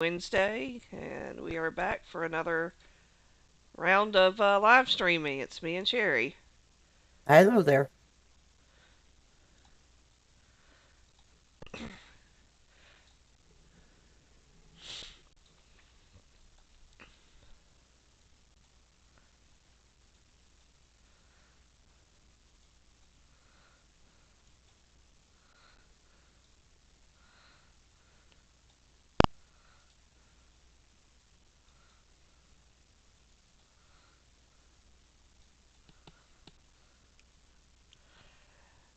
Wednesday, and we are back for another round of live streaming. It's me and Sherry. Hello there.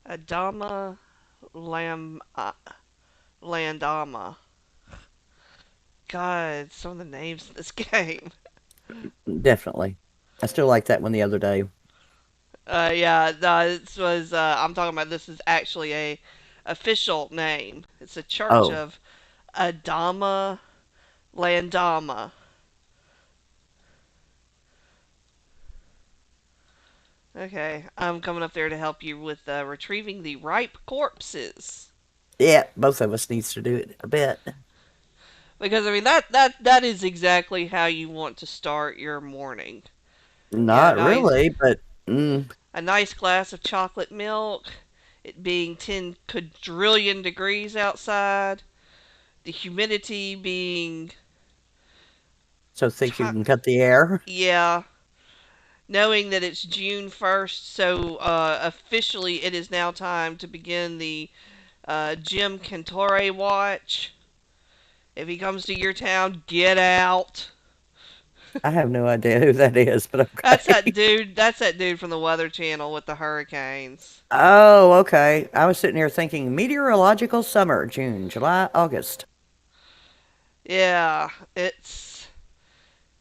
Adama Lam Landama. God, some of the names in this game. Definitely. I still like that one the other day. Yeah, no, this was. I'm talking about. This is actually a official name. It's a church Oh, of Adama Landama. Okay, I'm coming up there to help you with retrieving the ripe corpses. yeah, both of us needs to do it a bit. Because I mean that is exactly how you want to start your morning. You know, Not nice really, but mm, a nice glass of chocolate milk, it being 10 quadrillion degrees outside, the humidity being so think you ti can cut the air. yeah, knowing that it's June 1st, so officially it is now time to begin the Jim Cantore watch. If he comes to your town, get out. I have no idea who that is, but That's that okay. dude. That's that dude from the Weather Channel with the hurricanes. Oh, okay. I was sitting here thinking meteorological summer, June, July, August. Yeah, it's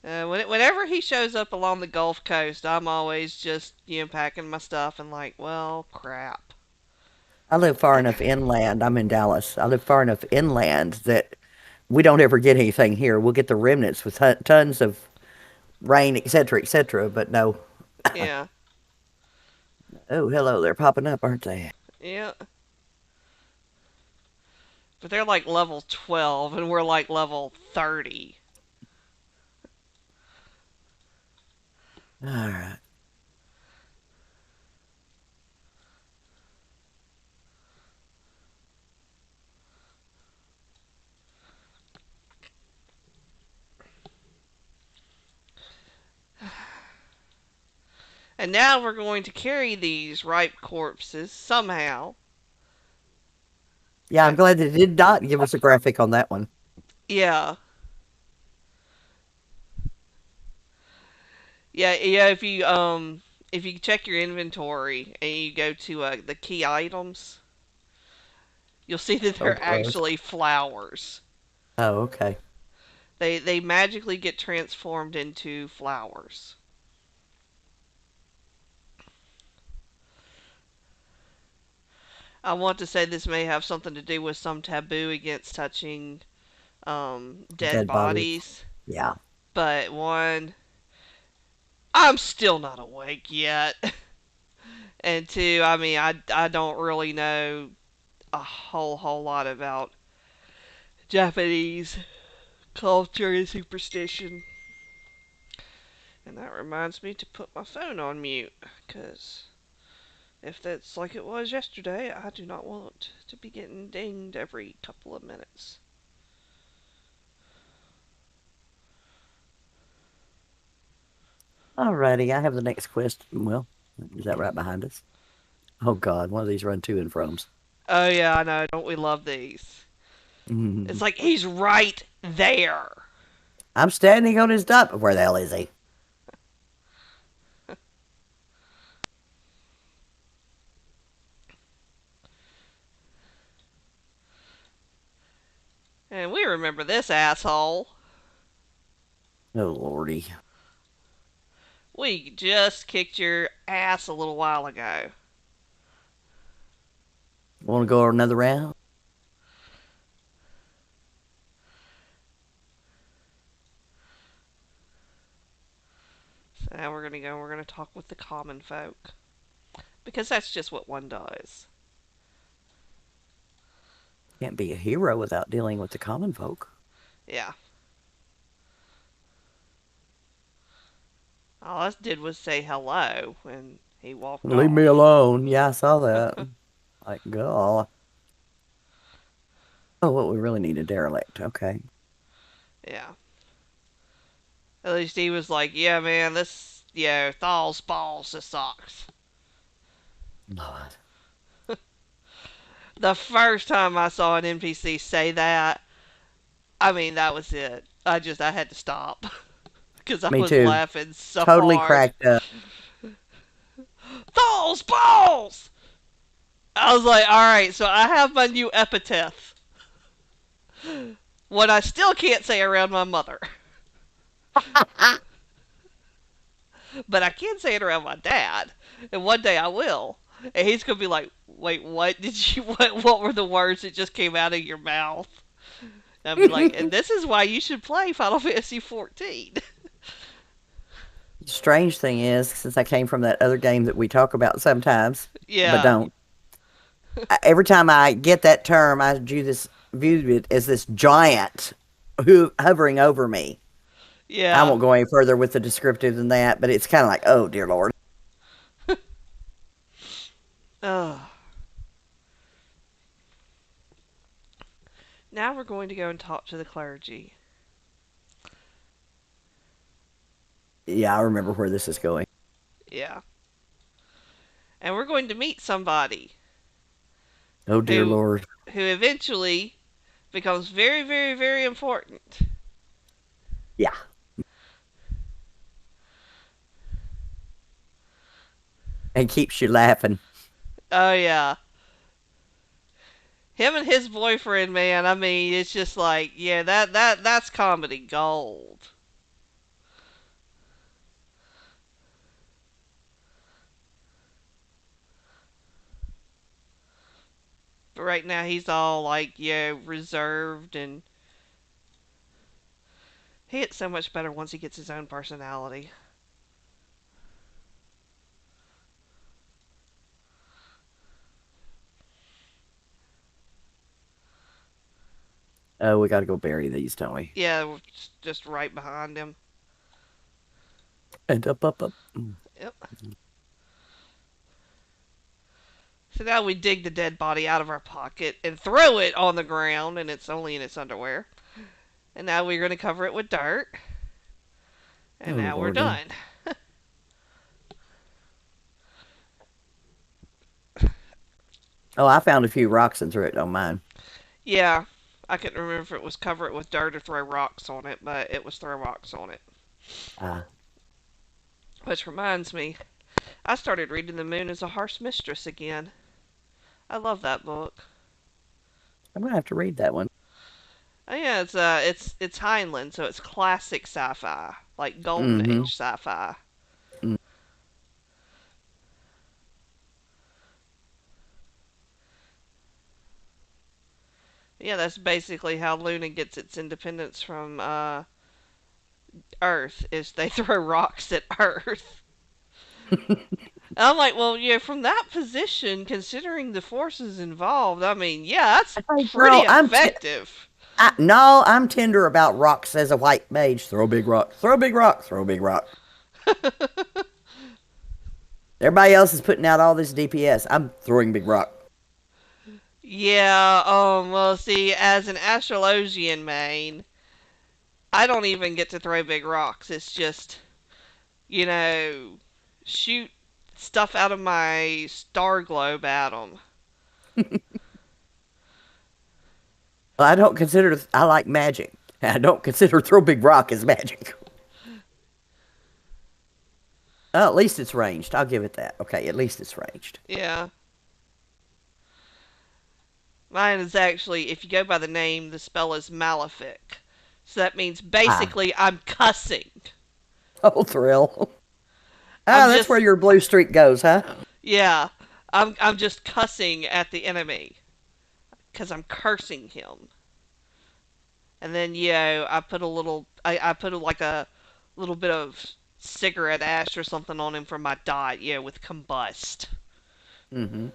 whenever he shows up along the Gulf Coast, I'm always just packing my stuff and like, well, crap. I live far enough inland. I'm in Dallas. I live far enough inland that we don't ever get anything here. We'll get the remnants with tons of rain, etc., etc. But no. Yeah, Oh, hello. They're popping up, aren't they? yeah. But they're like level 12, and we're like level 30. All right. And now we're going to carry these ripe corpses somehow. Yeah, Uh, I'm glad they did not give us a graphic on that one. yeah, yeah. If you check your inventory and you go to the key items, you'll see that Oh, they're gross. actually flowers. Oh, okay. They magically get transformed into flowers. I want to say this may have something to do with some taboo against touching dead Dead bodies. bodies, Yeah. but one, I'm still not awake yet, and two, I mean I don't really know a whole lot about Japanese culture and superstition. And that reminds me to put my phone on mute, because if that's like it was yesterday, I do not want to be getting dinged every couple of minutes. Alrighty, I have the next question. Well, is that right behind us? Oh God, one of these run to and froms. Oh yeah, I know. Don't we love these? It's Mhm. like he's right there. I'm standing on his dot. Where the hell is he? And we remember this asshole. Oh Lordy. We just kicked your ass a little while ago. Want to go another round? So now we're gonna talk with the common folk. Because that's just what one does. Can't be a hero without dealing with the common folk. Yeah. All I did was say hello, and he walked Leave me off. alone. Yeah, I saw that. Like, God. Oh, what we really need a derelict. Okay. Yeah. At least he was like, yeah, man, this, thaws balls, this sucks. Lord. The first time I saw an NPC say that, I mean, that was it. I had to stop because I Me was too. laughing so Totally hard. cracked up. Those balls! I was like, alright, so I have my new epithet. What I still can't say around my mother. But I can say it around my dad. And one day I will. And he's gonna be like, wait, what did you what were the words that just came out of your mouth? And I'll be like, and this is why you should play Final Fantasy 14. Strange thing is, since I came from that other game that we talk about sometimes, but Yeah. don't, every time I get that term, I view it as this giant who hovering over me. I Yeah. won't go any further with the descriptive than that, but it's kind of like, oh dear Lord. Ugh. Now we're going to go and talk to the clergy. Yeah, I remember where this is going. Yeah. And we're going to meet somebody Oh dear who Lord. who eventually becomes very, very, very important. Yeah. And keeps you laughing. Oh yeah. Him and his boyfriend, man, I mean, it's just like, yeah, that's comedy gold. But right now he's all like, reserved, and he gets so much better once he gets his own personality. Oh, we got to go bury these, don't we? Yeah, just right behind him. And up, up, up. Yep. So now we dig the dead body out of our pocket and throw it on the ground, and it's only in its underwear. And now we're going to cover it with dirt, and Oh now we're Lordy. done. Oh, I found a few rocks and threw it on mine. Yeah, I couldn't remember if it was cover it with dirt or throw rocks on it, but it was throw rocks on it. Ah, Which reminds me, I started reading The Moon is a Harsh Mistress again. I love that book. I'm gonna have to read that one. Oh yeah, it's Heinlein, so it's classic sci-fi, like golden Mm-hmm. age sci-fi. Mm. Yeah, that's basically how Luna gets its independence from Earth. Is they throw rocks at Earth. And I'm like, well, yeah, from that position, considering the forces involved, I mean, yeah, that's Hey, pretty girl, effective. no, I'm tender about rocks as a white mage. Throw a big rock. Throw a big rock. Throw a big rock. Everybody else is putting out all this DPS. I'm throwing big rock. Yeah, well, see, as an Astrologian main, I don't even get to throw big rocks. It's just, you know, shoot stuff out of my star globe at them. Well, I don't consider. I like magic. I don't consider throw big rock as magic. At least it's ranged. I'll give it that. Okay, at least it's ranged. Yeah. Mine is actually, if you go by the name, the spell is malefic. So that means Ah, basically I'm cussing. oh thrill. I'm Ah, that's where just, your blue streak goes, huh? yeah, I'm just cussing at the enemy because I'm cursing him. And then, I put a little, I put like a little bit of cigarette ash or something on him for my dot, with combust. Mm-hmm.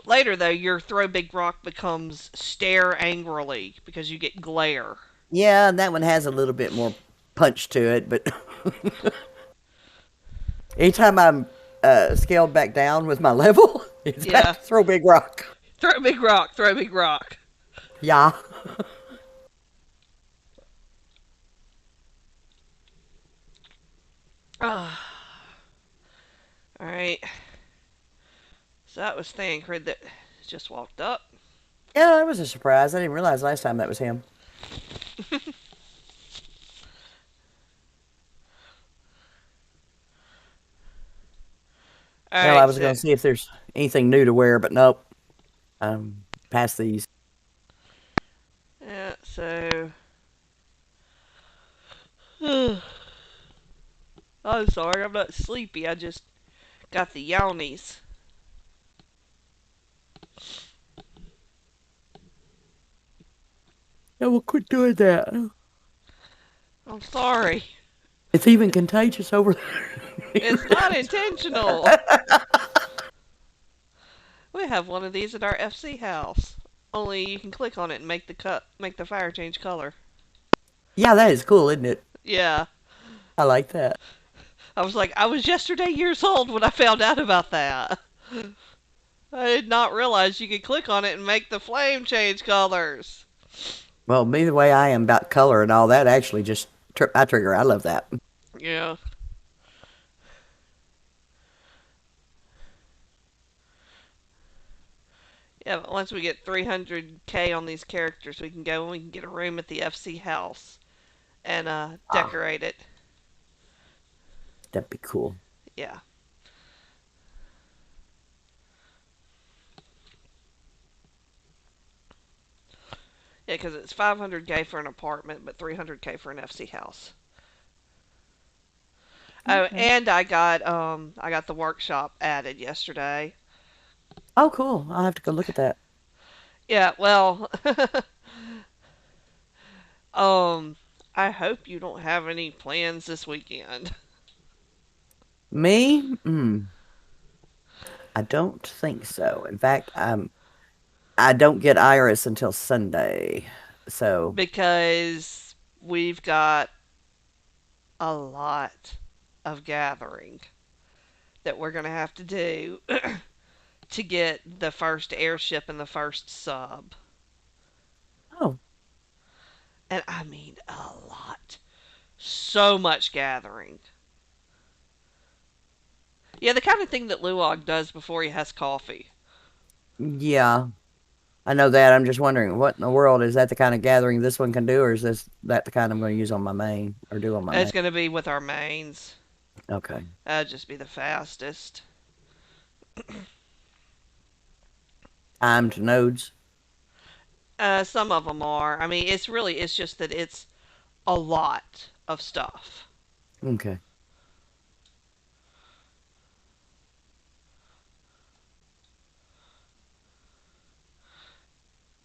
Later, though, your throw big rock becomes stare angrily because you get glare. Yeah, that one has a little bit more punch to it, but Anytime I'm scaled back down with my level, it's back Yeah. to throw big rock. Throw a big rock. Throw a big rock. Yeah. Ah. All right. So that was Thancred that just walked up. Yeah, that was a surprise. I didn't realize last time that was him. All Well, I right. was going So to see if there's anything new to wear, but nope. Past these. yeah. So I'm sorry. I'm not sleepy. I just got the yawnies. Yeah, well, quit doing that. I'm sorry. It's even contagious over It's there. not intentional. We have one of these at our FC house. Only you can click on it and make the fire change color. Yeah, that is cool, isn't it? Yeah. I like that. I was like, I was yesterday years old when I found out about that. I did not realize you could click on it and make the flame change colors. Well, me the way I am about color and all that actually just trip my trigger. I love that. Yeah. Yeah, but once we get 300K on these characters, we can go and we can get a room at the FC house and Ah, decorate it. that'd be cool. Yeah. Yeah, because it's 500K for an apartment, but 300K for an FC house. Oh, Okay. and I got the workshop added yesterday. Oh, cool. I'll have to go look at that. Yeah, well, um, I hope you don't have any plans this weekend. Me? I don't think so. In fact, I don't get Iris until Sunday. So, Because we've got a lot of gathering that we're going to have to do to get the first airship and the first sub. oh, And I mean a lot. So much gathering. Yeah, the kind of thing that Luog does before he has coffee. yeah. I know that. I'm just wondering what in the world is that the kind of gathering this one can do, or is this that the kind I'm going to use on my main or do on my It's main? going to be with our mains. Okay. That'd just be the fastest. Timed nodes. Some of them are. I mean, it's just that it's a lot of stuff. Okay.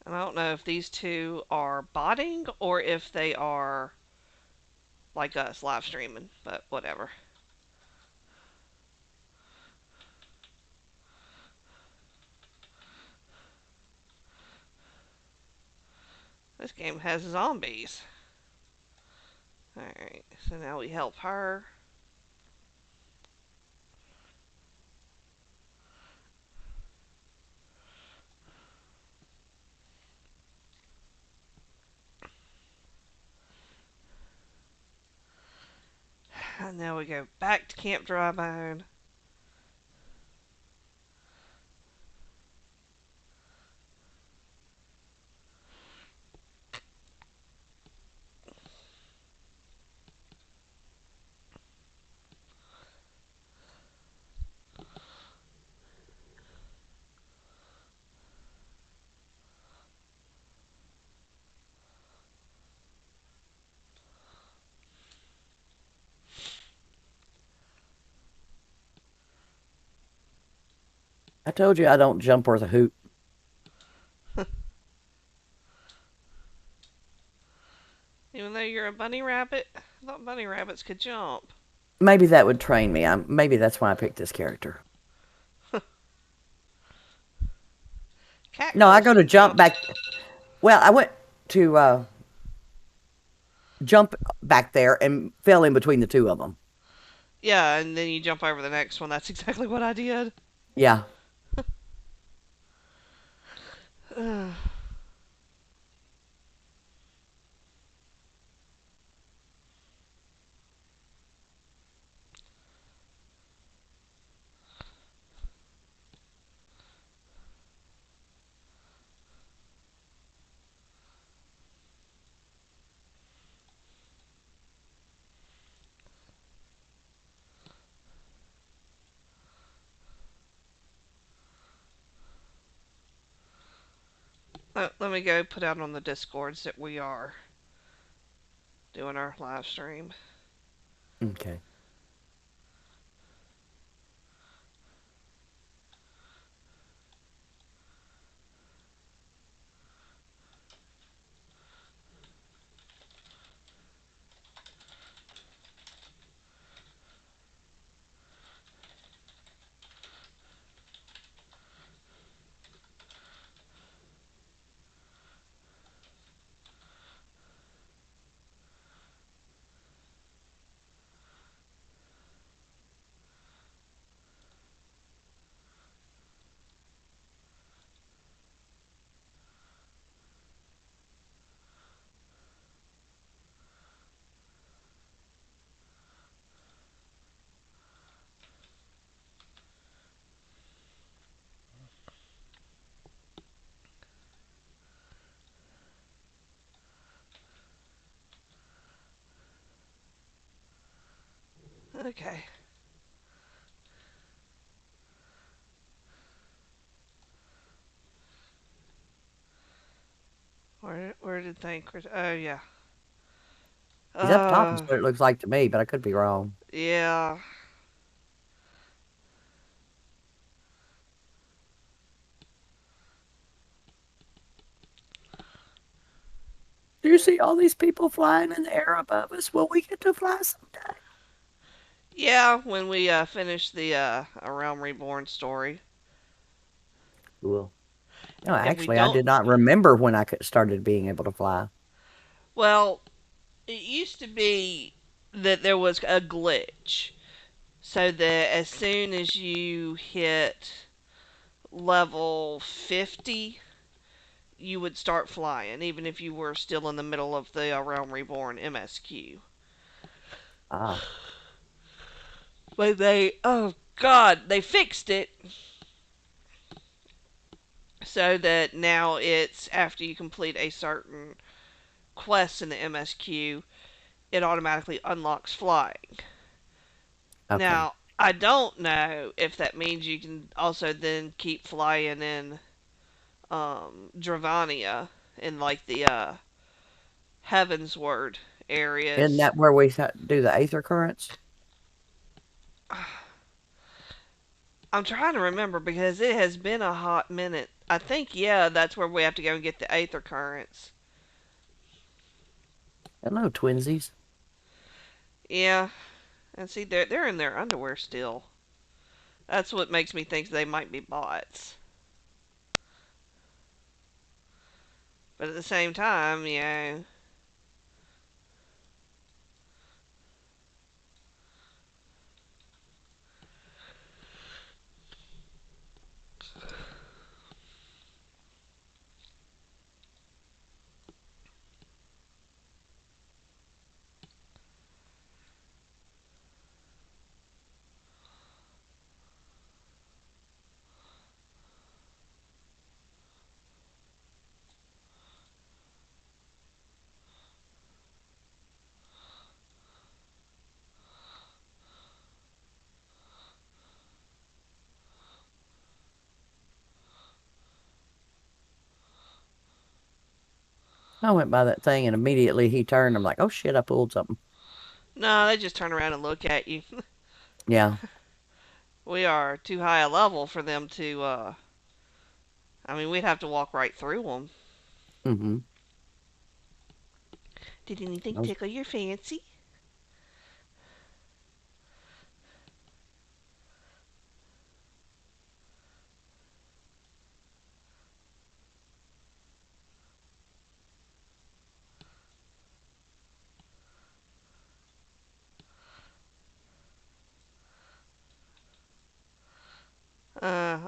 And I don't know if these two are botting or if they are like us live streaming, but whatever. This game has zombies. Alright, so now we help her. And now we go back to Camp Drybone. I told you I don't jump worth a hoot. Even though you're a bunny rabbit, I thought bunny rabbits could jump. Maybe that would train me. Maybe that's why I picked this character. Cat No, I girls go to can jump jump. back. Well, I went to jump back there and fell in between the two of them. Yeah, and then you jump over the next one. That's exactly what I did. Yeah. Let me go put out on the discords that we are doing our live stream. Okay. Okay. Where did think? Oh yeah. He's up top is Uh what it looks like to me, but I could be wrong. yeah. Do you see all these people flying in the air above us? Will we get to fly someday? Yeah, when we finish the A Realm Reborn story. Cool. No, If we actually, I don't did not remember when I started being able to fly. well, it used to be that there was a glitch. So that as soon as you hit level 50, you would start flying, even if you were still in the middle of the Realm Reborn MSQ. Ah, But oh god, they fixed it so that now it's after you complete a certain quest in the MSQ, it automatically unlocks flying. okay. Now, I don't know if that means you can also then keep flying in Dravania in like the Heavensward Isn't areas. that where we do the aether currents? I'm trying to remember because it has been a hot minute. I think yeah, that's where we have to go and get the aether currents. Hello, twinsies. Yeah, and see they're in their underwear still. That's what makes me think they might be bots. But at the same time, I went by that thing and immediately he turned. I'm like, oh shit, I pulled something. no, they just turn around and look at you. Yeah. We are too high a level for them to. I mean, we'd have to walk right through them. Mm-hmm. Did anything I was, tickle your fancy?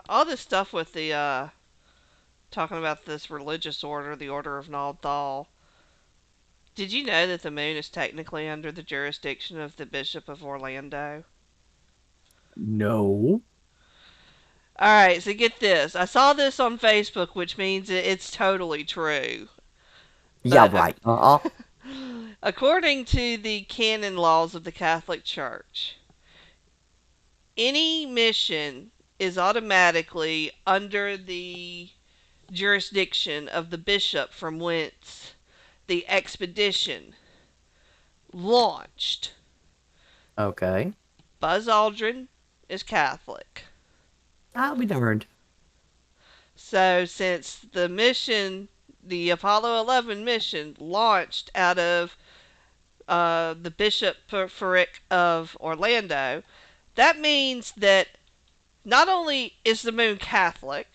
all this stuff with the talking about this religious order, the Order of Nalthal. Did you know that the moon is technically under the jurisdiction of the Bishop of Orlando? No. All right, so get this. I saw this on Facebook, which means it's totally true. Yeah, But right. Uh-uh. according to the canon laws of the Catholic Church, any mission is automatically under the jurisdiction of the bishop from whence the expedition launched. Okay. Buzz Aldrin is Catholic. I'll be darned. So, since the mission, the Apollo 11 mission, launched out of the bishopric of Orlando, that means that not only is the moon Catholic,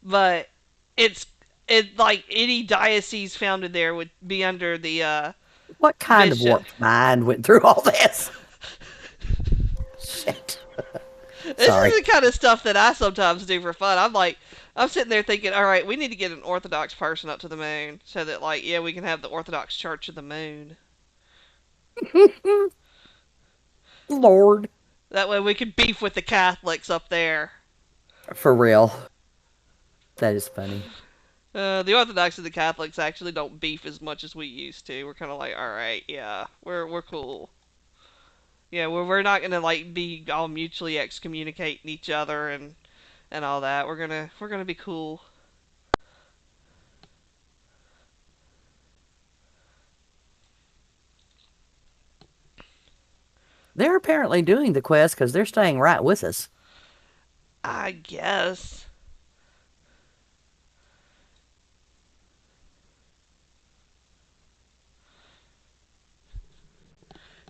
but it's like any diocese founded there would be under the What kind of bishop. warped mind went through all this? Shit. This Sorry. is the kind of stuff that I sometimes do for fun. I'm sitting there thinking, all right, we need to get an Orthodox person up to the moon so that, like, yeah, we can have the Orthodox Church of the Moon. Lord. That way we could beef with the Catholics up there. For real. That is funny. The Orthodox and the Catholics actually don't beef as much as we used to. We're kind of like, all right, yeah, we're cool. Yeah, we're not gonna like be all mutually excommunicating each other and all that. We're gonna be cool. They're apparently doing the quest because they're staying right with us. I guess.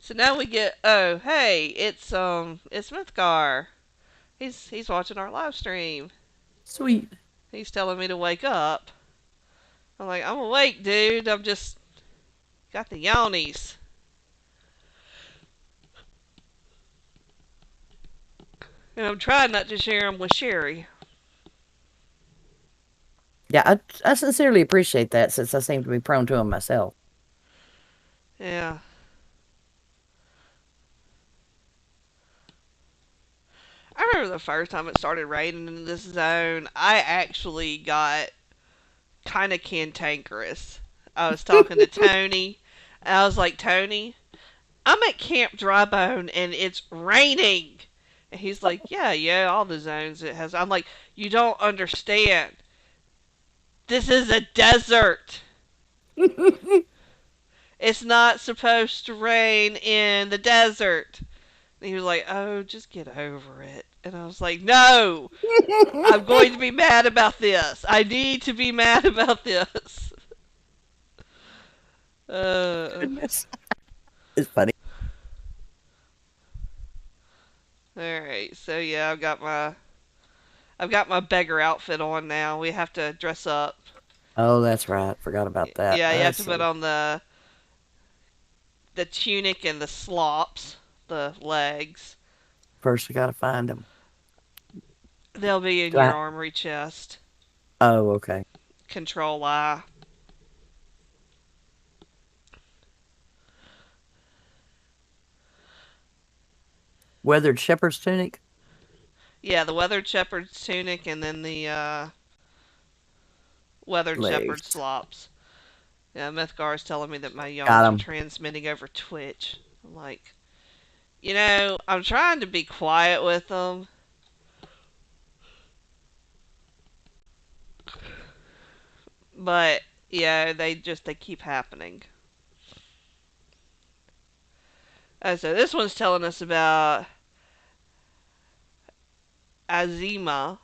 So now we get, oh hey, it's Mythgar. He's watching our live stream. Sweet. He's telling me to wake up. I'm like, I'm awake, dude. I'm just got the yawnies. And I'm trying not to share them with Sherry. Yeah, I sincerely appreciate that since I seem to be prone to them myself. Yeah. I remember the first time it started raining in this zone, I actually got kind of cantankerous. I was talking to Tony, and I was like, Tony, I'm at Camp Drybone and it's raining. And he's like, yeah, yeah, all the zones it has. I'm like, you don't understand. This is a desert. It's not supposed to rain in the desert. And he was like, oh, just get over it. And I was like, no, I'm going to be mad about this. I need to be mad about this. Uh, Goodness. It's funny. all right, so yeah, I've got my beggar outfit on now. We have to dress up. Oh, that's right. Forgot about that. Yeah, you have Let's to put see. on the tunic and the slops, the legs. First, we got to find them. They'll be in Do your I? armory chest. Oh, okay. Control I. Weathered shepherd's tunic, Yeah, the weathered shepherd's tunic and then the weathered shepherd legs. slops. Yeah, Mythgar is telling me that my Got yawns are them. transmitting over Twitch. I'm like, I'm trying to be quiet with them, but yeah, they keep happening. So this one's telling us about Azima.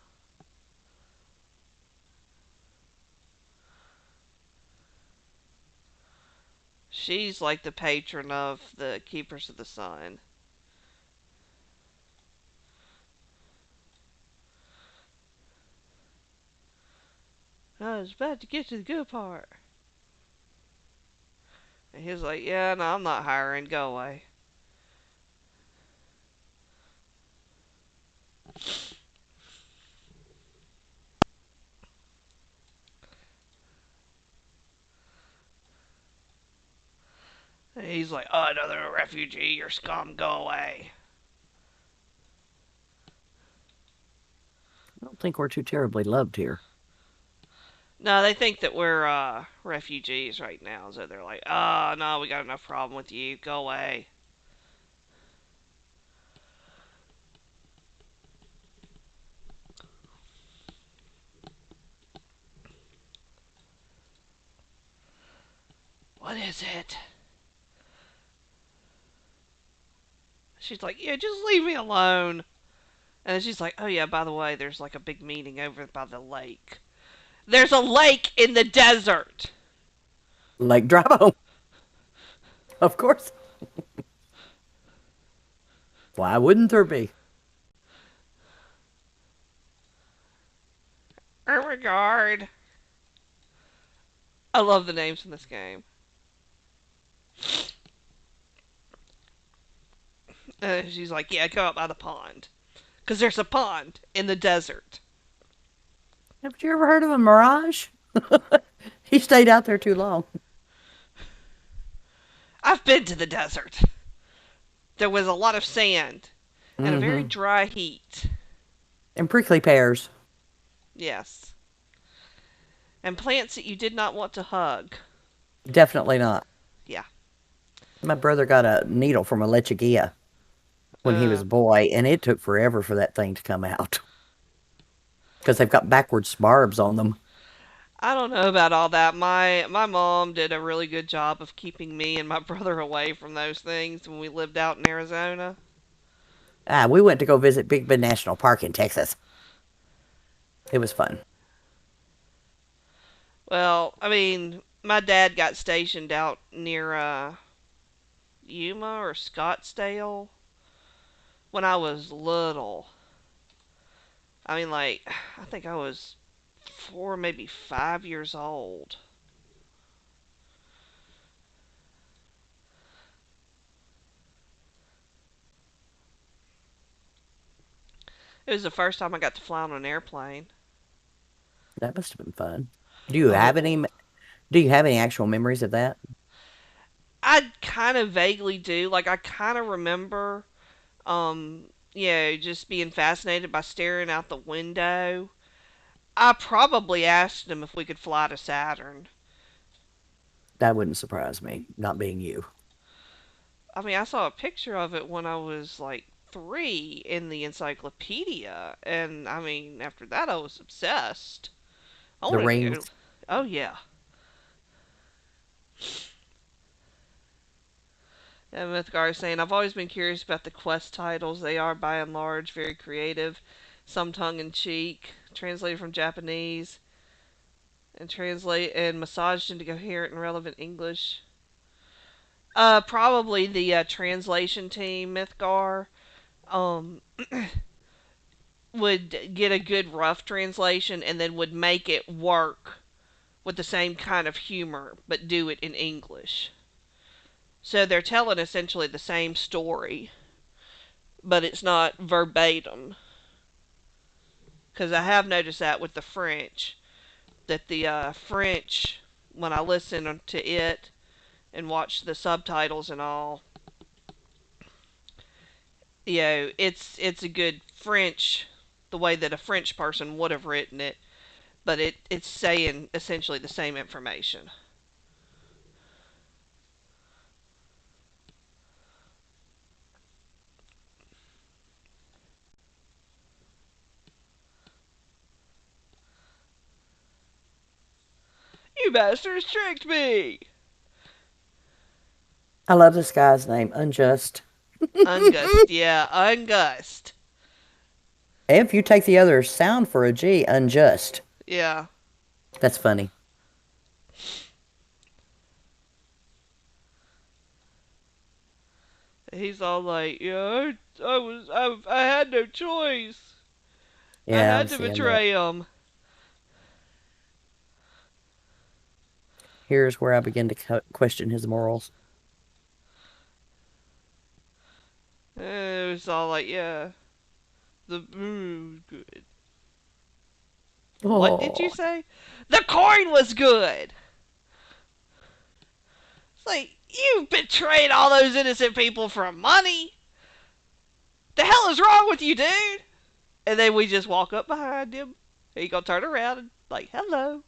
She's like the patron of the Keepers of the Sun. I was about to get to the good part. And he was like, yeah, no, I'm not hiring. Go away. And he's like, oh, another refugee, you're scum, go away. I don't think we're too terribly loved here. No, they think that we're refugees right now, so they're like, oh, no, we got enough problem with you, go away. What is it? She's like, yeah, just leave me alone. And then she's like, oh, yeah, by the way, there's like a big meeting over by the lake. There's a lake in the desert. Like, drive home. Of course. Why wouldn't there be? Ermengarde. I love the names in this game. She's like, yeah, go out by the pond. Because there's a pond in the desert. Haven't you ever heard of a mirage? He stayed out there too long. I've been to the desert. There was a lot of sand and a very Mm-hmm. dry heat. And prickly pears. Yes. And plants that you did not want to hug. Definitely not. Yeah. My brother got a needle from a lechuguilla when he was Uh, a boy, and it took forever for that thing to come out because they've got backwards barbs on them. I don't know about all that. My mom did a really good job of keeping me and my brother away from those things when we lived out in Arizona. Ah, we went to go visit Big Bend National Park in Texas. It was fun. Well, I mean, my dad got stationed out near Yuma or Scottsdale when I was little. I mean, like, I think I was 4, maybe 5 years old. It was the first time I got to fly on an airplane. That must have been fun. Do you Oh, it have was. any? Do you have any actual memories of that? I kind of vaguely do. Like, I kind of remember, just being fascinated by staring out the window. I probably asked him if we could fly to Saturn. That wouldn't surprise me, not being you. I mean, I saw a picture of it when I was like 3 in the encyclopedia, and I mean, after that, I was obsessed. I The wanted to go. rings. Oh yeah. And Mythgar is saying, I've always been curious about the quest titles. They are, by and large, very creative, some tongue in cheek, translated from Japanese, and massaged into coherent and relevant English. Probably the translation team, Mythgar, um, would get a good rough translation and then would make it work with the same kind of humor, but do it in English. So they're telling essentially the same story, but it's not verbatim. Because I have noticed that with the French, that the French, when I listen to it and watch the subtitles and all, it's a good French, the way that a French person would have written it, but it's saying essentially the same information. You bastards tricked me! I love this guy's name, Unjust. Ungust, yeah, Ungust. If you take the other sound for a G, unjust. Yeah. That's funny. He's all like, yeah, I had no choice. I Yeah, I'm had to seeing that. betray him. Here's where I begin to question his morals. It was all like, yeah, the good. What did you Oh, say? The coin was good. It's like, you betrayed all those innocent people for money. The hell is wrong with you, dude? And then we just walk up behind him. He gonna turn around and like, hello.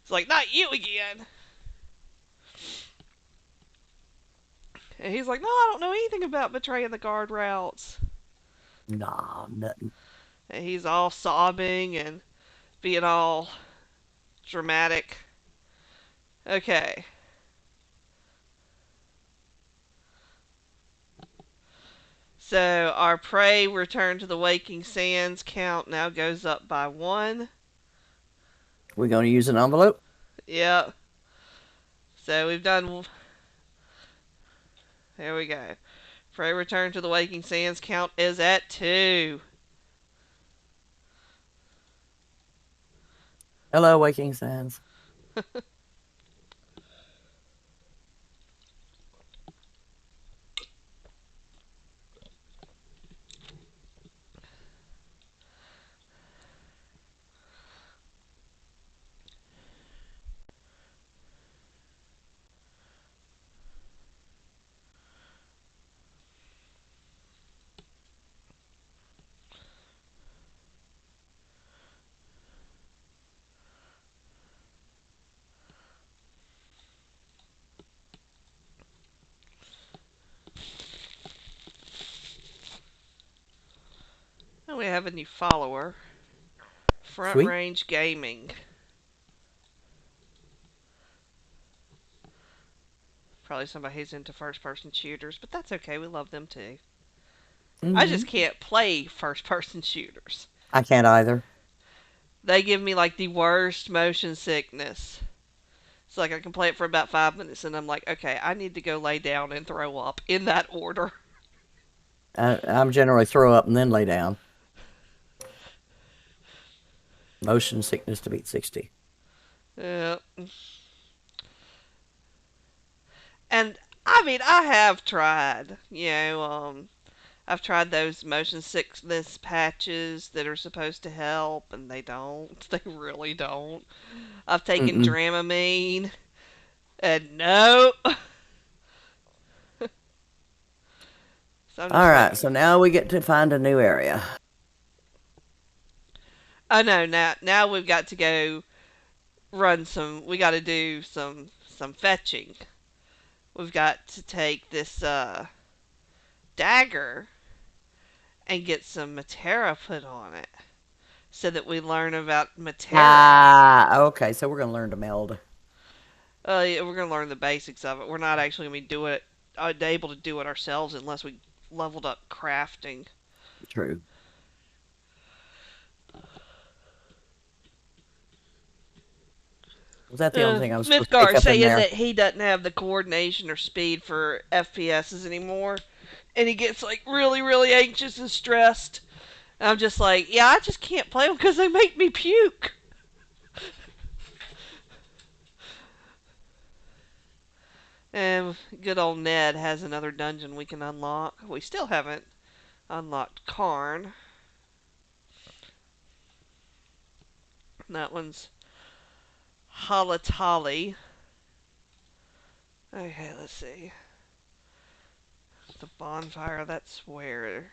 It's like, not you again. And he's like, no, I don't know anything about betraying the guard routes. Nah, nothing. And he's all sobbing and being all dramatic. Okay. So our prey return to the waking sands count now goes up by one. We're going to use an envelope. Yep. So we've done. There we go. Prey return to the waking sands count is at two. Hello, Waking Sands. And we have a new follower. Front Sweet. Range Gaming. Probably somebody who's into first person shooters, but that's okay. We love them too. I Hmm. just can't play first person shooters. I can't either. They give me like the worst motion sickness. It's like I can play it for about 5 minutes and I'm like, okay, I need to go lay down and throw up in that order. I'm generally throw up and then lay down. Motion sickness to beat 60. Yeah. And I mean, I have tried, I've tried those motion sickness patches that are supposed to help, and they don't. They really don't. I've taken Mm-mm. Dramamine, and no. So I'm All just right, like, so now we get to find a new area. oh no, now we've got to go run some. We got to do some fetching. We've got to take this dagger and get some Matera put on it, so that we learn about Matera. Ah, okay, so we're going to learn to meld. Yeah, we're gonna learn the basics of it. We're not actually gonna be able to do it ourselves unless we leveled up crafting. True. Was that the only thing I was supposed to pick Mythgar up in saying there? that he doesn't have the coordination or speed for FPSs anymore, and he gets like really, really anxious and stressed. And I'm just like, yeah, I just can't play them because they make me puke. And good old Ned has another dungeon we can unlock. We still haven't unlocked Karn. That one's Halatali. Okay, let's see. The bonfire, that's where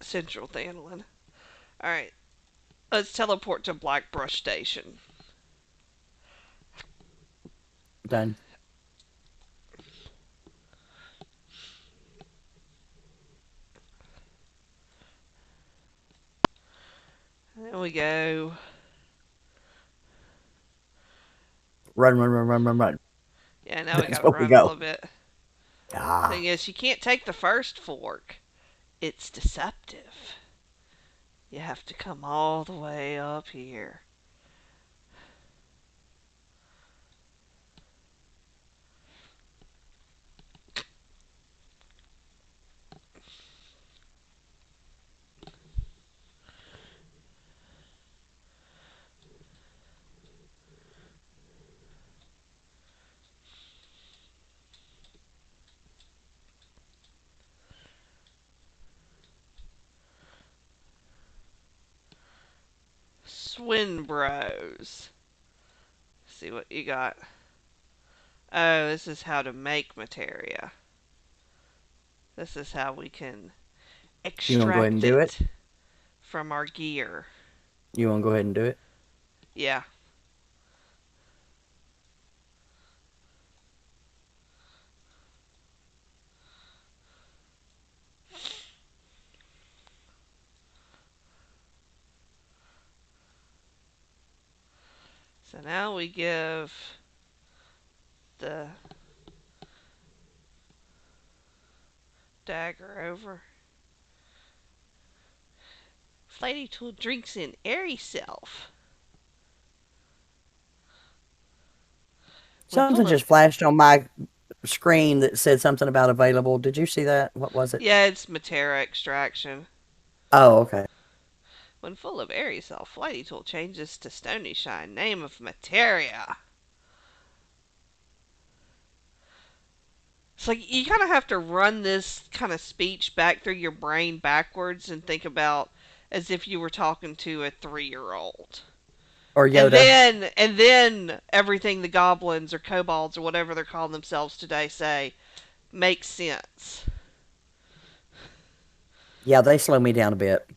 Central Thandlin. Alright, let's teleport to Blackbrush Station. Done. There we go. Run, run, run, run, run, run. Yeah, now we That's gotta where we run a go. little bit. Ah, Thing is, you can't take the first fork. It's deceptive. You have to come all the way up here. Swinbros. see what you got. Oh, this is how to make materia. This is how we can You want to go ahead and extract do it? it from our gear. You want to go ahead and do it? Yeah. So now we give the dagger over. Lady Tool drinks in airy self. When Something full of just flashed on my screen that said something about available. Did you see that? What was it? yeah, it's Matera extraction. Oh, okay. When full of airy self, Flighty Tool changes to Stony Shine, name of materia. It's like you kind of have to run this kind of speech back through your brain backwards and think about as if you were talking to a 3-year-old. Or And Yoda. then everything the goblins or kobolds or whatever they're calling themselves today say makes sense. Yeah, they slow me down a bit.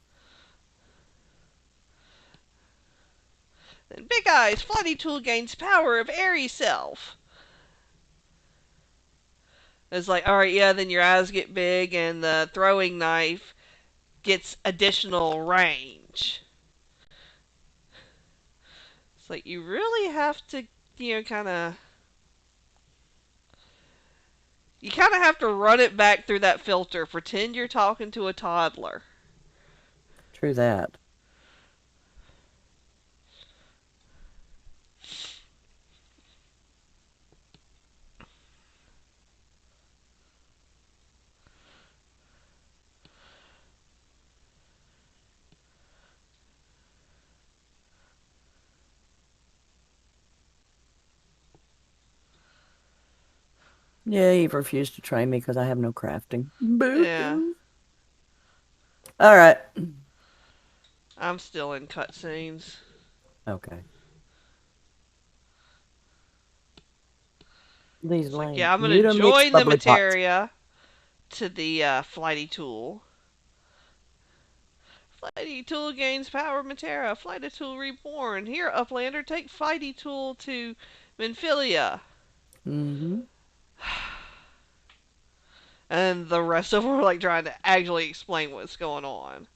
Then Big Eyes Flighty Tool gains power of airy self. It's like, all right, yeah, then your eyes get big and the throwing knife gets additional range. It's like you really have to, kind of have to run it back through that filter. Pretend you're talking to a toddler. True that. Yeah, you've refused to train me because I have no crafting. Boo Yeah, hoo. All right. I'm still in cutscenes. Okay. These It's like, yeah, lame I'm gonna Mutamix join the bubbly pots. materia to the flighty tool. Flighty tool gains power materia. Flighty tool reborn. Here, Uplander, take flighty tool to Menphilia. Mm-hmm. And the rest of them are like trying to actually explain what's going on.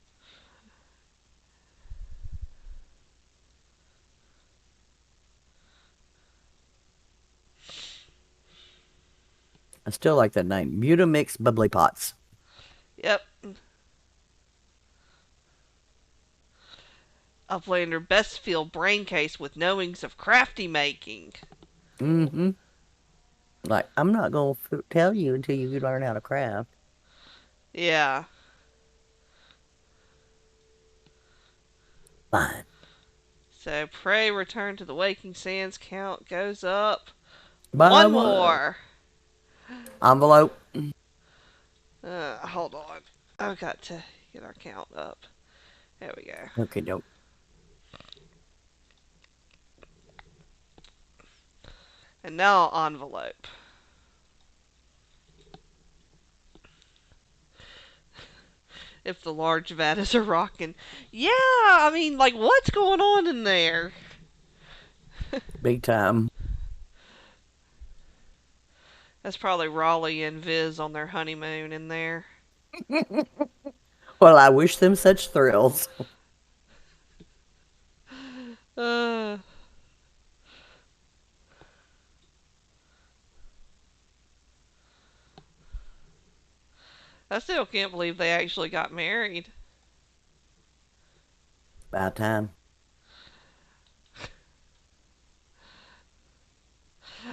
I still like that name. Mutamix bubbly pots. Yep. Uplander best feel brain case with knowings of crafty making. Mm-hmm. Like, I'm not going to tell you until you learn how to craft. Yeah. Fine. So prey return to the waking sands count goes up. By One one. more. Envelope. Hold on. I've got to get our count up. There we go. Okay, dope. And now envelope. If the large vat is a rockin'. Yeah, I mean, like, what's going on in there? Big time. That's probably Raleigh and Viz on their honeymoon in there. Well, I wish them such thrills. Uh, I still can't believe they actually got married. About time.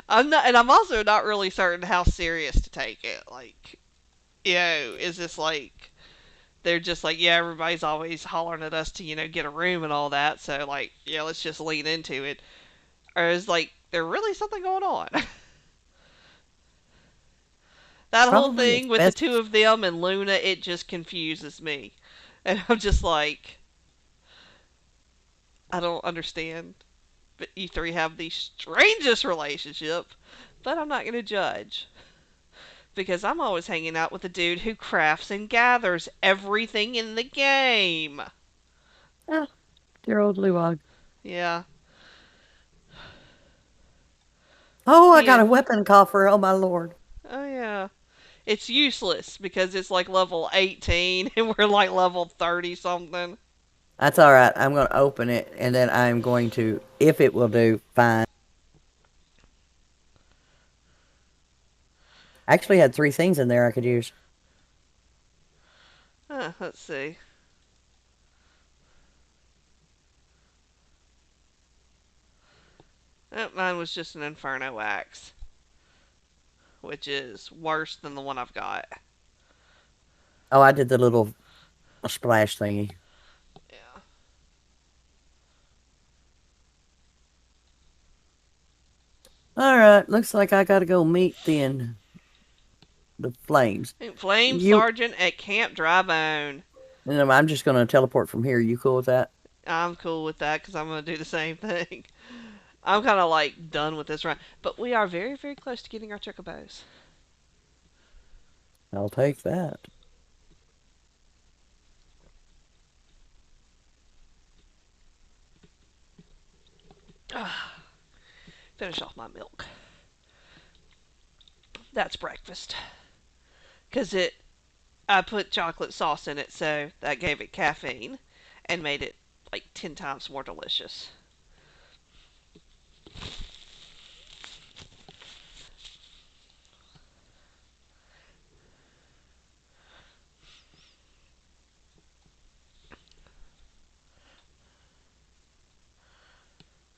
I'm not, and I'm also not really certain how serious to take it. Like, is this like they're just like, yeah, everybody's always hollering at us to, get a room and all that, so like, yeah, let's just lean into it, or is like there really something going on? That whole Probably it's thing with the best. two of them and Luna, it just confuses me, and I'm just like, I don't understand. But you three have the strangest relationship, but I'm not going to judge because I'm always hanging out with a dude who crafts and gathers everything in the game. Ah, dear old Luwag. Yeah. Oh, I got He a weapon coffer. Oh, my lord. Oh yeah. It's useless because it's like level 18 and we're like level 30 something. That's all right. I'm going to open it and then I'm going to, if it will do, fine. I actually had three things in there I could use. Let's see. Mine was just an Inferno Axe, which is worse than the one I've got. Oh, I did the little splash thingy. Yeah. All right. Looks like I got to go meet the flames. Flame You, Sergeant at Camp Drybone. and I'm just going to teleport from here. You cool with that? I'm cool with that because I'm going to do the same thing. I'm kind of like done with this run. But we are very, very close to getting our chocobos. I'll take that. Finish off my milk. That's breakfast. Because I put chocolate sauce in it, so that gave it caffeine and made it like 10 times more delicious.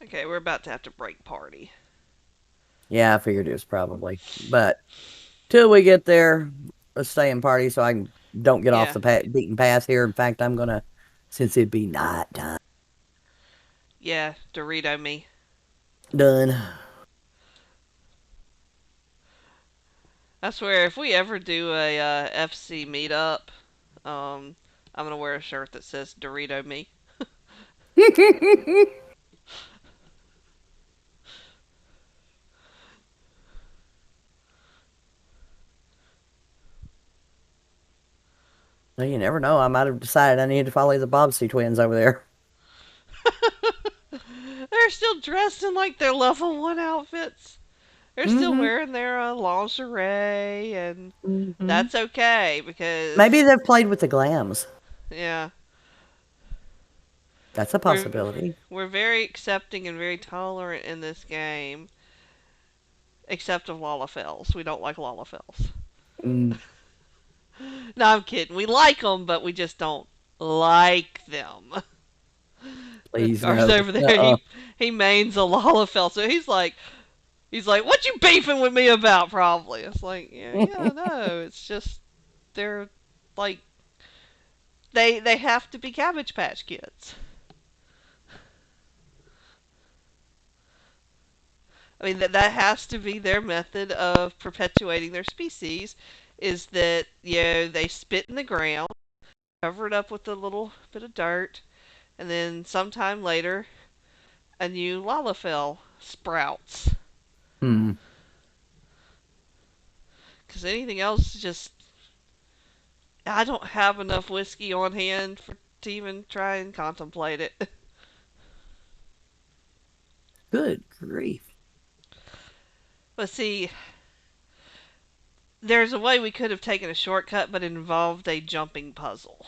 Okay, we're about to have to break party. Yeah, I figured it was probably. But till we get there, let's stay in party so don't get off Yeah, the beaten path here. In fact, I'm going to, since it'd be night time. yeah, Dorito me. Done. I swear, if we ever do a FC meetup, um, I'm gonna wear a shirt that says Dorito me. Well, you never know. I might have decided I needed to follow the Bobbsey twins over there. They're still dressed in like their level 1 outfits. They're still Mm-hmm. wearing their lingerie, and Mm-hmm. that's okay Maybe because, they've played with the glams. yeah, That's a we're possibility. we're very accepting and very tolerant in this game, except of Lalafels. We don't like Lalafels. Mm, No, I'm kidding. We like them, but we just don't like them. please Gar's no. over there. Uh-uh. He mains a Lalafell, so he's like, what you beefing with me about? Probably. It's like, yeah, no. It's just they're like they have to be Cabbage Patch Kids. I mean that has to be their method of perpetuating their species. Is that they spit in the ground, cover it up with a little bit of dirt, and then sometime later a new Lalafell sprouts. Hmm. Because anything else is just I don't have enough whiskey on hand to even try and contemplate it. Good grief. But see, there's a way we could have taken a shortcut, but it involved a jumping puzzle.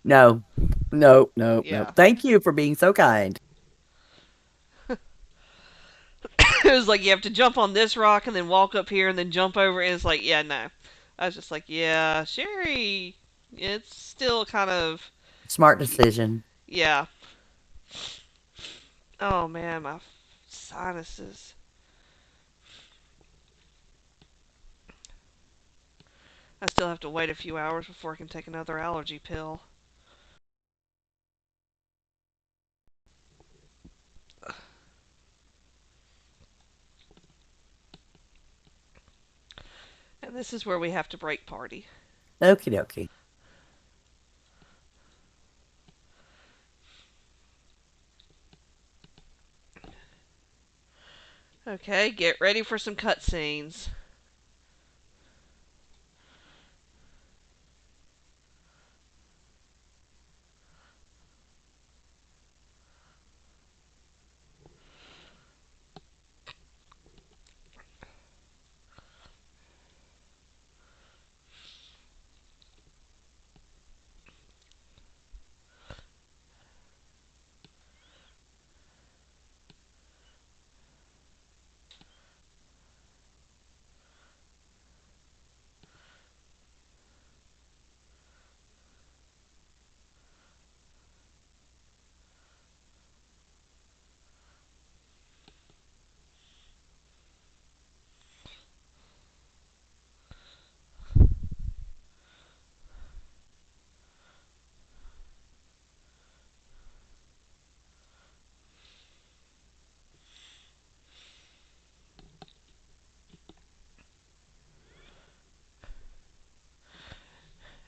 No. No, no, no. Yeah. Thank you for being so kind. It was like you have to jump on this rock and then walk up here and then jump over, and it's like, yeah, no. I was just like, yeah, Sherry, it's still kind of, Smart decision. yeah. Oh man, my sinuses. I still have to wait a few hours before I can take another allergy pill. And this is where we have to break party. Okie dokie. Okay, get ready for some cutscenes.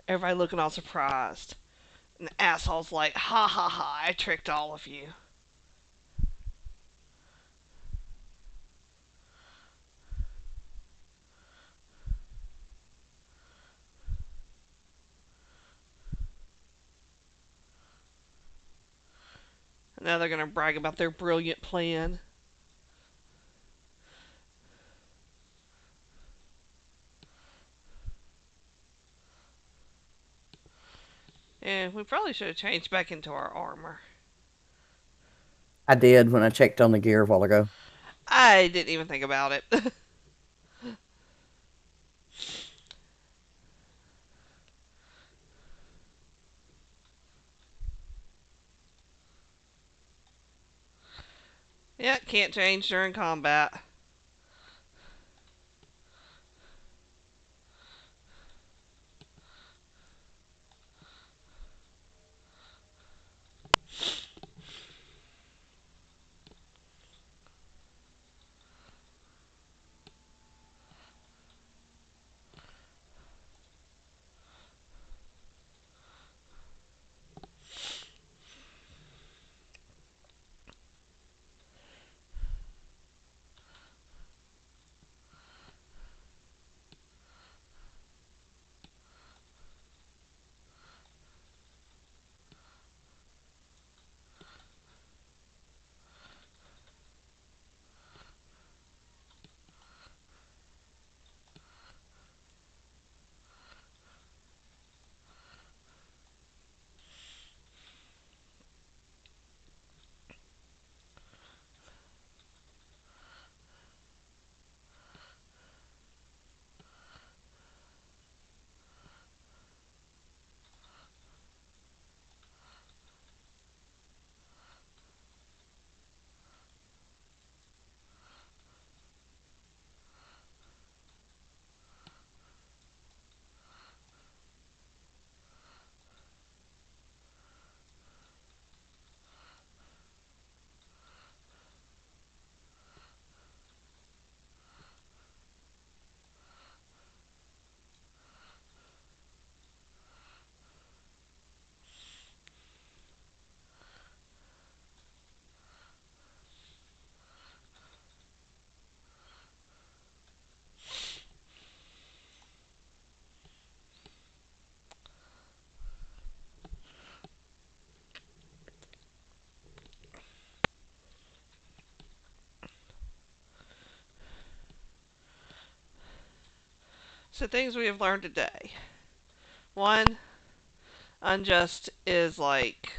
Everybody looking all surprised. And the asshole's like, ha ha ha, I tricked all of you. And now they're gonna brag about their brilliant plan. And we probably should have changed back into our armor. I did when I checked on the gear a while ago. I didn't even think about it. Yeah, can't change during combat. So, things we have learned today. One, Unjust is like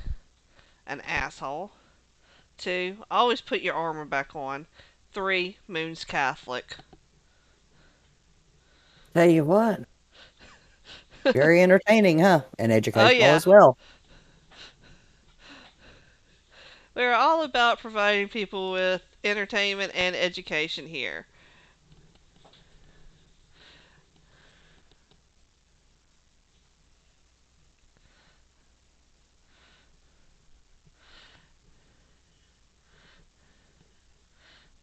an asshole. Two, always put your armor back on. Three, Moon's Catholic. Tell you what, very entertaining, huh? And Oh, educational yeah. as well. We're all about providing people with entertainment and education here.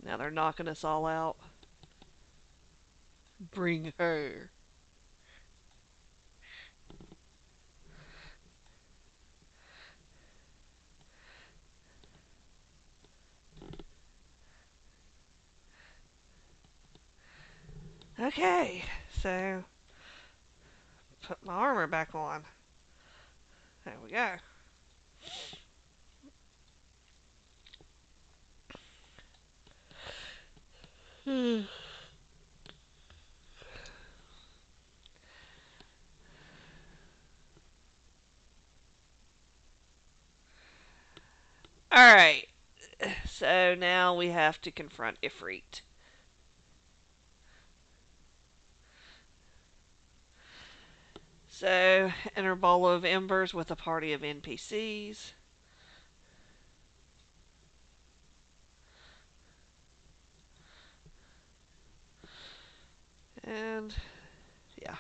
Now they're knocking us all out. Bring her. Okay, so put my armor back on. There we go. Alright, so now we have to confront Ifrit. So, enter Bowl of Embers with a party of NPCs. And, yeah,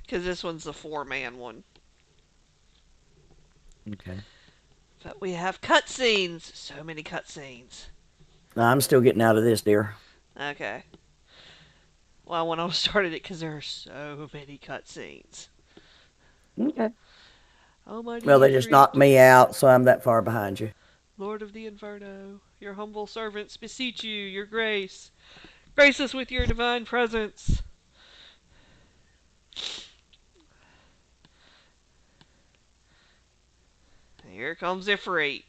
because this one's the 4-man one. Okay. But we have cutscenes. So many cutscenes. No, I'm still getting out of this, dear. Okay. Well, I went on started it because there are so many cutscenes. Okay. Well, Almighty they just Ifrit, knocked me out, so I'm that far behind you. Lord of the Inferno, your humble servants beseech you, your grace. Grace us with your divine presence. Here comes Ifrit.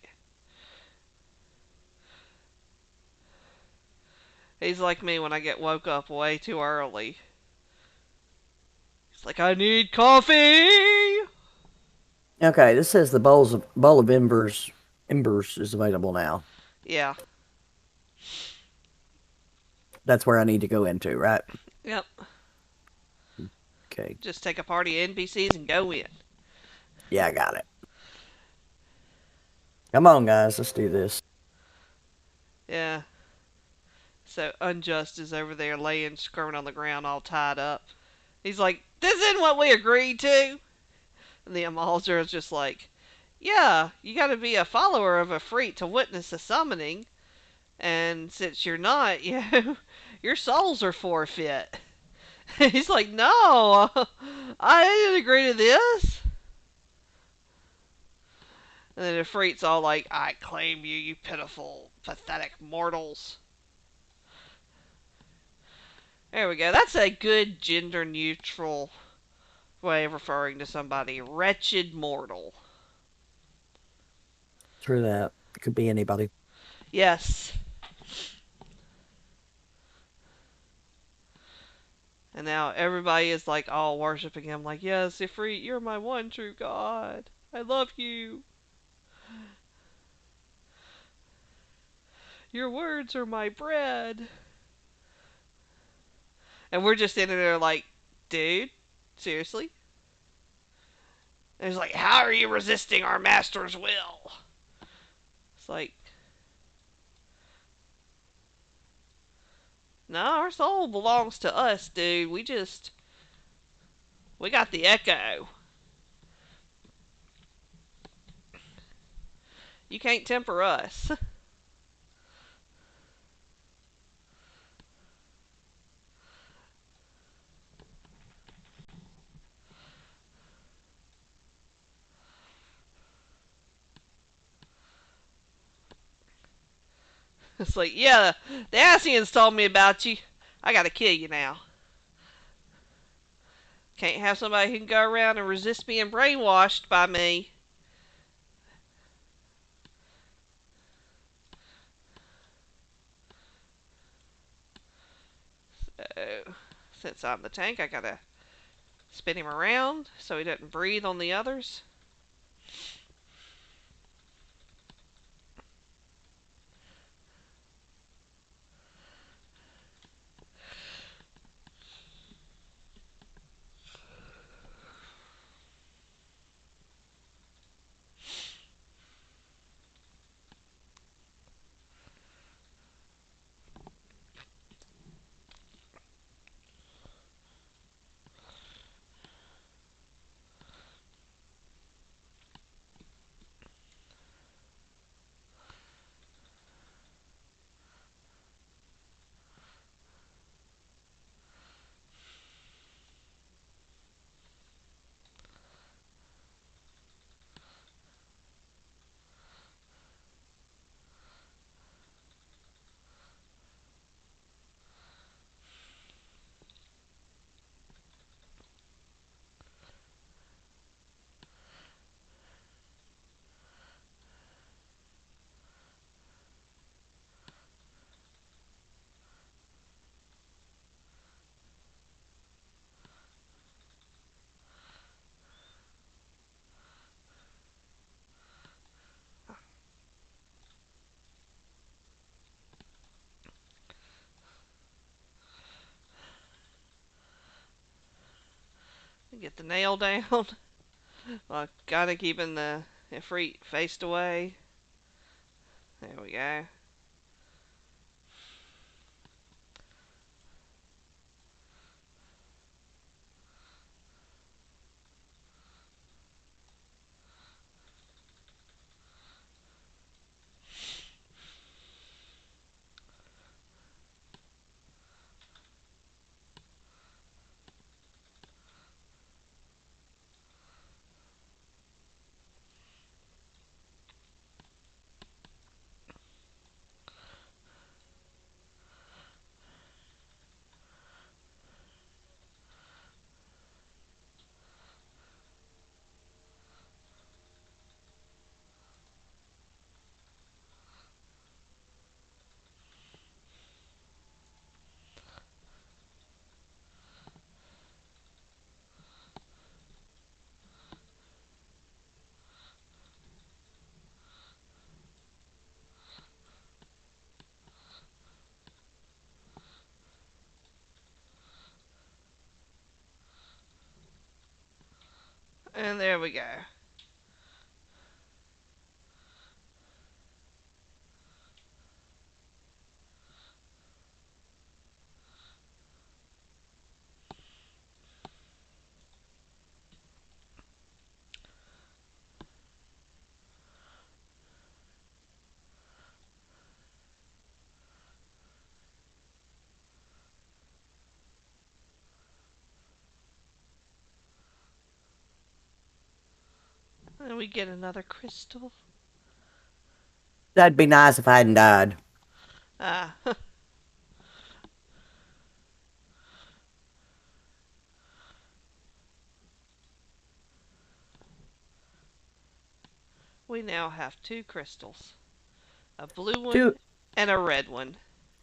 He's like me when I get woke up way too early. He's like, I need coffee! Okay, this says the bowl of embers is available now. Yeah. That's where I need to go into, right? Yep. Okay. Just take a party of NPCs and go in. Yeah, I got it. Come on, guys, let's do this. Yeah. So Unjust is over there laying, squirming on the ground, all tied up. He's like, this isn't what we agreed to. And the Amalzer is just like, yeah, you gotta be a follower of a freak to witness a summoning. And since you're not, your souls are forfeit. He's like, no, I didn't agree to this. And then the freak's all like, I claim you, you pitiful, pathetic mortals. There we go. That's a good gender neutral way of referring to somebody. Wretched mortal. Through that. It could be anybody. Yes. And now everybody is like all worshiping him, like, yes, Ifrit, you're my one true God. I love you. Your words are my bread. And we're just sitting there like, dude, seriously? And he's like, how are you resisting our master's will? It's like, no, our soul belongs to us, dude. We got the echo. You can't temper us. It's like, yeah, the Asians told me about you. I gotta kill you now. Can't have somebody who can go around and resist being brainwashed by me. So, since I'm the tank, I gotta spin him around so he doesn't breathe on the others. Get the nail down. Well, gotta keeping the Ifrit faced away. There we go. And there we go. And we get another crystal. That'd be nice if I hadn't died. Ah, we now have two crystals. A blue one Do and a red one.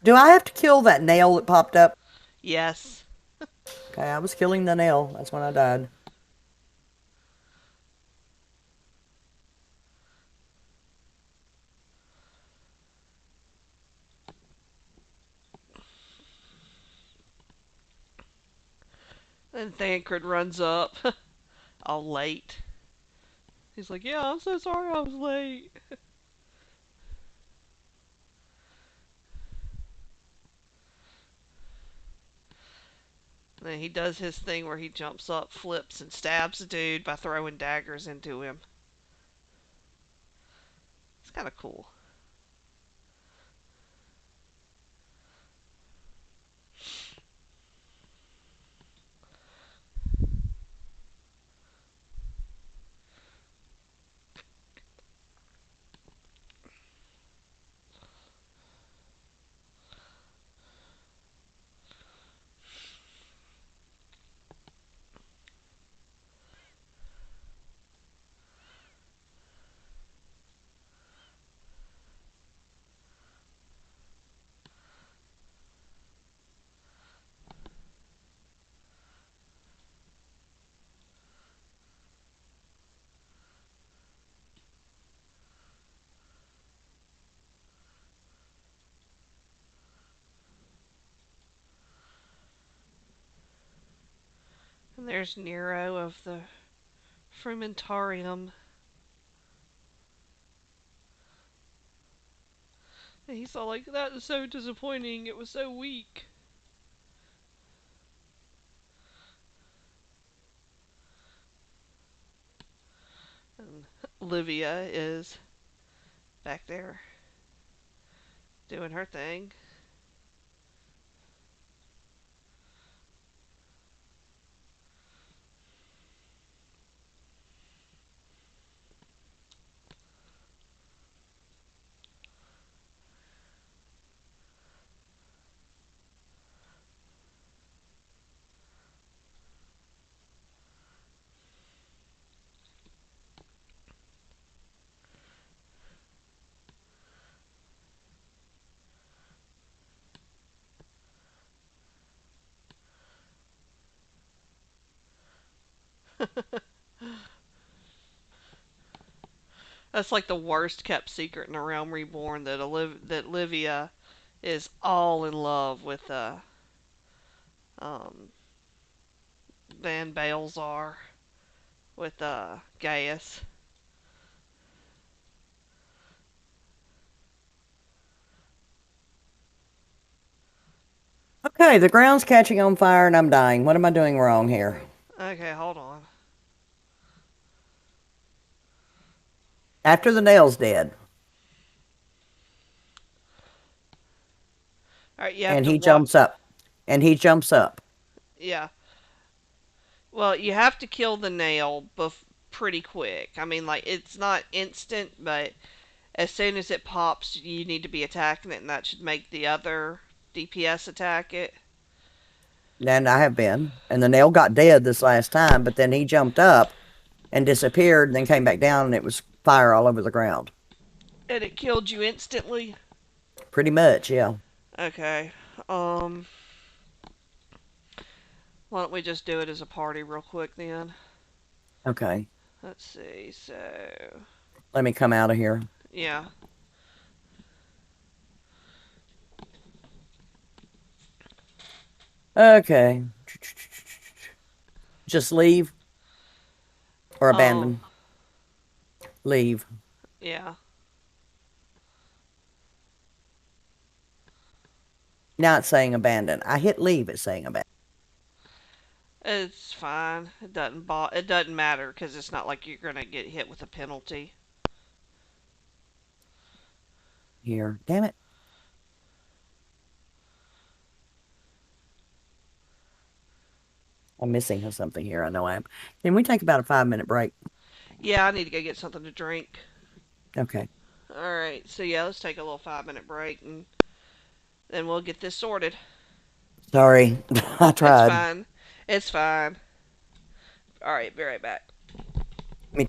do I have to kill that nail that popped up? Yes. Okay, I was killing the nail. That's when I died. And Thancred runs up, all late. He's like, "Yeah, I'm so sorry I was late." And then he does his thing where he jumps up, flips, and stabs the dude by throwing daggers into him. It's kind of cool. And there's Nero of the Frumentarium. And he's all like, "That is so disappointing. It was so weak." And Livia is back there doing her thing. That's like the worst kept secret in the Realm Reborn that Livia is all in love with um than bales are with gas. Okay, the ground's catching on fire and I'm dying. What am I doing wrong here? Okay, hold on. After the nail's dead All right, you have and to he what? jumps up and he jumps up. Yeah. Well, you have to kill the nail pretty quick. I mean, like it's not instant, but as soon as it pops, you need to be attacking it, and that should make the other DPS attack it. And I have been. And the nail got dead this last time, but then he jumped up and disappeared and then came back down and it was fire all over the ground. And it killed you instantly. Pretty much, yeah. Okay. Um. Why don't we just do it as a party real quick then? Okay. Let's see. So, Let me come out of here. yeah. Okay. Just leave or Um. abandon. Leave. Yeah. Now it's saying abandon. I hit leave, it's saying abandon. It's fine. It doesn't matter because it's not like you're gonna get hit with a penalty. Here. Damn it. I'm missing something here. I know I am. Can we take about a 5 minute break? Yeah, I need to go get something to drink. Okay. All right. So yeah, let's take a little 5 minute break and then we'll get this sorted. Sorry. I It's tried. fine. It's fine. All right. Be right back. Me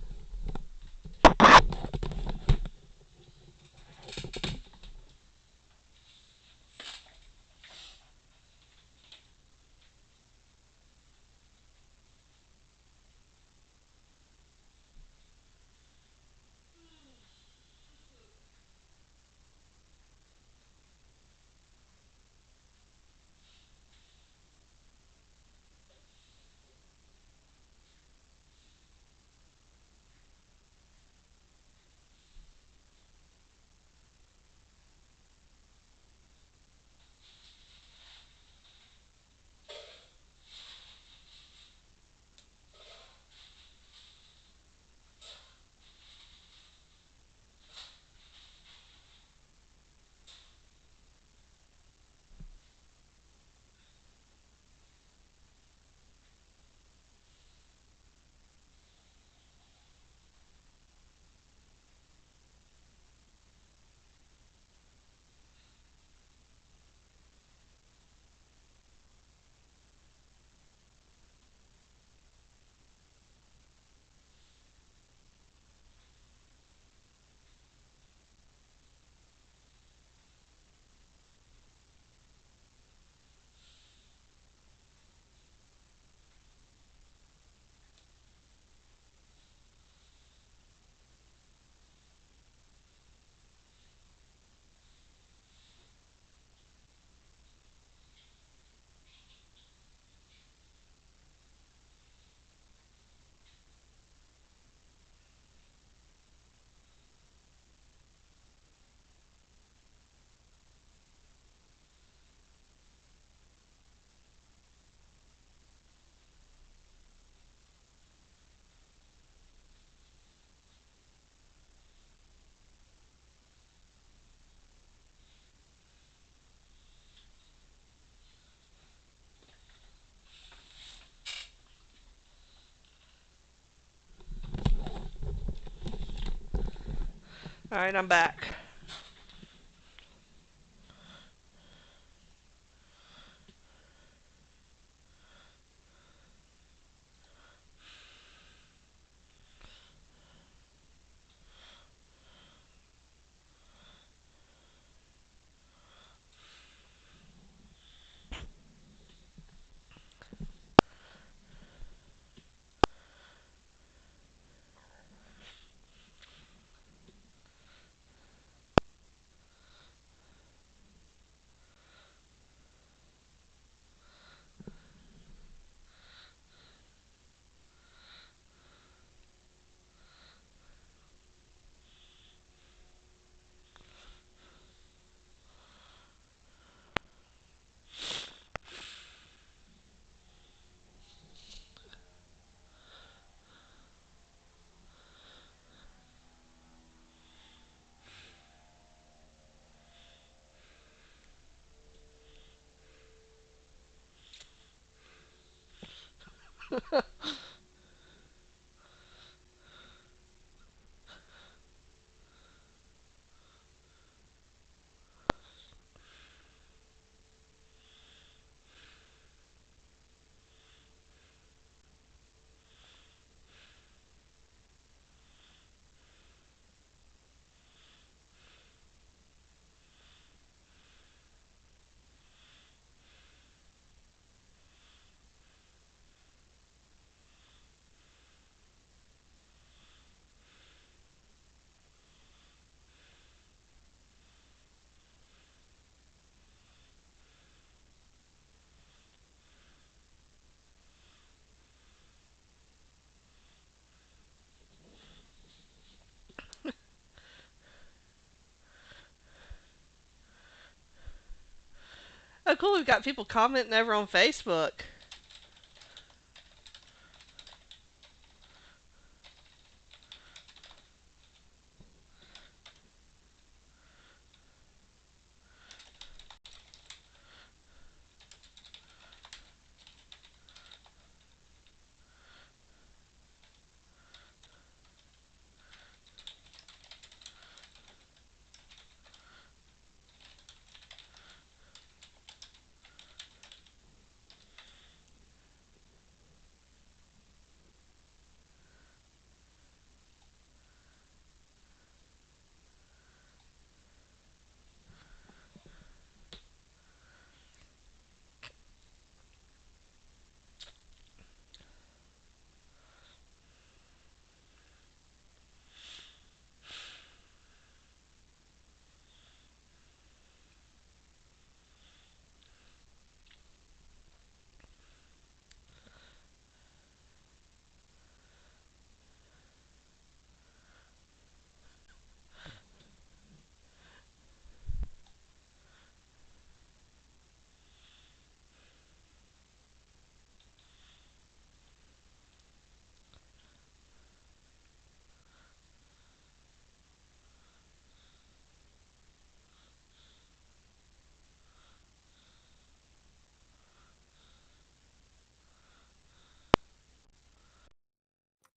All right. I'm back. Oh, cool. We've got people commenting over on Facebook.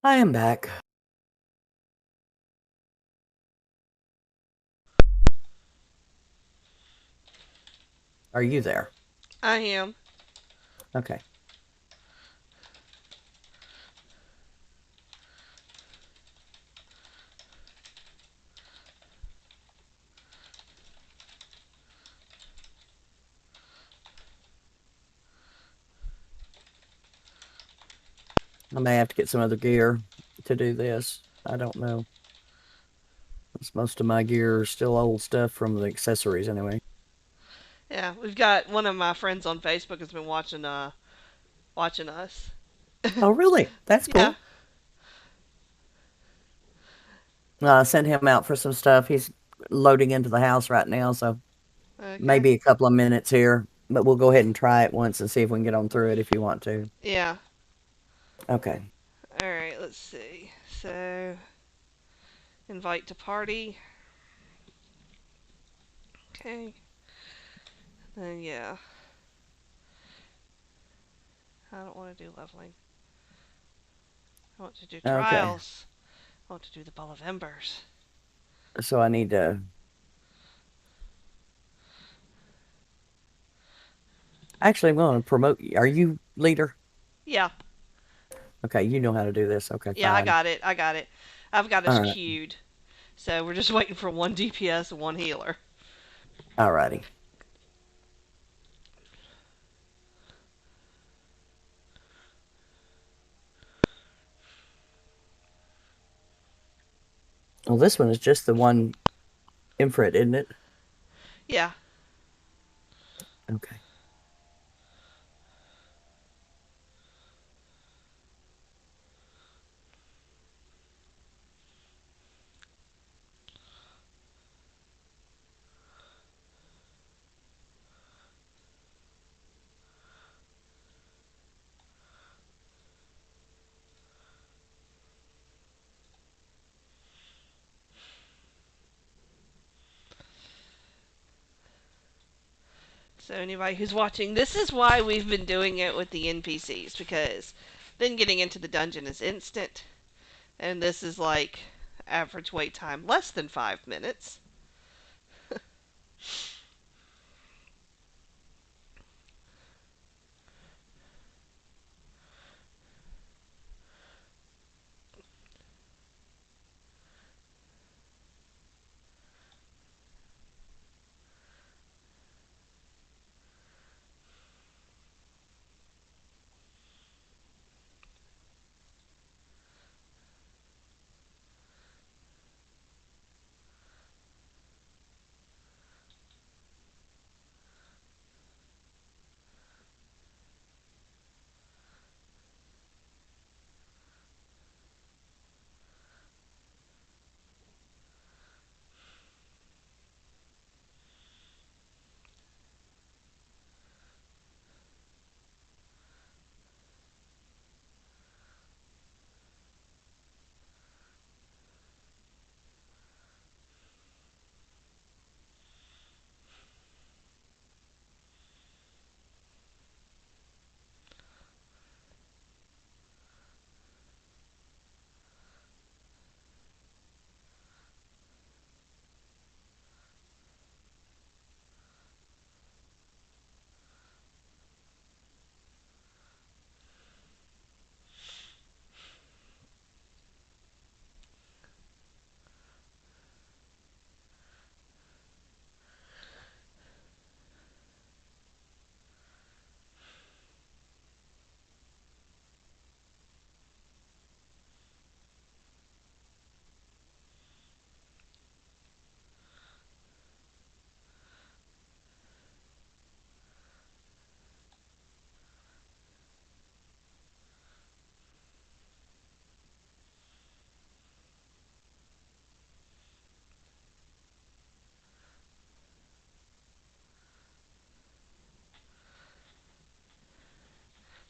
I am back. Are you there? I am. Okay. I may have to get some other gear to do this. I don't know. 'Cause most of my gear is still old stuff from the accessories anyway. Yeah, we've got one of my friends on Facebook has been watching us. Oh, really? That's Yeah. cool. Sent him out for some stuff. He's loading into the house right now, so Okay. maybe a couple of minutes here. But we'll go ahead and try it once and see if we can get on through it if you want to. Yeah. Okay. All right. Let's see. So invite to party. Okay. Then yeah. I don't want to do leveling. I want to do Okay. trials. I want to do the ball of embers. So I need to actually, I'm going to promote you. Are you leader? Yeah. Okay, you know how to do this. Okay, Yeah. I fine. got it. I got it. I've got us All right. queued. So we're just waiting for one DPS and one healer. All righty. Well, this one is just the one infrared, isn't it? Yeah. Okay. So anybody who's watching, this is why we've been doing it with the NPCs because Then getting into the dungeon is instant, and this is like average wait time less than 5 minutes.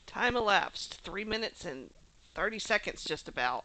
Time elapsed 3 minutes and 30 seconds, just about.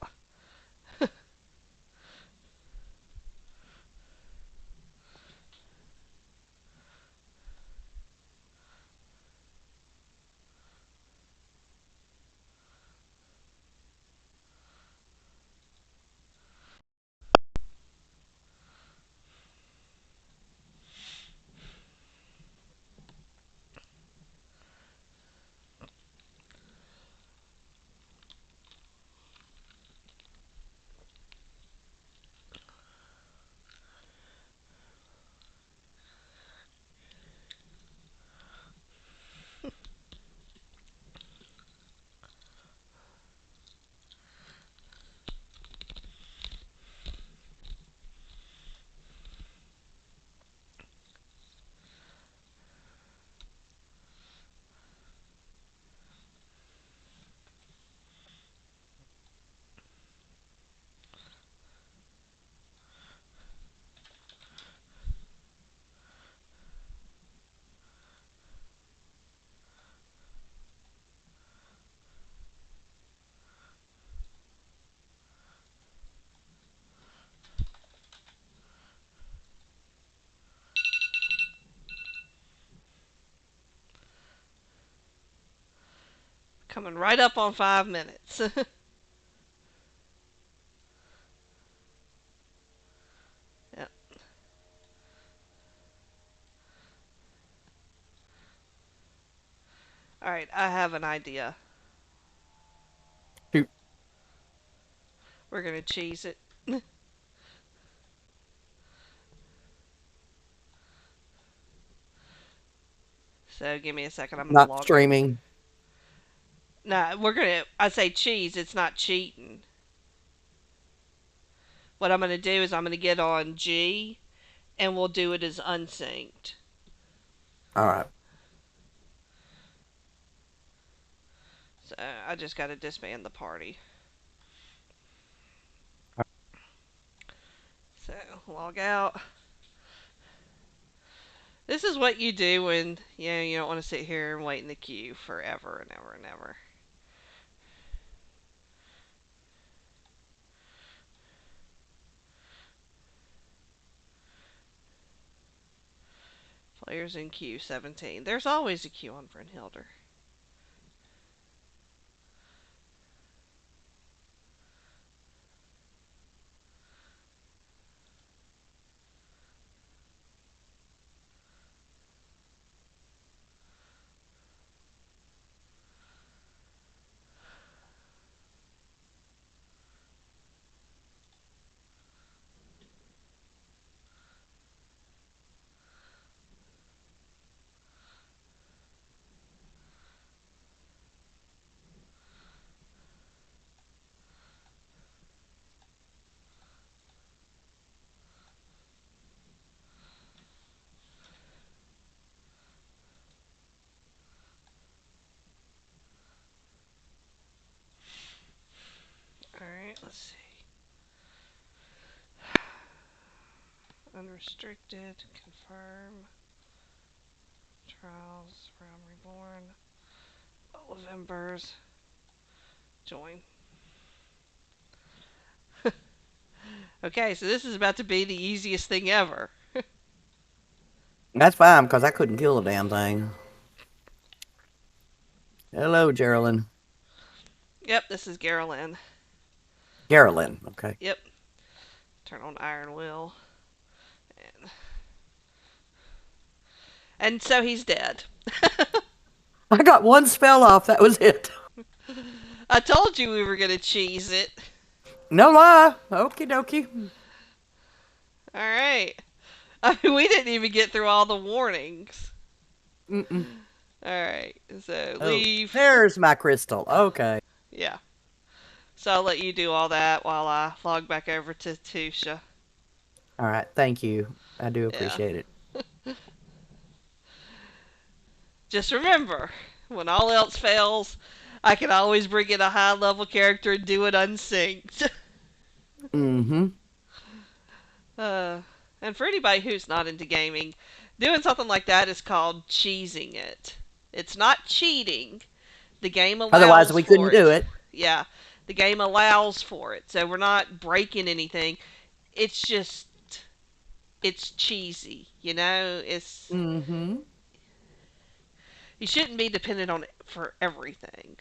Coming right up on 5 minutes. Yep. All right, I have an idea. Shoot. We're gonna cheese it. So give me a second. I'm gonna Not log in. streaming. No, we're gonna. I say cheese. It's not cheating. What I'm gonna do is I'm gonna get on G, and we'll do it as unsynced. All right. So I just gotta disband the party. So log out. This is what you do when you don't want to sit here and wait in the queue forever and ever and ever. Players in queue 17. There's always a queue on Brynhilder. Let's see. Unrestricted. Confirm. Trials. Realm Reborn. All of Embers. Join. Okay, so this is about to be the easiest thing ever. That's fine because I couldn't kill the damn thing. Hello, Geraldine. Yep, this is Garland. Geraldine. Okay. Yep. Turn on Iron Will. And so he's dead. I got one spell off. That was it. I told you we were going to cheese it. No lie. Okie dokie. Alright. I mean, we didn't even get through all the warnings. Mm-mm. Alright, so Oh, leave. there's my crystal. Okay. Yeah. So I'll let you do all that while I log back over to Tusha. All right. Thank you. I do Yeah. appreciate it. Just remember, when all else fails, I can always bring in a high level character and do it unsynced. Mm-hmm. uh, and for anybody who's not into gaming, doing something like that is called cheesing it. It's not cheating. The game Otherwise, allows we couldn't for do it. it. Yeah, the game allows for it. So we're not breaking anything. It's just it's cheesy, you know? It's Mm-hmm. you shouldn't be dependent on it for everything.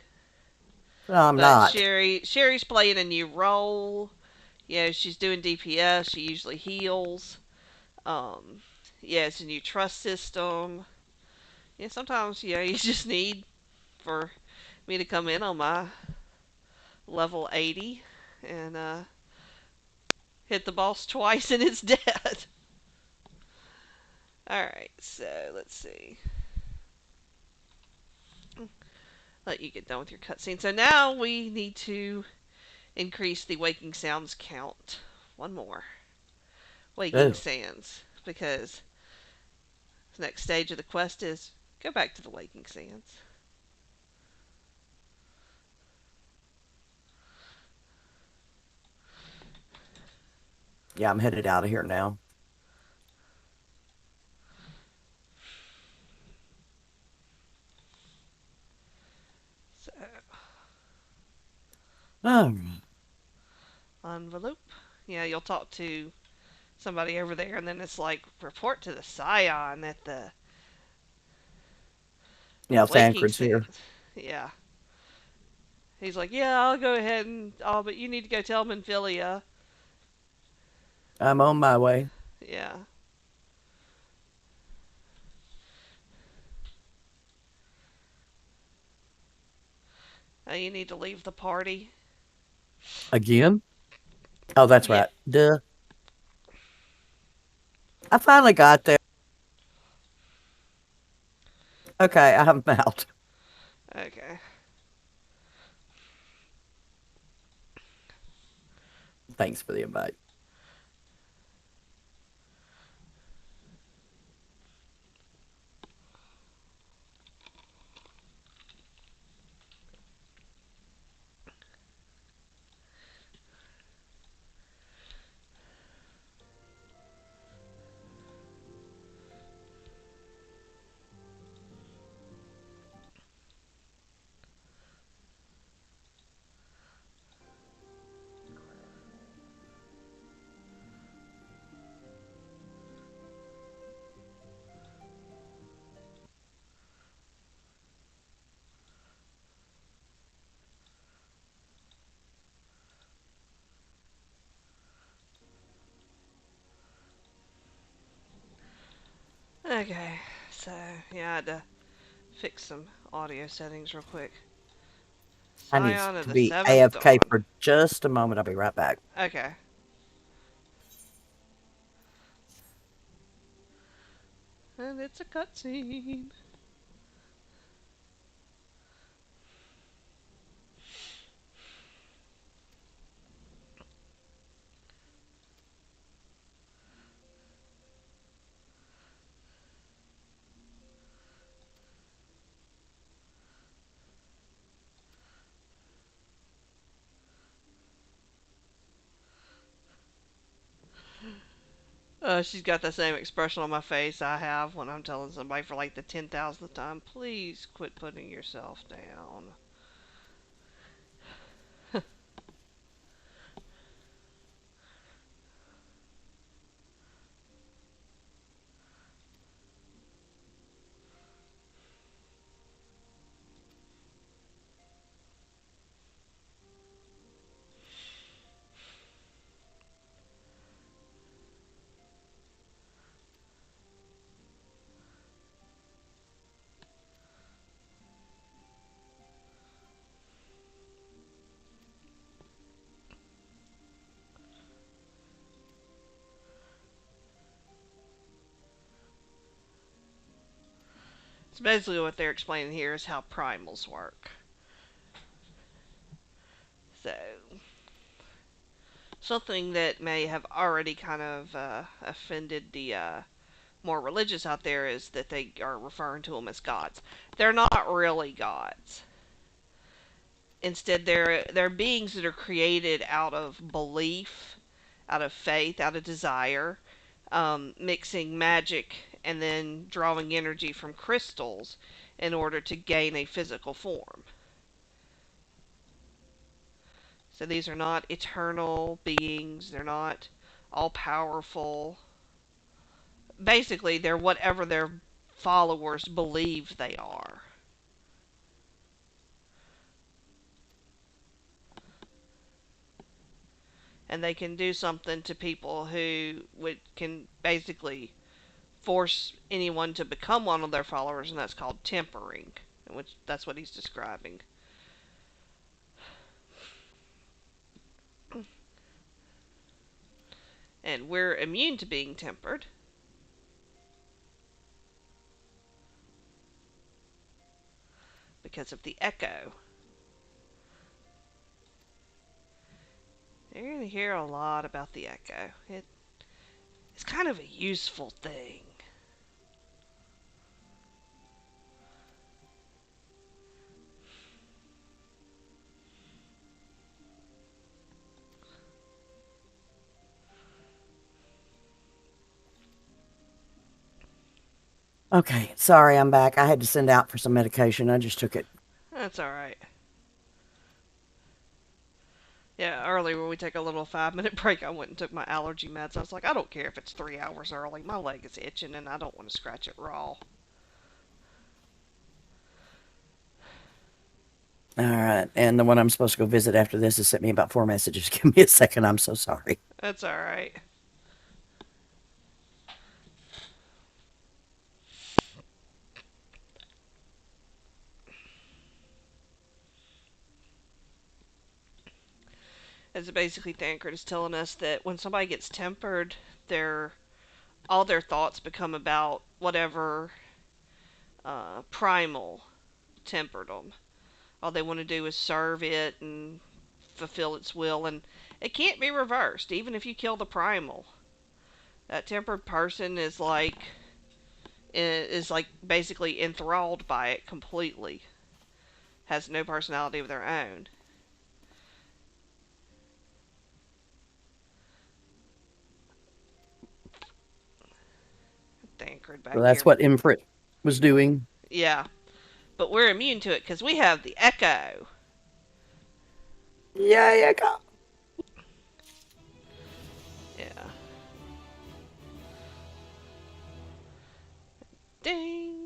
I'm But not. Sherry's playing a new role. You know, she's doing DPS. She usually heals. Um, yeah, it's a new trust system. Yeah, sometimes you just need for me to come in on my level 80 and hit the boss twice and it's dead. All right, so let's see. Let you get done with your cutscene. So now we need to increase the waking sounds count. One more. Waking Oh, sands. Because the next stage of the quest is go back to the waking sands. yeah. I'm headed out of here now. So, Oh, envelope. Yeah, you'll talk to somebody over there, and then it's like report to the scion at the yeah. waking Thancred's here. sands. Yeah. He's like, yeah, I'll go ahead and but you need to go tell Menphilia. I'm on my way. Yeah. You need to leave the party. Again? Oh, that's Yeah. right. Duh. I finally got there. Okay, I'm out. Okay. Thanks for the invite. Okay. So yeah, I had to fix some audio settings real quick. I need Scion of to the be Seventh AFK Dawn. for just a moment. I'll be right back. Okay. And it's a cutscene. She's got the same expression on my face I have when I'm telling somebody for like the 10,000th time, please quit putting yourself down. So basically, what they're explaining here is how primals work. So, something that may have already kind of offended the more religious out there is that they are referring to them as gods. They're not really gods. Instead, they're beings that are created out of belief, out of faith, out of desire, mixing magic and then drawing energy from crystals in order to gain a physical form. So these are not eternal beings. They're not all powerful. Basically, they're whatever their followers believe they are. And they can do something to people who can basically force anyone to become one of their followers, and that's called tempering, which that's what he's describing. And we're immune to being tempered because of the echo. You're going to hear a lot about the echo. It's kind of a useful thing. Okay, sorry, I'm back. I had to send out for some medication. I just took it. That's alright. Yeah, earlier when we take a little 5 minute break, I went and took my allergy meds. I was like, I don't care if it's 3 hours early. My leg is itching and I don't want to scratch it raw. All right. And the one I'm supposed to go visit after this has sent me about four messages. Give me a second. I'm so sorry. That's alright. As basically Thancred is telling us that when somebody gets tempered, their all their thoughts become about whatever primal tempered them. All they want to do is serve it and fulfill its will, and it can't be reversed. Even if you kill the primal, that tempered person is like basically enthralled by it completely. Has no personality of their own. Thancred So back that's here. what Imprint was doing. Yeah, but we're immune to it because we have the echo. Yeah, yeah, go. Yeah. Ding.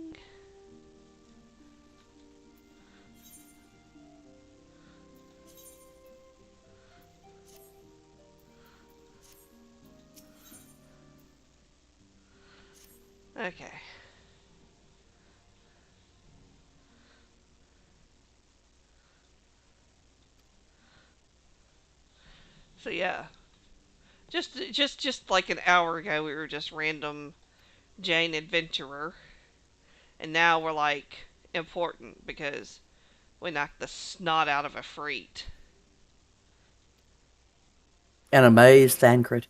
Okay. So yeah, just like an hour ago, we were just random Jane adventurer, and now we're like important because we knocked the snot out of a freak. And amazed Thancred.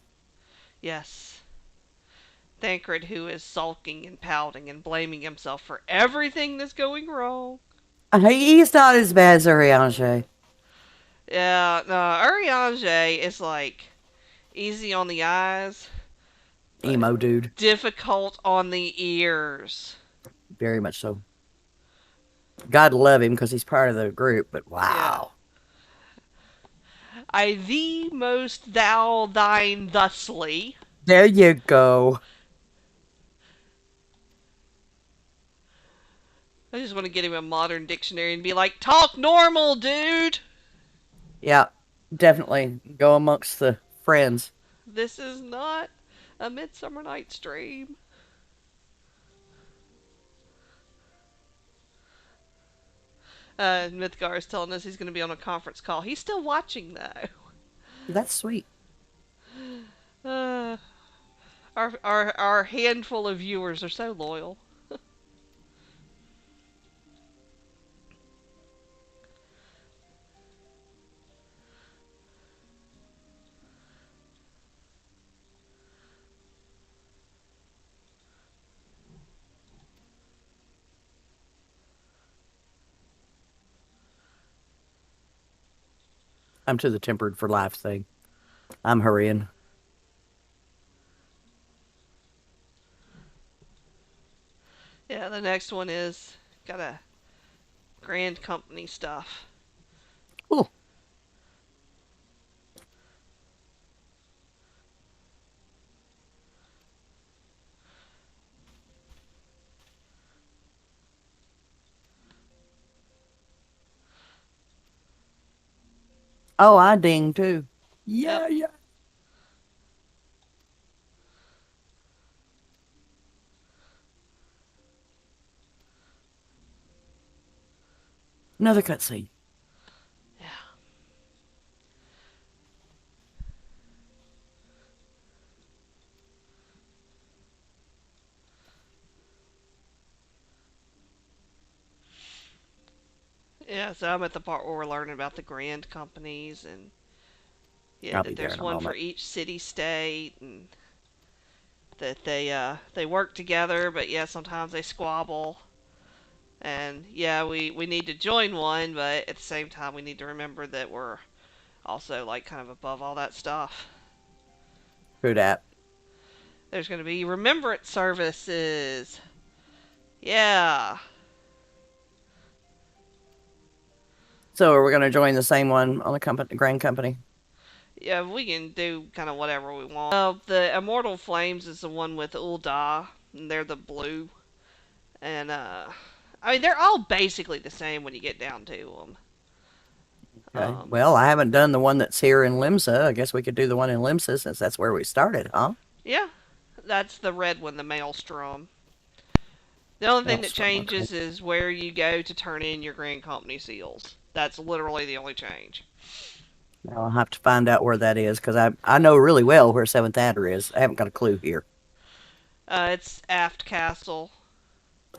Yes, Thancred, who is sulking and pouting and blaming himself for everything that's going wrong. He's not as bad as Ariange. Yeah, no, Urianger is like easy on the eyes, but Emo dude. difficult on the ears. Very much so. God love him because he's part of the group, but Yeah. wow. I thee most thou thine thusly. There you go. I just want to get him a modern dictionary and be like, talk normal, dude! Yeah, definitely go amongst the friends. This is not a Midsummer Night's Dream. Mythgar is telling us he's going to be on a conference call. He's still watching, though. That's sweet. Uh, our handful of viewers are so loyal. I'm to the tempered for life thing. I'm hurrying. Yeah, the next one is got a grand company stuff. Oh, oh, I ding too. Yep. Yeah, yeah. Another cutscene. Yeah. Yeah, so I'm at the part where we're learning about the grand companies and yeah, I'll be that there there's in a one for moment. each city state and that they work together, but yeah, sometimes they squabble. And yeah, we need to join one, but at the same time we need to remember that we're also like kind of above all that stuff. True that. There's going to be remembrance services. Yeah. So are we going to join the same one on the company, Grand Company? Yeah, we can do kind of whatever we want. The Immortal Flames is the one with Ul'dah, and they're the blue. And, I mean, they're all basically the same when you get down to them. Okay. Um, Well, I haven't done the one that's here in Limsa. I guess we could do the one in Limsa since that's where we started, huh? yeah, that's the red one, the Maelstrom. The only thing that Maelstrom. Okay. changes is where you go to turn in your Grand Company seals. That's literally the only change. Now I'll have to find out where that is because I know really well where Seventh Adder is. I haven't got a clue here. It's Aft Castle.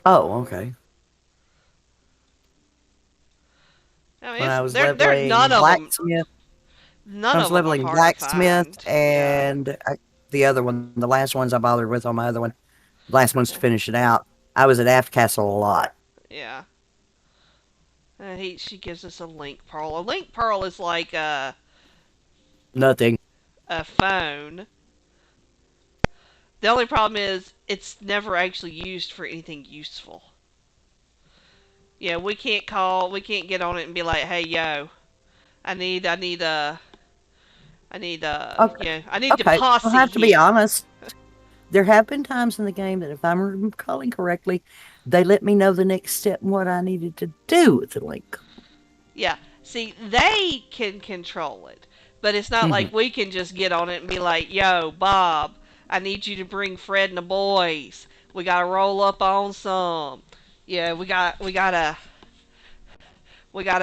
Oh, okay. I mean, When it's I was they're leveling blacksmith, I none was of them are leveling hard to blacksmith find. Yeah, and the other one, the last ones I bothered with on my other one, last ones to finish it out. I was at Aft Castle a lot. yeah. She gives us a link pearl. A link pearl is like Nothing. a phone. The only problem is it's never actually used for anything useful. Yeah, we can't get on it and be like, hey, yo, Okay. I need to Okay. I'll posse have to be here. honest. There have been times in the game that if I'm recalling correctly, they let me know the next step and what I needed to do with the link. Yeah, see, they can control it, but it's not Hmm. like we can just get on it and be like, yo, Bob, I need you to bring Fred and the boys. We gotta roll up on some. Yeah, we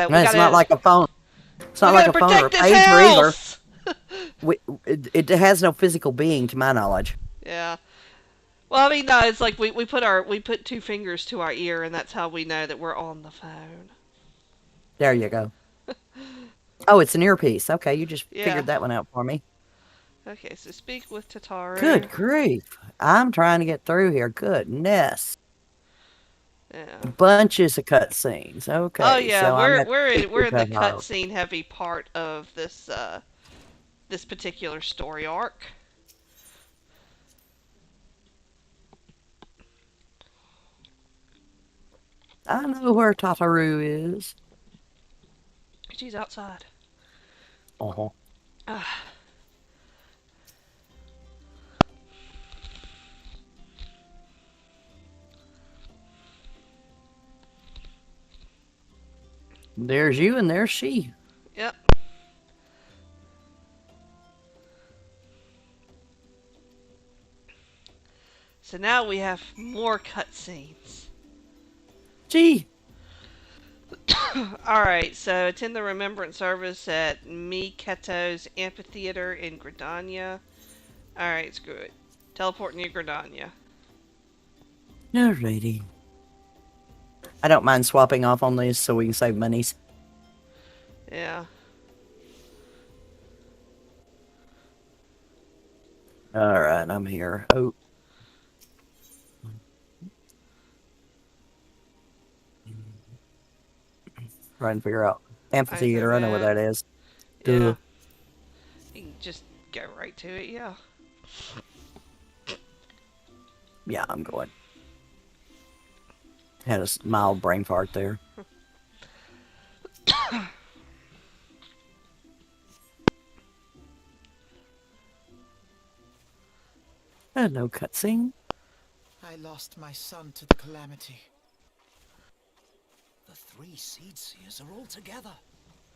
It's not gotta, like a phone. It's we not like gotta a phone or a protect this pager either. house. It has no physical being, to my knowledge. Yeah. Well, I mean, no, it's like we put two fingers to our ear, and that's how we know that we're on the phone. There you go. Oh, it's an earpiece. Okay, you just Yeah. figured that one out for me. Okay, so speak with Tataru. Good grief. I'm trying to get through here. Goodness. Yeah. Bunches of cutscenes. Oh Okay, yeah, so I'm at speak we're with in the her. cutscene heavy part of this this particular story arc. I know where Tataru is. She's outside. Uh-huh. Ah, There's you and there's she. yep. So now we have more cutscenes. Gee, Alright, so attend the remembrance service at Miketo's amphitheater in Gridania. Alright, screw it. Teleport near Gridania. alrighty. I don't mind swapping off on these so we can save monies. Yeah. Alright, I'm here. Oh. Try and figure out. Amphitheater, I know where Isomap. that is. Yeah. Duh. You can just go right to it, yeah. Yeah, I'm going. Had a mild brain fart there. No cutscene. I lost my son to the calamity. The three seed seers are all together.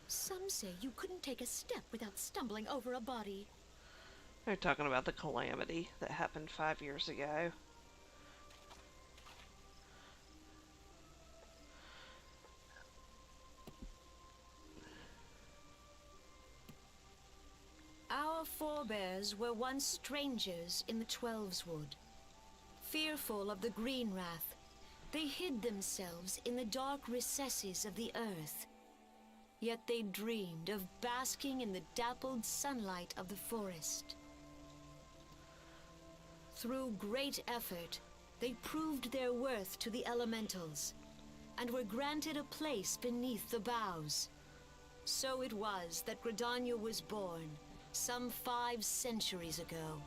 Some say you couldn't take a step without stumbling over a body. They're talking about the calamity that happened 5 years ago. Our forebears were once strangers in the Twelveswood. Fearful of the Green Wrath, they hid themselves in the dark recesses of the earth. Yet they dreamed of basking in the dappled sunlight of the forest. Through great effort, they proved their worth to the elementals, and were granted a place beneath the boughs. So it was that Gridania was born, some 5 centuries ago.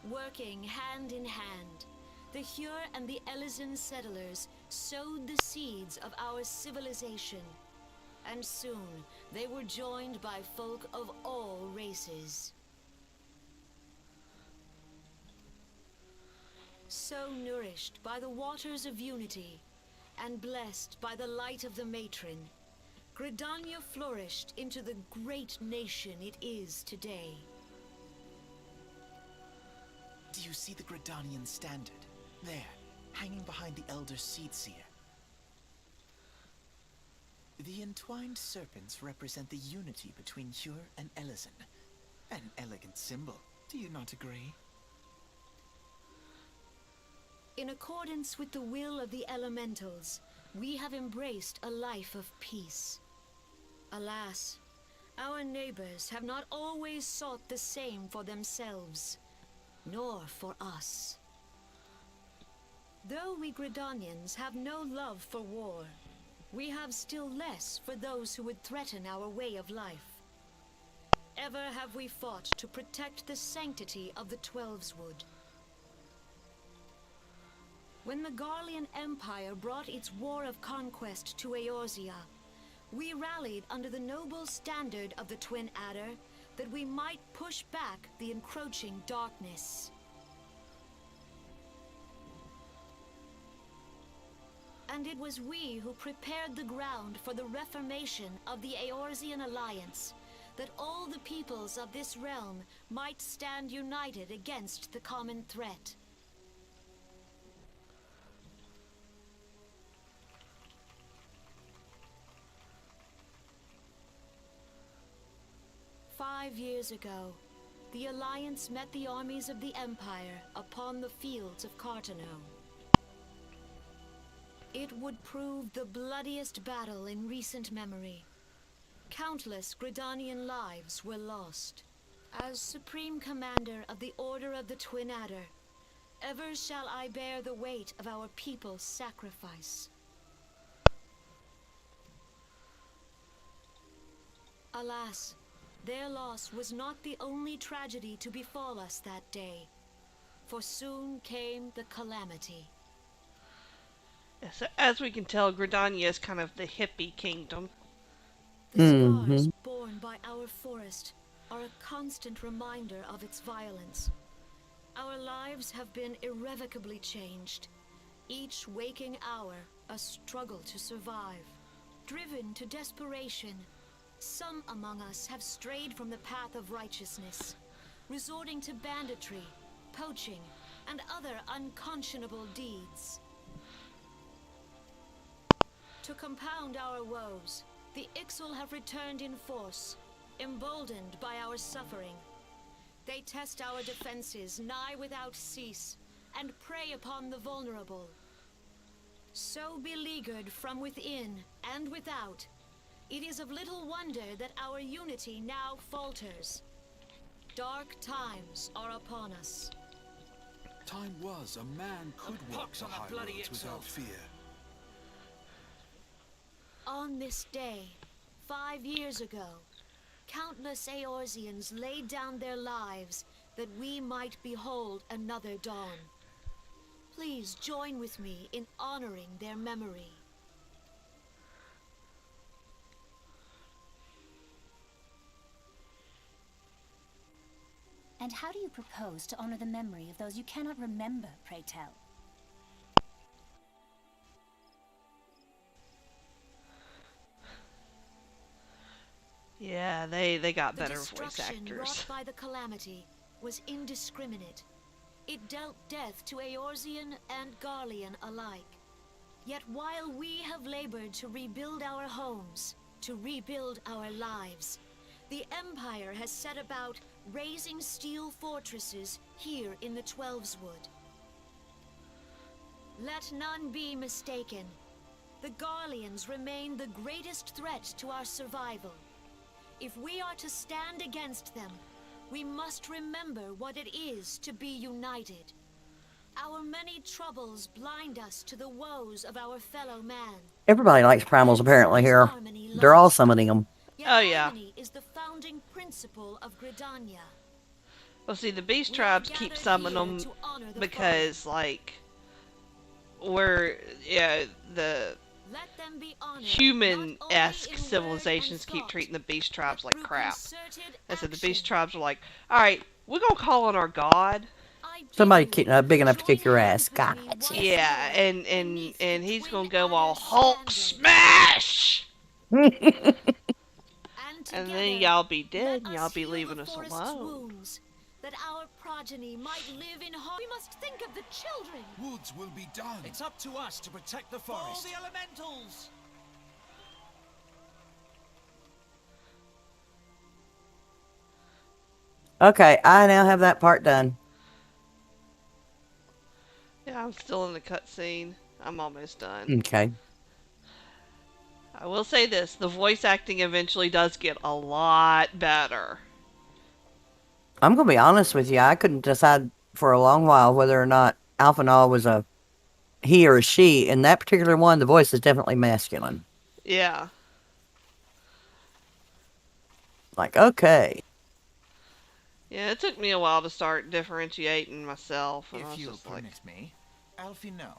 Working hand in hand, the Hyur and the Elysian settlers sowed the seeds of our civilization, and soon they were joined by folk of all races. So nourished by the waters of unity, and blessed by the light of the matron, Gridania flourished into the great nation it is today. Do you see the Gridanian standard? There, hanging behind the Elder Seed Seer. The entwined serpents represent the unity between Hyur and Elysian. An elegant symbol, do you not agree? In accordance with the will of the elementals, we have embraced a life of peace. Alas, our neighbors have not always sought the same for themselves, nor for us. Though we Gridanians have no love for war, we have still less for those who would threaten our way of life. Ever have we fought to protect the sanctity of the Twelveswood. When the Garlean Empire brought its war of conquest to Eorzea, we rallied under the noble standard of the Twin Adder that we might push back the encroaching darkness. And it was we who prepared the ground for the reformation of the Eorzean Alliance, that all the peoples of this realm might stand united against the common threat. "5 years ago, the Alliance met the armies of the Empire upon the fields of Cartano. It would prove the bloodiest battle in recent memory. Countless Gridanian lives were lost. As Supreme Commander of the Order of the Twin Adder, ever shall I bear the weight of our people's sacrifice. Alas, their loss was not the only tragedy to befall us that day, for soon came the calamity. As we can tell, Gridania is kind of the hippie kingdom. The Mm-hmm. scars borne by our forest are a constant reminder of its violence. Our lives have been irrevocably changed. Each waking hour, a struggle to survive. Driven to desperation, some among us have strayed from the path of righteousness, resorting to banditry, poaching, and other unconscionable deeds. To compound our woes, the Ixal have returned in force, emboldened by our suffering. They test our defenses nigh without cease, and prey upon the vulnerable. So beleaguered from within and without, it is of little wonder that our unity now falters. Dark times are upon us. Time was a man could walk the high roads without fear. On this day, 5 years ago, countless Eorzeans laid down their lives that we might behold another dawn. Please join with me in honoring their memory. And how do you propose to honor the memory of those you cannot remember, pray tell? Yeah, they got The better voice destruction actors. wrought by the calamity was indiscriminate. It dealt death to Eorzean and Garlean alike. Yet while we have labored to rebuild our homes, to rebuild our lives, the Empire has set about raising steel fortresses here in the Twelveswood. Let none be mistaken. The Garleans remain the greatest threat to our survival. If we are to stand against them, we must remember what it is to be united. Our many troubles blind us to the woes of our fellow man. Everybody likes primals apparently here. Harmony They're all lost. summoning them. Yet Oh, yeah. harmony is the founding principle of Gridania. Well, see, the beast We are tribes keep gathered summoning here them to honor the because, like, we're, yeah, the Let them be honored, not human-esque only in word civilizations and keep thought, treating the beast tribes but like through crap. concerted And so the beast action. tribes are like, alright, we're gonna call on our god. I bid Somebody you big enough to kick join your hands ass. with me Gotcha. once Yeah, more and beneath the he's twin gonna go all adders' Hulk standard. smash! And And together, then y'all be dead let and y'all us be heal leaving the us forest's alone. wounds, that our progeny might live in harmony. We must think of the children. Woods will be done. It's up to us to protect the Follow forest. the elementals. Okay, I now have that part done. Yeah, I'm still in the cutscene. I'm almost done. Okay. I will say this, the voice acting eventually does get a lot better. I'm going to be honest with you. I couldn't decide for a long while whether or not Alphanol was a he or a she. In that particular one, the voice is definitely masculine. Yeah. Like, okay. Yeah, it took me a while to start differentiating myself, and I If was you'll just like, permit me, Alfie, no.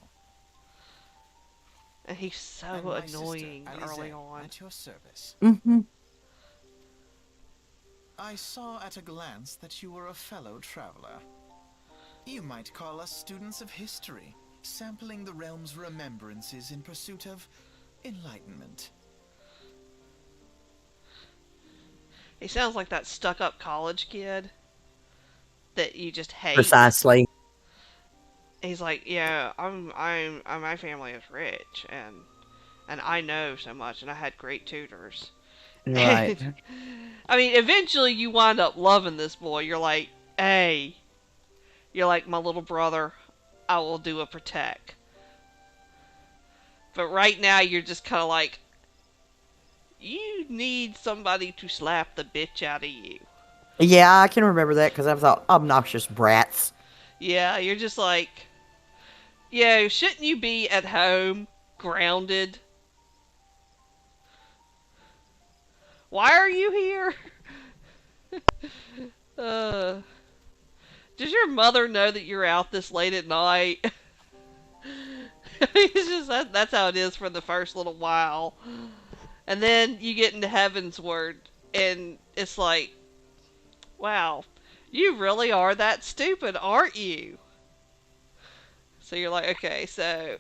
and he's so And my annoying sister, early Eorzea, on. at your service. Mm-hmm. I saw at a glance that you were a fellow traveler. You might call us students of history, sampling the realm's remembrances in pursuit of enlightenment. He sounds like that stuck-up college kid that you just hate. Precisely. He's like, yeah, my family is rich, and I know so much, and I had great tutors. Right. I mean, eventually you wind up loving this boy. You're like, hey, you're like my little brother. I will do a protect. But right now you're just kind of like, you need somebody to slap the bitch out of you. Yeah, I can remember that because I thought obnoxious brats. Yeah, you're just like, yeah, shouldn't you be at home, grounded? Why are you here? uh, does your mother know that you're out this late at night? It's just that's how it is for the first little while. And then you get into Heaven's Word, and it's like, wow, you really are that stupid, aren't you? So you're like, okay, so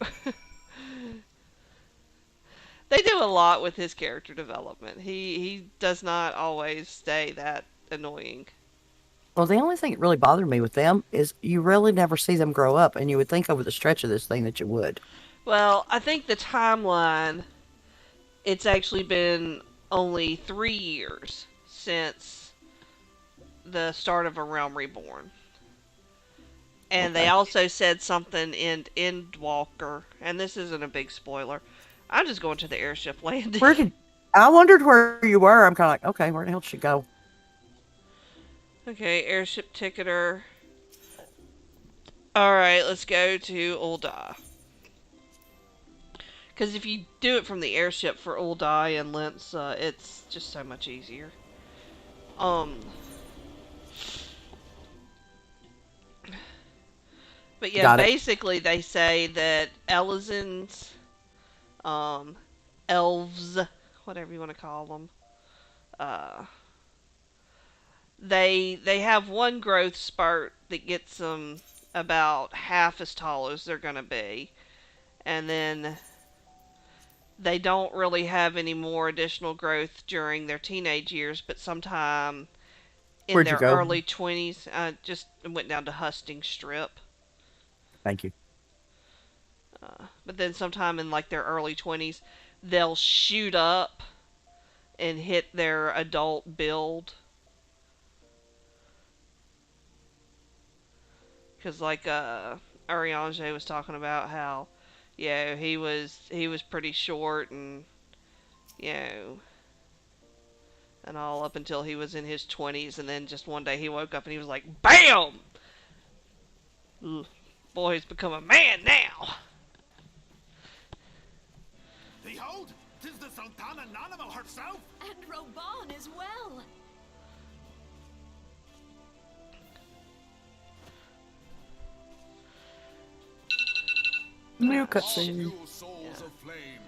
they do a lot with his character development. He does not always stay that annoying. Well, the only thing that really bothered me with them is you really never see them grow up, and you would think over the stretch of this thing that you would. Well, I think the timeline, it's actually been only 3 years since the start of A Realm Reborn. And they Okay. also said something in Endwalker, and this isn't a big spoiler. I'm just going to the airship landing. Where did I wondered where you were? I'm kind of like, okay, where the hell did she go? Okay, airship ticketer. Alright, let's go to Ul'dah. Because if you do it from the airship for Ul'dah and Linz, it's just so much easier. Um, but yeah, Got it. basically they say that Elizons, um, elves, whatever you want to call them, uh, they have one growth spurt that gets them about half as tall as they're gonna be, and then they don't really have any more additional growth during their teenage years, but sometime in Where'd you their go? early 20s, just went down to Husting Strip. Thank you. But then sometime in like their early 20s, they'll shoot up and hit their adult build. Because like Ariange was talking about how, he was pretty short and you know and all up until he was in his 20s, and then just one day he woke up and he was like, BAM! Boy's become a man now. Behold, 'tis the Sultana Nanamo herself! And Roban as well. New All cutscene. you souls of flame,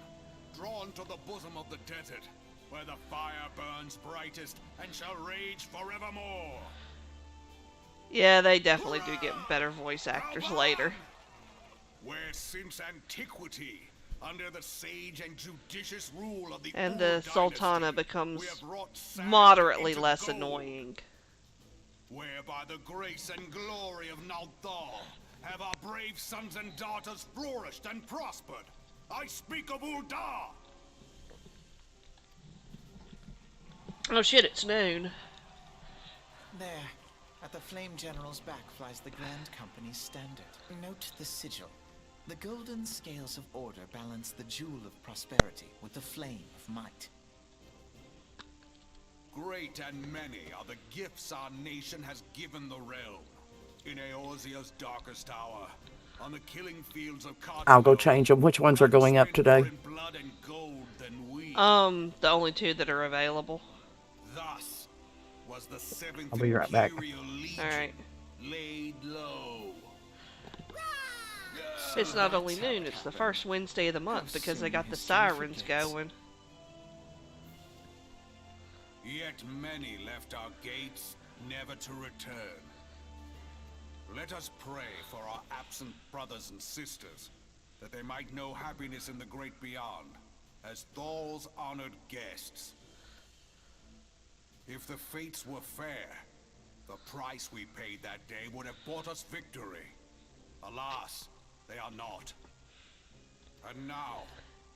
drawn to the bosom of the desert, where the fire burns brightest and shall rage forevermore. Yeah, they definitely do get better voice actors later. Where since antiquity, under the sage and judicious rule of the And Ur the Sultana dynasty, becomes we have wrought sand moderately into less gold. annoying. Where by the grace and glory of Nalthal have our brave sons and daughters flourished and prospered. I speak of Ul'dah! Oh shit, it's noon. There, at the Flame General's back flies the Grand Company's standard. Note the sigil. The golden scales of order balance the jewel of prosperity with the flame of might. Great and many are the gifts our nation has given the realm. In Eorzea's darkest hour, on the killing fields of I'll go Cardigo, change them. Which ones are going up today? blood and gold than we. The only two that are available. Thus was the 7th I'll be right back. Imperial Legion Alright. laid low. It's not only noon, it's the first Wednesday of the month because they got the sirens going. Yet many left our gates, never to return. Let us pray for our absent brothers and sisters, that they might know happiness in the great beyond, as Thal's honored guests. If the fates were fair, the price we paid that day would have bought us victory. Alas, they are not. And now,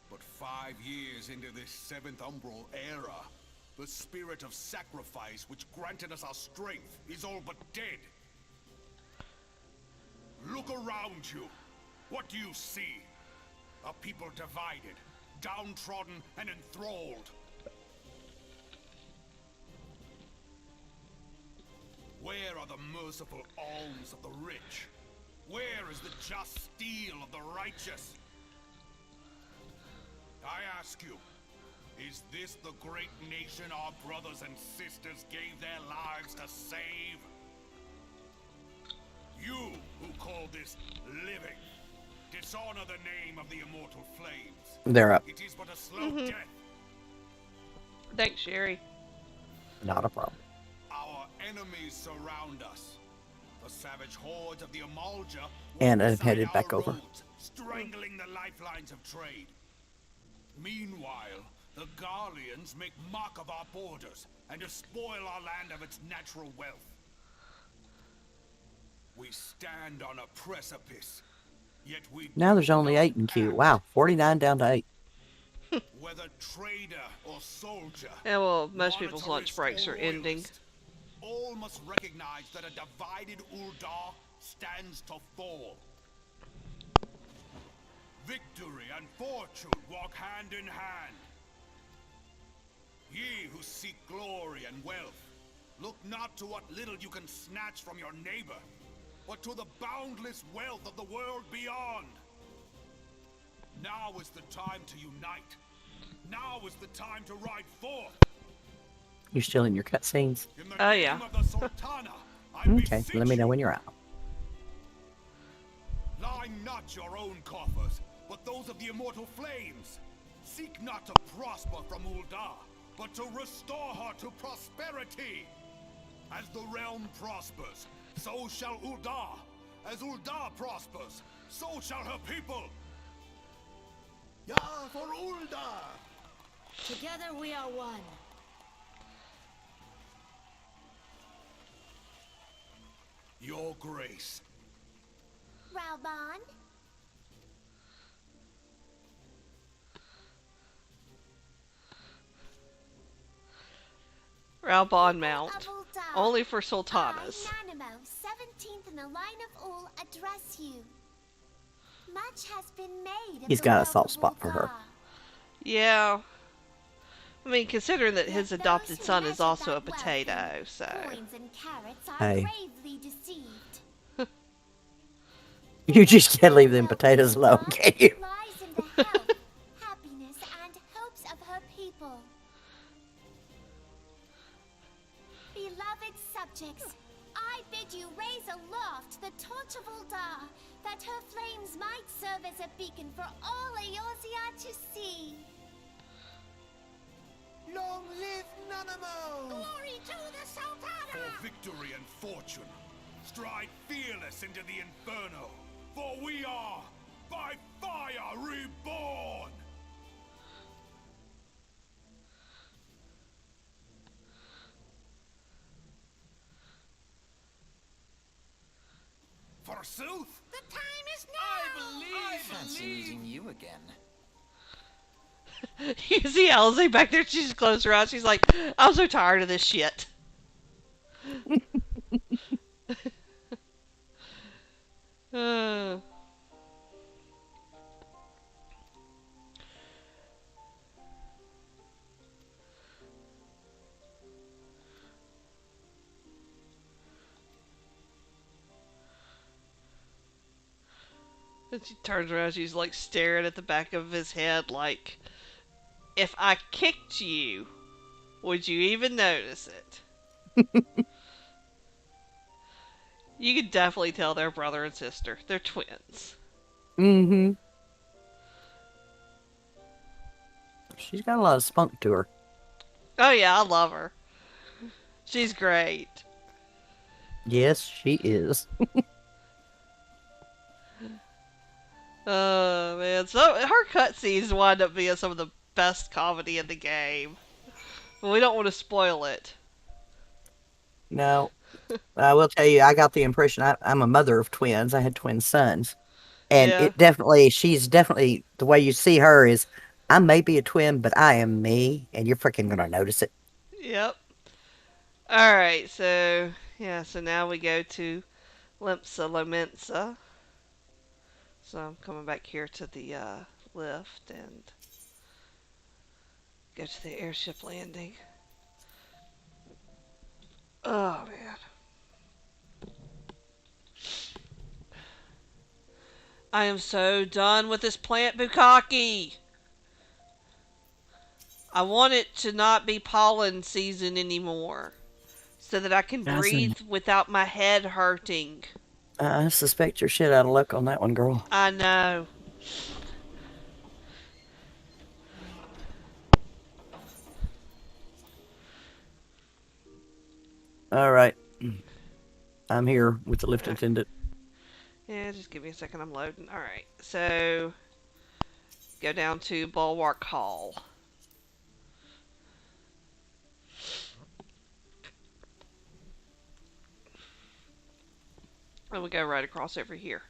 but 5 years into this 7th Umbral era, the spirit of sacrifice which granted us our strength is all but dead. Look around you. What do you see? A people divided, downtrodden, and enthralled. Where are the merciful alms of the rich? Where is the just steel of the righteous? I ask you, is this the great nation our brothers and sisters gave their lives to save? You who call this living, Dishonor the name of the immortal flames. They're up. It is but a slow Mm-hmm. death. Thanks, Sherry. Not a problem. Our enemies surround us. The savage hordes of the Amalja And walk I'm beside headed back our over. roads, strangling the lifelines of trade. Meanwhile, the Garleans make mock of our borders and despoil our land of its natural wealth. We stand on a precipice, yet we Now do there's only not 8 in queue. act. Wow, 49 down to 8. Whether trader or soldier, Yeah, well, most people's lunch monetarist breaks or are ending. royalist, all must recognize that a divided Uldar stands to fall. Victory and fortune walk hand in hand. Ye who seek glory and wealth, look not to what little you can snatch from your neighbor, but to the boundless wealth of the world beyond. Now is the time to unite. Now is the time to ride forth. You still in your cutscenes? In the Oh, name yeah. of the Sultana, I Okay, beseech let me know you, when you're out. line not your own coffers, but those of the immortal flames. Seek not to prosper from Uldar, but to restore her to prosperity. As the realm prospers, so shall Uldar. As Uldar prospers, so shall her people. Ya for Uldar! Together we are one. Your grace. Raubon? Raubon Mount. Of Uldar. Only for I, sultanas. Nanimo, 17th in the line of Ul, address you. Much has been made of He's the got a wealth soft of spot for her. Uldar. Yeah. I mean, considering that his Yet adopted those who son is measure also a that wealth potato, in so. coins and carrots are Hey. gravely deceived. You just can't leave them potatoes alone, can you? Lies in the health, happiness, and hopes of her people. Beloved subjects, I bid you raise aloft the torch of Uldar, that her flames might serve as a beacon for all Eorzea to see. Long live Nanamo! Glory to the Sultana! For victory and fortune, stride fearless into the inferno, for we are, by fire, reborn! Forsooth! The time is now! I fancy meeting you again. You see Alice back there, she just closed her eyes. She's like, I'm so tired of this shit. uh, and she turns around, she's like staring at the back of his head like, if I kicked you, would you even notice it? You could definitely tell they're brother and sister. They're twins. Mm-hmm. She's got a lot of spunk to her. Oh yeah, I love her. She's great. Yes, she is. Oh man, so her cutscenes wind up being some of the best comedy in the game. But we don't want to spoil it. No, I will tell you, I got the impression I'm a mother of twins. I had twin sons. And Yeah. it definitely, she's definitely, the way you see her is, I may be a twin, but I am me, and you're freaking gonna notice it. Yep. Alright, so yeah, so now we go to Limpsa Lomensa. So I'm coming back here to the lift and go to the airship landing. Oh man. I am so done with this plant bukkake. I want it to not be pollen season anymore, so that I can Doesn't breathe without my head hurting. I suspect you're shit out of luck on that one, girl. I know. All right. I'm here with the lift Uh, attendant. yeah, just give me a second. I'm loading. All right. So go down to Bulwark Hall. And we go right across over here.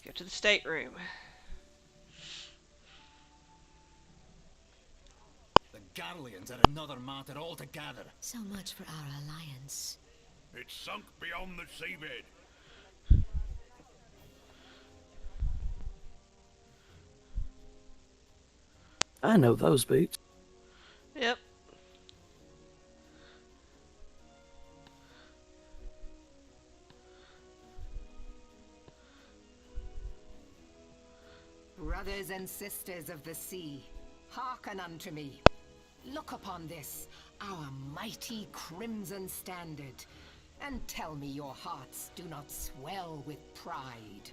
Go to the stateroom. The Garleans are another matter altogether. So much for our alliance. It's sunk beyond the seabed. I know those boots. Yep. Brothers and sisters of the sea, hearken unto me. Look upon this, our mighty crimson standard, and tell me your hearts do not swell with pride.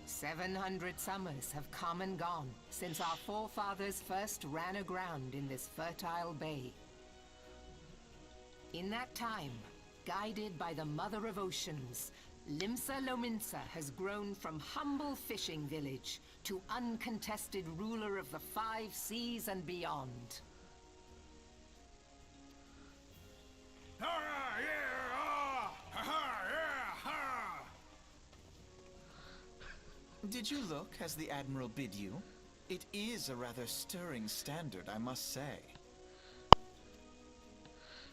"700 summers have come and gone since our forefathers first ran aground in this fertile bay. In that time, guided by the Mother of Oceans, Limsa Lominsa has grown from humble fishing village to uncontested ruler of the 5 seas and beyond. Ah, yeah, ah, ha, ha, yeah, ha. Did you look as the Admiral bid you? It is a rather stirring standard, I must say.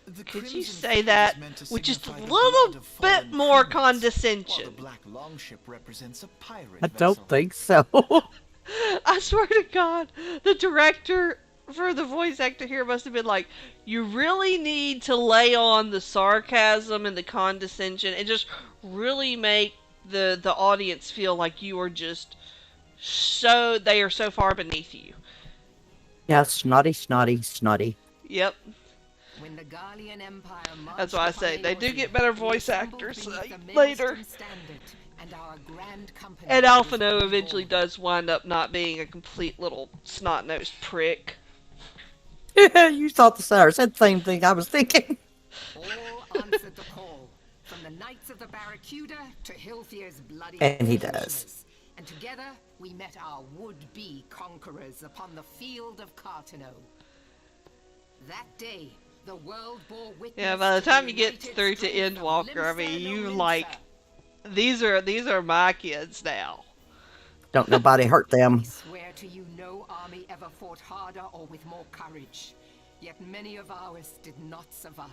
The Could you crimson say field that is meant to with just a signify the little blood of bit fallen more crewmates, while the condescension? black longship represents a pirate I vessel. don't think so. I swear to God, the director for the voice actor here must have been like, you really need to lay on the sarcasm and the condescension and just really make the audience feel like you are just they are so far beneath you. Yeah, snotty, snotty, snotty. Yep. When the Garlean Empire That's marched why I upon say they do Eorzea, get better we voice assembled actors beneath the later. maelstrom standard, and our grand company And was Alphino eventually reborn. does wind up not being a complete little snot-nosed prick. You thought the said the same thing I was thinking. All answered the call, from the Knights of the Barracuda to Hilfier's bloody And he does. executioners. And together we met our would-be conquerors upon the field of Cartano. That day, the world bore witness. Yeah, by the time to you get united through to strength of Endwalker, I Limsa mean, you Lominsa. like these are my kids now. Don't nobody hurt them. I swear to you, no army ever fought harder or with more courage. Yet many of ours did not survive.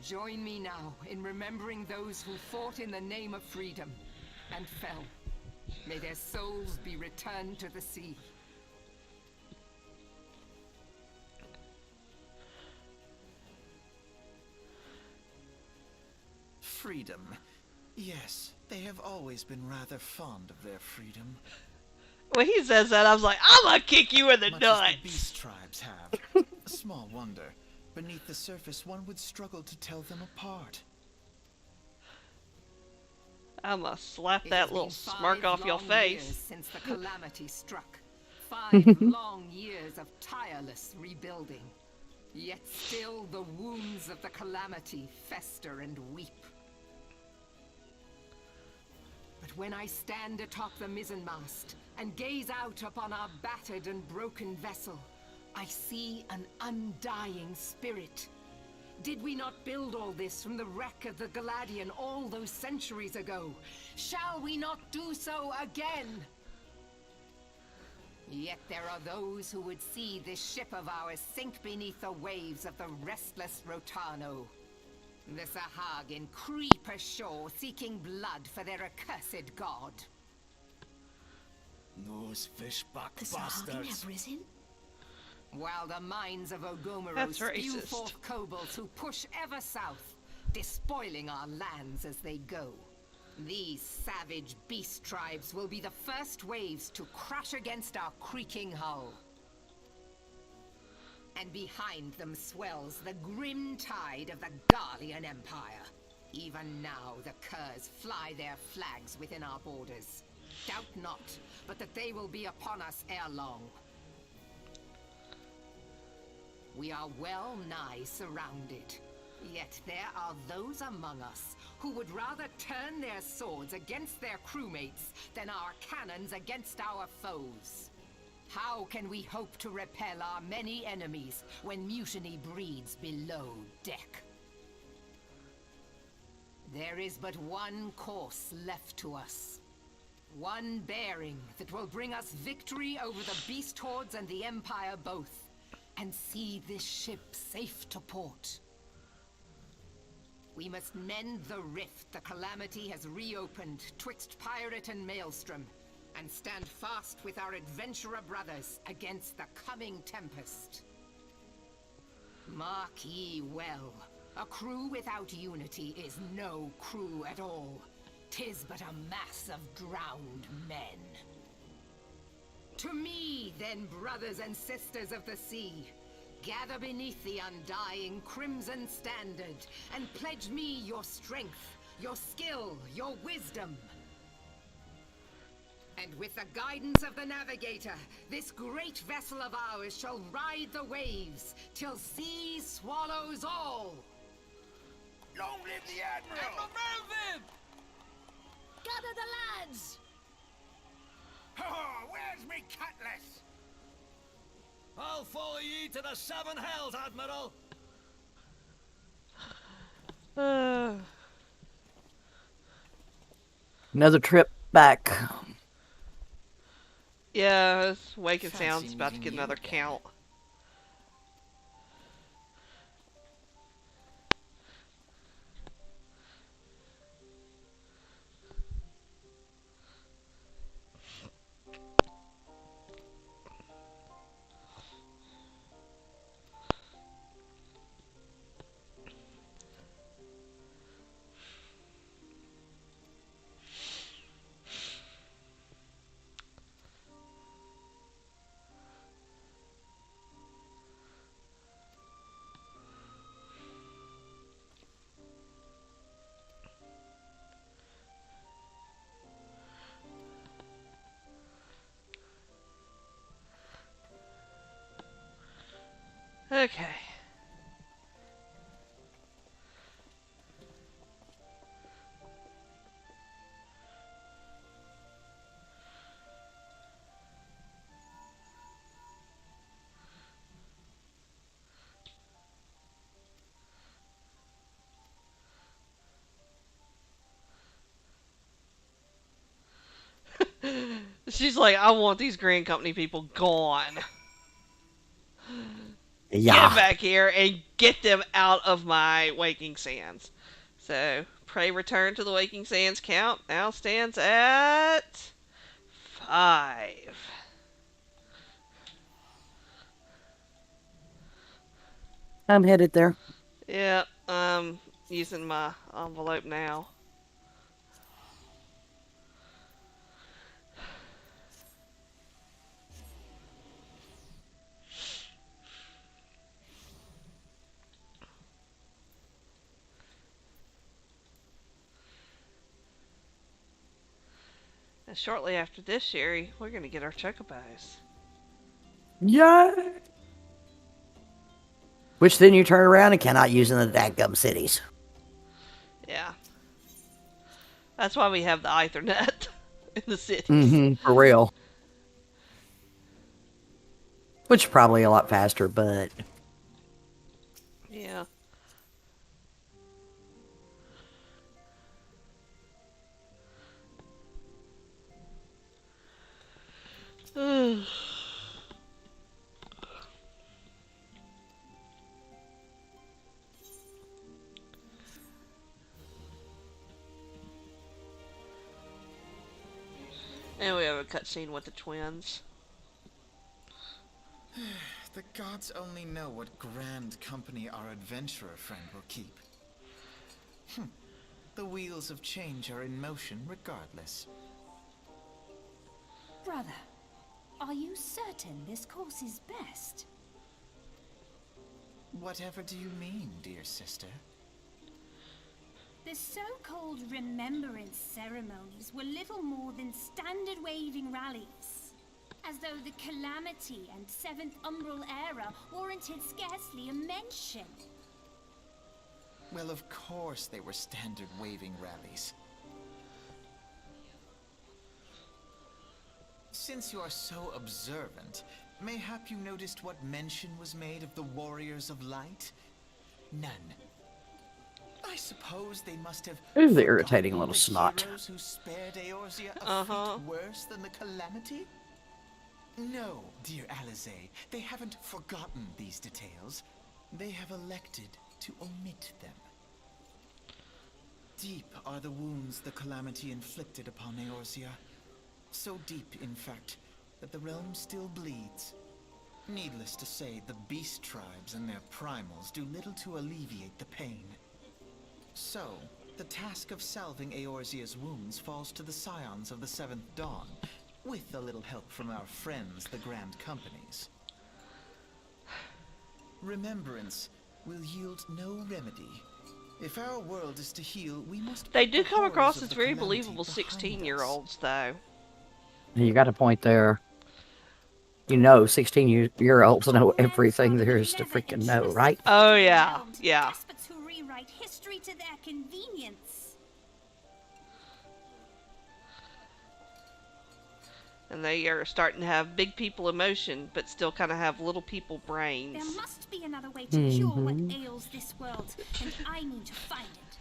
Join me now in remembering those who fought in the name of freedom and fell. May their souls be returned to the sea. Freedom. Yes, they have always been rather fond of their freedom. When he says that, I was like, I'm gonna kick you in the Much as the nuts. beast tribes have. Small wonder. Beneath the surface, one would struggle to tell them apart. I'm gonna slap It that has little been smirk 5 off your long face. years since the calamity struck. 5 long years of tireless rebuilding. Yet still the wounds of the calamity fester and weep. But when I stand atop the mizzenmast and gaze out upon our battered and broken vessel, I see an undying spirit. Did we not build all this from the wreck of the Galadian all those centuries ago? Shall we not do so again? Yet there are those who would see this ship of ours sink beneath the waves of the restless Rotano. The Sahagin creep ashore seeking blood for their accursed god. Those fishback The Sahagin bastards. have risen? While the mines of Ogomoro That's spew racist. forth kobolds who push ever south, despoiling our lands as they go. These savage beast tribes will be the first waves to crash against our creaking hull. And behind them swells the grim tide of the Garlean Empire. Even now, the curs fly their flags within our borders. Doubt not, but that they will be upon us ere long. We are well nigh surrounded. Yet there are those among us who would rather turn their swords against their crewmates than our cannons against our foes. How can we hope to repel our many enemies when mutiny breeds below deck? There is but one course left to us. One bearing that will bring us victory over the beast hordes and the Empire both, and see this ship safe to port. We must mend the rift the Calamity has reopened twixt pirate and maelstrom, and stand fast with our adventurer brothers against the coming tempest. Mark ye well, a crew without unity is no crew at all. 'Tis but a mass of drowned men. To me, then, brothers and sisters of the sea, gather beneath the undying crimson standard, and pledge me your strength, your skill, your wisdom. And with the guidance of the navigator, this great vessel of ours shall ride the waves, till sea swallows all. Long live the Admiral! Mervyn! Gather the lads! Oh, where's me cutlass? I'll follow ye to the seven hells, Admiral! Another trip back. Yeah, this Wake and Fancy Sound's about to meeting get you another again. count. Okay. She's like, I want these Grand Company people gone. Get them Yeah. back here and get them out of my Waking Sands. So, Prey return to the Waking Sands count now stands at 5. I'm headed there. Yep, I'm using my envelope now. And shortly after this, Sherry, we're going to get our chocobos. Yay! Which then you turn around and cannot use in the dadgum cities. Yeah. That's why we have the Ethernet in the cities. Mm-hmm, for real. Which is probably a lot faster, but... Yeah. And we have a cutscene with the twins. The gods only know what grand company our adventurer friend will keep. The wheels of change are in motion regardless. Brother, are you certain this course is best? Whatever do you mean, dear sister? The so-called remembrance ceremonies were little more than standard waving rallies. As though the Calamity and Seventh Umbral Era warranted scarcely a mention. Well, of course they were standard waving rallies. Since you are so observant, mayhap you noticed what mention was made of the Warriors of Light? None. I suppose they must have Who's the irritating forgotten little the snot? heroes who spared Eorzea a fate worse than the Calamity? No, dear Eorzea, they haven't forgotten these details. They have elected to omit them. Deep are the wounds the Calamity inflicted upon Eorzea. So deep, in fact, that the realm still bleeds. Needless to say, the beast tribes and their primals do little to alleviate the pain. So, the task of salving Eorzea's wounds falls to the scions of the Seventh Dawn, with a little help from our friends, the Grand Companies. Remembrance will yield no remedy. If our world is to heal, we must. They put do the come horrors across of as the very Calamity believable behind us. 16-year-olds, though. You got a point there. You know, 16-year-olds know everything there is to freaking know, right? Oh, yeah. Yeah. Despots who rewrite history to their convenience. And they are starting to have big people emotion, but still kind of have little people brains. There must be another way to cure what ails this world, and I need to find it.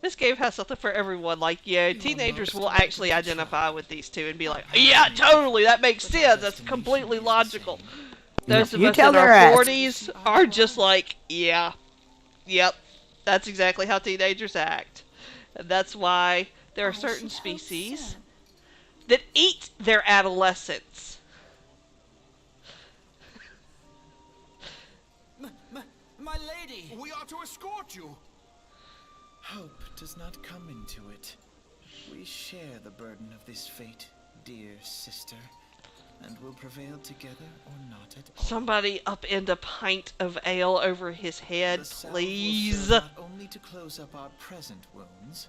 This game has something for everyone. Like, yeah, You teenagers are will most actually welcome to identify try. with these two and be like, yeah, totally, that makes sense. That's completely logical. Those of You us tell in our their ass. 40s are just like, yeah, yep, that's exactly how teenagers act. And that's why there are I certain should hope species so. that eat their adolescence. My lady! We are to escort you. Hope does not come into it. We share the burden of this fate, dear sister, and will prevail together or not at all. Somebody upend a pint of ale over his head, The salve please. will serve not only to close up our present wounds,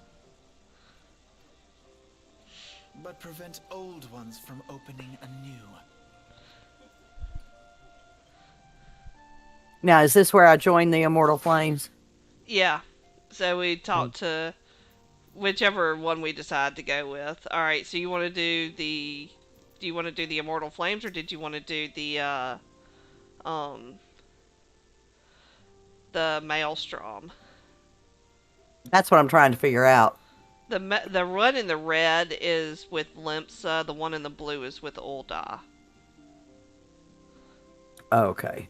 but prevent old ones from opening anew. Now, is this where I join the Immortal Flames? Yeah. So we talked to whichever one we decide to go with. All right. So you want to do the? Do you want to do the Immortal Flames, or did you want to do the Maelstrom? That's what I'm trying to figure out. The one in the red is with Limsa. The one in the blue is with Ulda. Okay.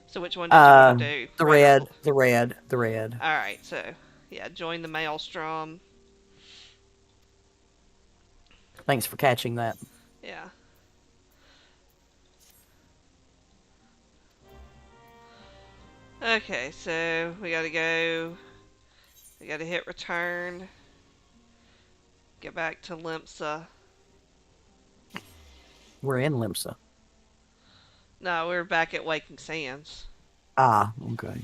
So which one did you want to do? The Red or red, blue? the red, the red. All right. So yeah, join the Maelstrom. Thanks for catching that. Yeah. Okay, so we gotta go. We gotta hit return. Get back to Limsa. We're in Limsa. No, we're back at Waking Sands. Ah, okay.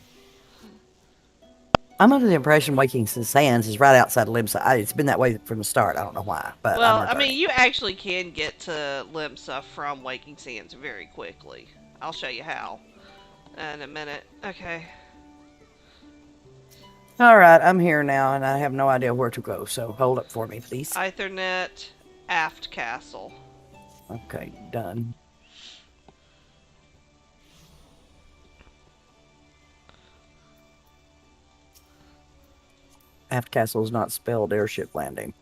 I'm under the impression Waking Sands is right outside Limsa. It's been that way from the start. I don't know why, but Well, I'm I mean, retarded. you actually can get to Limsa from Waking Sands very quickly. I'll show you how in a minute. Okay. All right, I'm here now, and I have no idea where to go. So hold up for me, please. Ethernet aft castle. Okay, done. Aft castle is not spelled airship landing.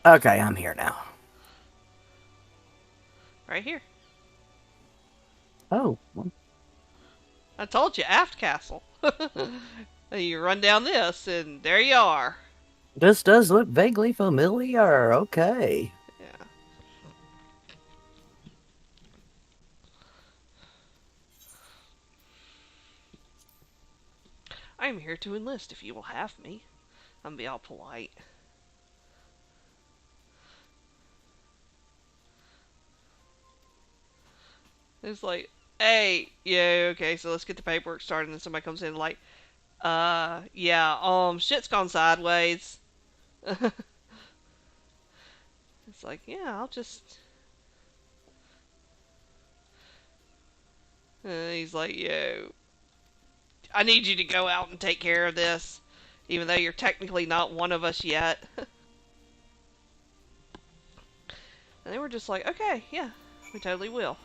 Okay, I'm here now. Right here. Oh, well, I told you, aft castle. And you run down this, and there you are. this does look vaguely familiar. Okay. Yeah. I'm here to enlist if you will have me. I'm gonna be all polite. It's like, hey, yeah, okay, so let's get the paperwork started. And then somebody comes in like, yeah, shit's gone sideways. It's like, yeah, I'll just. He's like, yo, I need you to go out and take care of this, even though you're technically not one of us yet. And they were just like, okay, yeah, we totally will.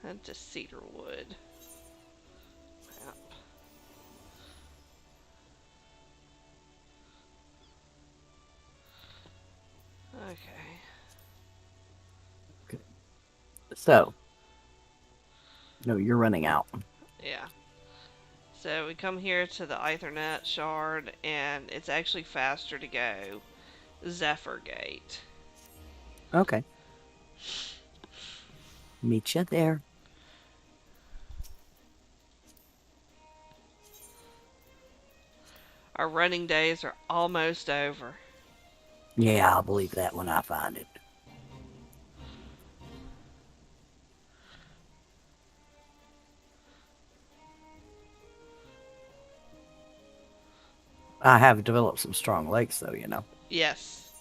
And just cedar wood. Crap. Okay. Okay. So, no, you're running out. Yeah. So we come here to the Aethernet shard, and it's actually faster to go Zephyr Gate. Okay. Meet you there. Our running days are almost over. Yeah, I'll believe that when I find it. I have developed some strong legs, though, you know. Yes.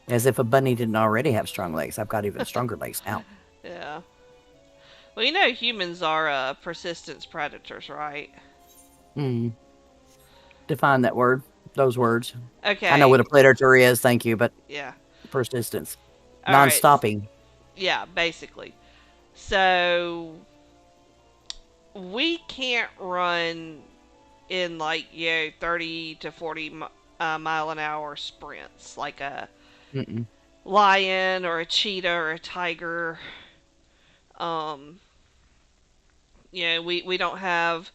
As if a bunny didn't already have strong legs. I've got even stronger legs now. Yeah. Well, you know humans are persistence predators, right? Hmm. Define that word. Those words. I know Okay. what a predator is, thank you, but Yeah. persistence. All right. Non-stopping. Yeah, basically. So we can't run in like 30 to 40 mile an hour sprints like a Mm-mm. lion or a cheetah or a tiger. Um, we don't have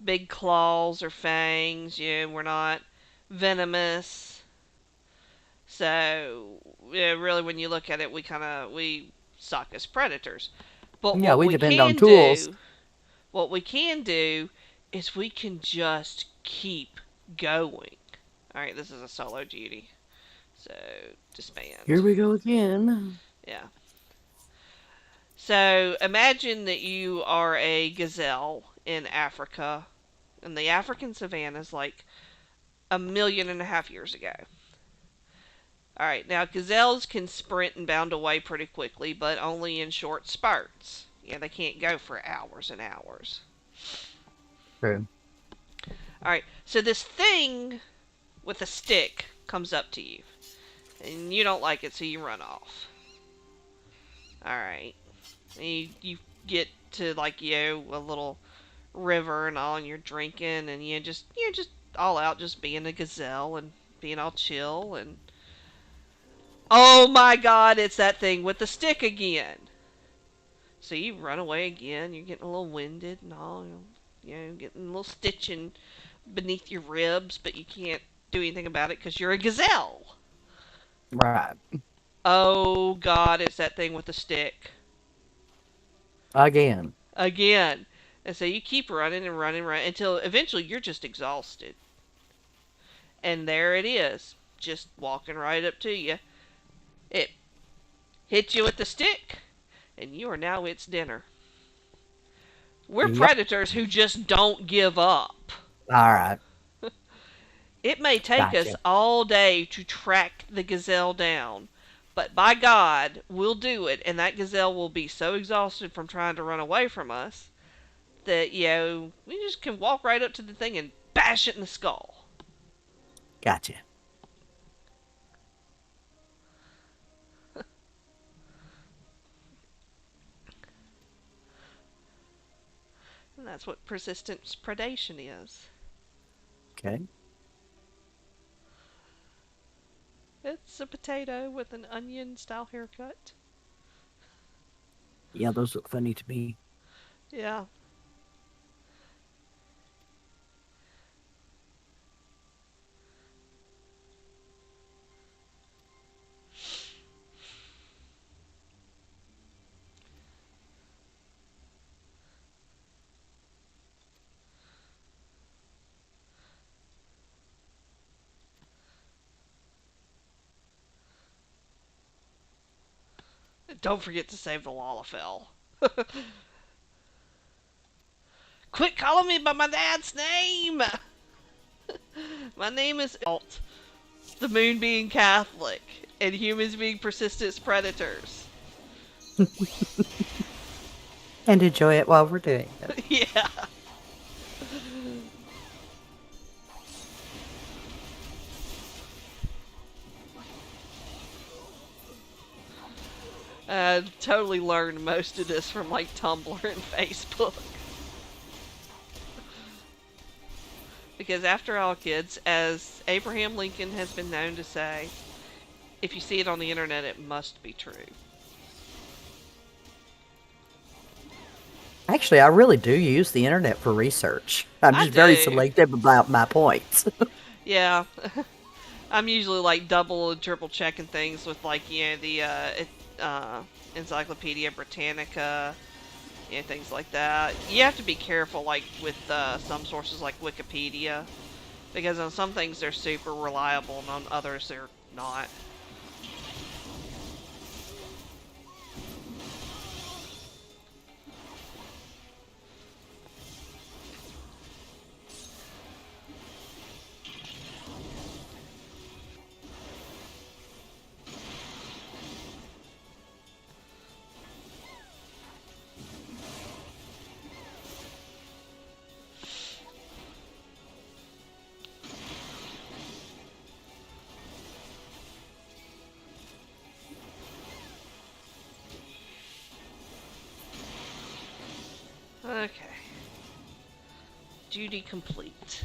big claws or fangs. We're not venomous. So really, when you look at it, we suck as predators. But Yeah, what we we depend on can tools. do, what we can do, is we can just keep going. All right, this is a solo duty, so Here disband. we go again. Yeah. So imagine that you are a gazelle in Africa, in the African savannas, like 1.5 million years ago. All right, now gazelles can sprint and bound away pretty quickly, but only in short spurts. Yeah, they can't go for hours and hours. True. All right, so this thing with a stick comes up to you, and you don't like it, so you run off. All right, and you get to like a little river and all, and you're drinking, and you're just all out, just being a gazelle and being all chill, and oh my God, it's that thing with the stick again. So you run away again. You're getting a little winded and all, getting a little stitching beneath your ribs, but you can't do anything about it because you're a gazelle. Right. Oh God, it's that thing with the stick Again. again. And so you keep running and running, running until eventually you're just exhausted. And there it is, just walking right up to you. It hits you with the stick, and you are now its dinner. We're Yep. predators who just don't give up. All right. It may take us Gotcha. all day to track the gazelle down, but by God, we'll do it, and that gazelle will be so exhausted from trying to run away from us that, we just can walk right up to the thing and bash it in the skull. Gotcha. And that's what persistence predation is. Okay. It's a potato with an onion style haircut. Yeah, those look funny to me. Yeah. Don't forget to save the Lalafell. Quit calling me by my dad's name! My name is Alt, the moon being Catholic, and humans being persistent predators. And enjoy it while we're doing it. Yeah. I totally learned most of this from like Tumblr and Facebook. Because after all, kids, as Abraham Lincoln has been known to say, if you see it on the internet, it must be true. Actually, I really do use the internet for research. I'm I just very do. selective about my points. Yeah. I'm usually like double and triple checking things with like, the uh, Encyclopedia Britannica, things like that. You have to be careful like with some sources like Wikipedia, because on some things they're super reliable and on others they're not. Okay. Duty complete.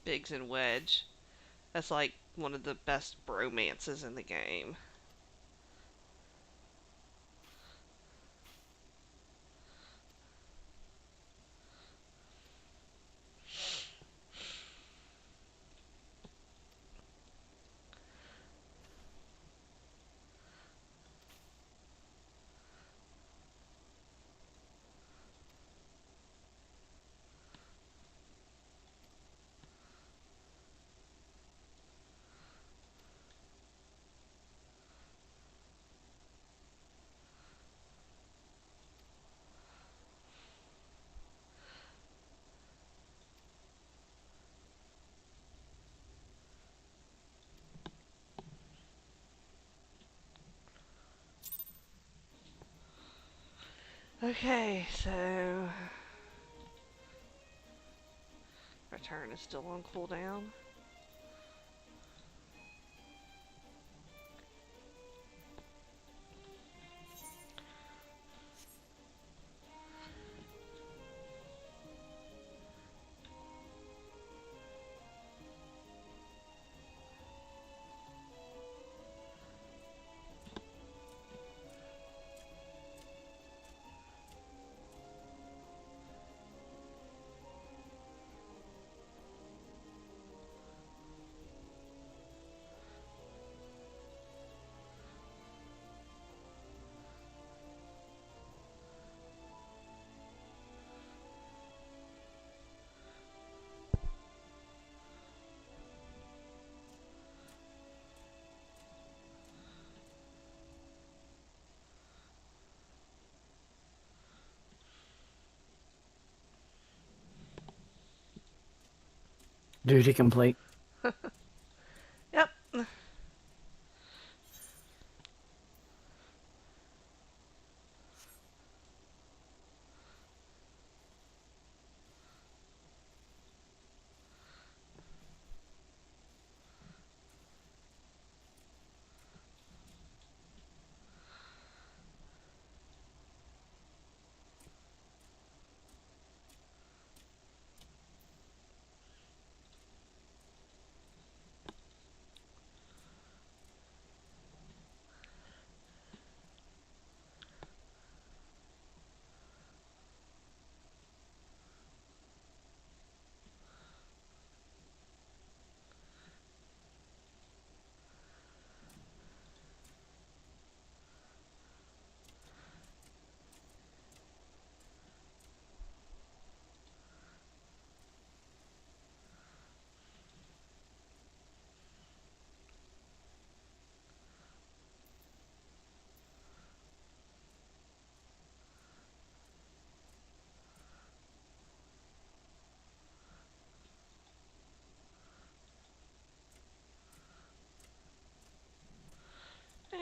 Biggs and Wedge. That's like one of the best bromances in the game. Okay, so return is still on cooldown. Duty complete. Yep.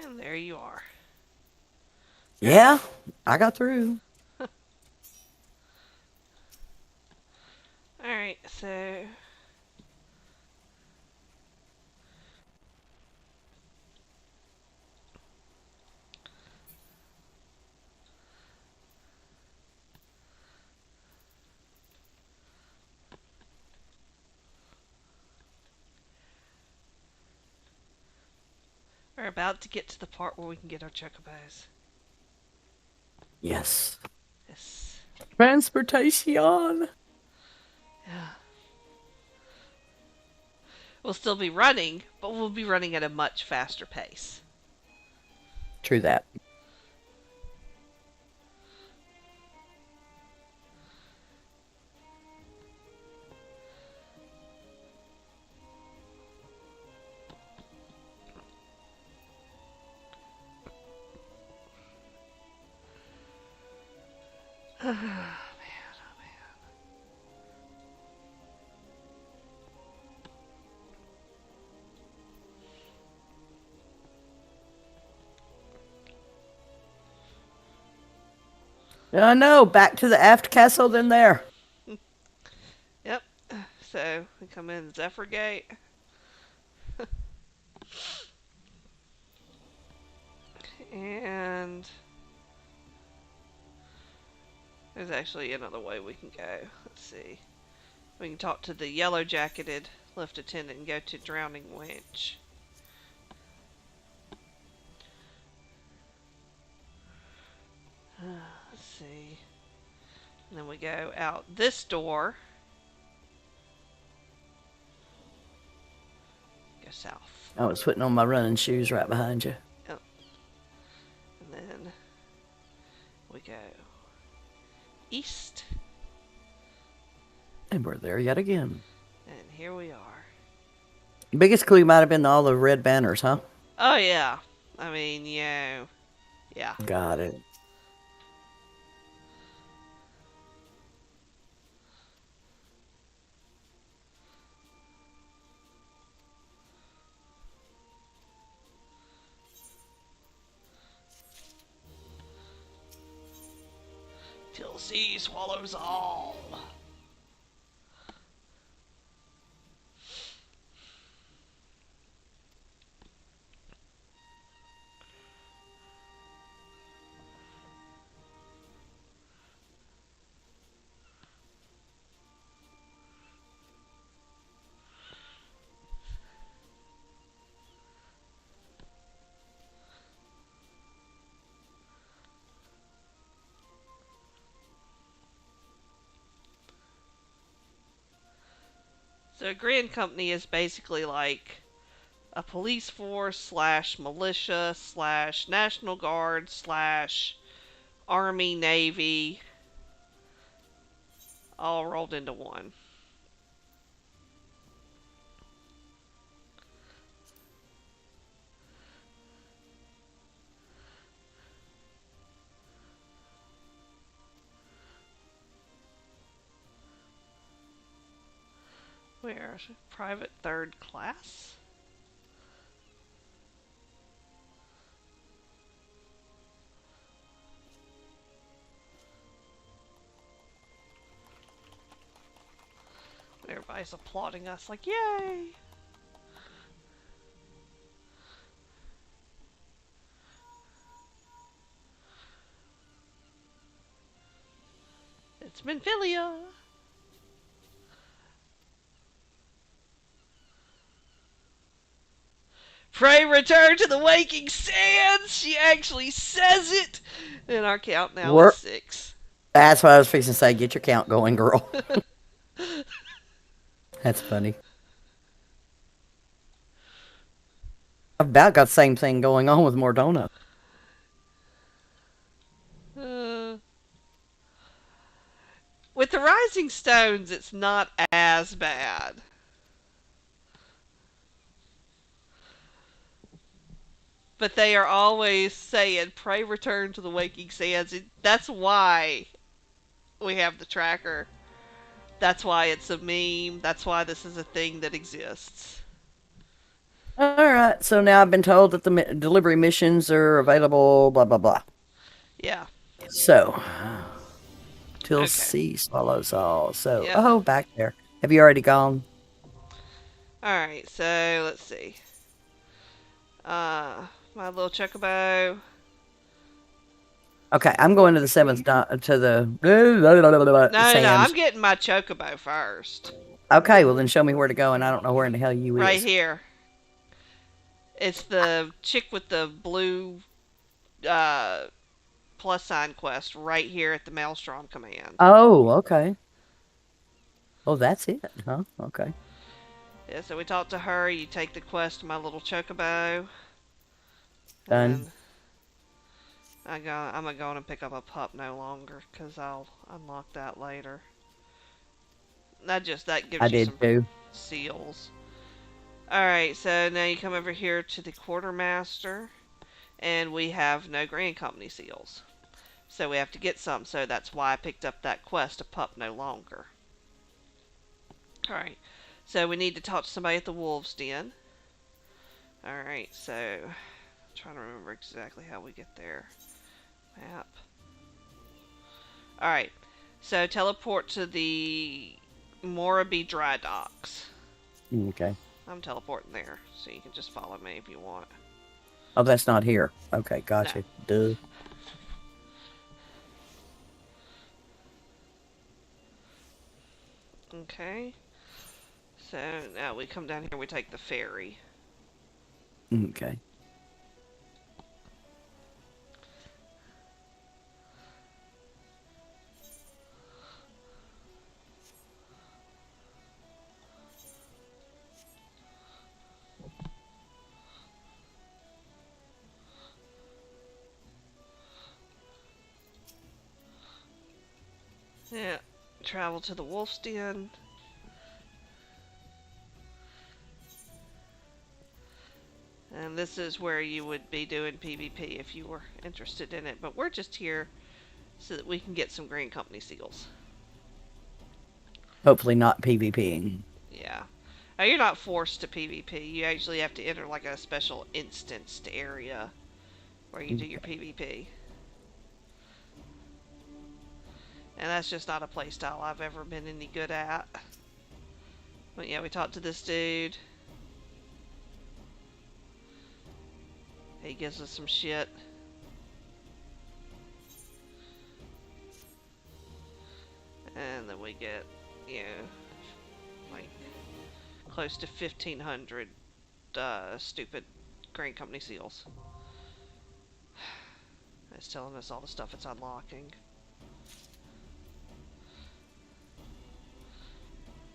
And there you are. Yeah, I got through. Alright, so we're about to get to the part where we can get our chocobos. Yes. Yes. Transportation. Yeah. We'll still be running, but we'll be running at a much faster pace. True that. Man, oh I know. Back to the aft castle, then there. man. Yep. So we come in Zephyr Gate. And there's actually another way we can go. Let's see. We can talk to the yellow jacketed lift attendant and go to Drowning Winch. Let's see. And then we go out this door. Go south. I was putting on my running shoes right behind you. Yep. And then we go east. And we're there yet again. And here we are. Biggest clue might have been all the red banners, huh? Oh, yeah. I mean, yeah. Got it. Till the sea swallows all. So a grand company is basically like a police force slash militia slash National Guard slash Army, Navy, all rolled into one. Where? Private third class? Everybody's applauding us like, yay! It's Minfilia! Pray return to the waking sands! She actually says it! And our count now We're, is 6. that's what I was fixing to say. Get your count going, girl. That's funny. I've about got the same thing going on with Mordona. With the Rising Stones, it's not as bad. But they are always saying, pray return to the waking sands. That's why we have the tracker. That's why it's a meme. That's why this is a thing that exists. All right. So now I've been told that the delivery missions are available. Blah blah blah. Yeah. So till Okay. sea swallows all. So Yep. oh, back there. Have you already gone? Alright, so let's see. My little chocobo. Okay, I'm going to the seventh to No, I'm sands. getting my chocobo first. Okay, well then show me where to go, and I don't know where in the hell you Right is. here. It's the chick with the blue uh, plus sign quest right here at the Maelstrom command. Oh, okay. Oh, that's it, huh? Okay. Yeah, so we talked to her. You take the quest to my little chocobo, Done. and I'm gonna go on and pick up a pup no longer because I'll unlock that later. That I gives you did some too. seals. Alright, so now you come over here to the quartermaster, and we have no Grand Company seals. So we have to get some, so that's why I picked up that quest, a pup no longer. Alright, so we need to talk to somebody at the Wolves Den. Alright, so I'm trying to remember exactly how we get there. Map. Alright, so teleport to the Morabee Dry Docks. Okay. I'm teleporting there, so you can just follow me if you want. Oh, that's not here. Okay, No. gotcha. Duh. Okay. So now we come down here, we take the ferry. Okay. Yeah. Travel to the Wolf's Den. And this is where you would be doing PvP if you were interested in it. But we're just here so that we can get some Green Company seals. Hopefully not PvPing. Yeah. Now, you're not forced to PvP. You actually have to enter like a special instanced area where you do your PvP. And that's just not a playstyle I've ever been any good at. But yeah, we talked to this dude. He gives us some shit. And then we get, you know, like close to 1,500 stupid Green Company seals. It's telling us all the stuff it's unlocking.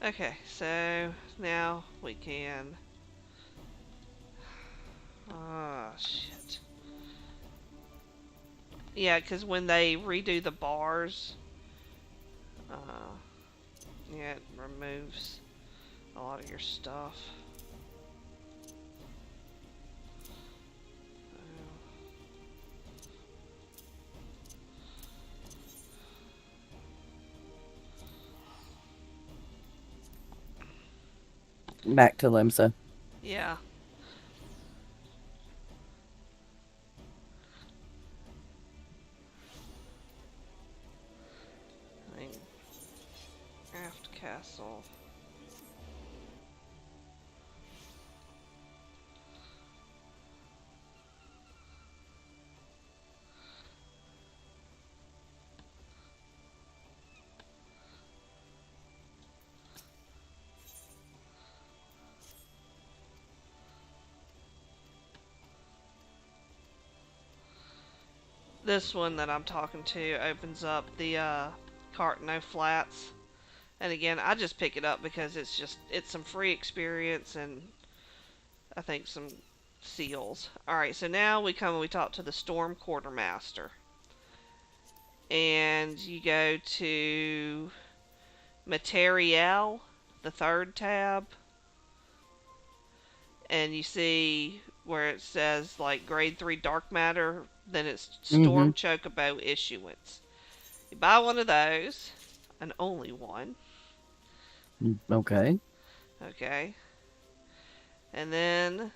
Okay, so now we can... Oh, shit. Yeah, because when they redo the bars, uh, yeah, it removes a lot of your stuff. Back to Limsa. Yeah. I mean, Aft Castle. This one that I'm talking to opens up the Cartano Flats. And again, I just pick it up because it's some free experience and I think some seals. Alright, so now we come and we talk to the Storm Quartermaster. And you go to Materiel, the third tab. And you see where it says like grade 3 dark matter, then it's Mm-hmm. Storm Chocobo issuance. You buy one of those, and only one. Okay. Okay. And then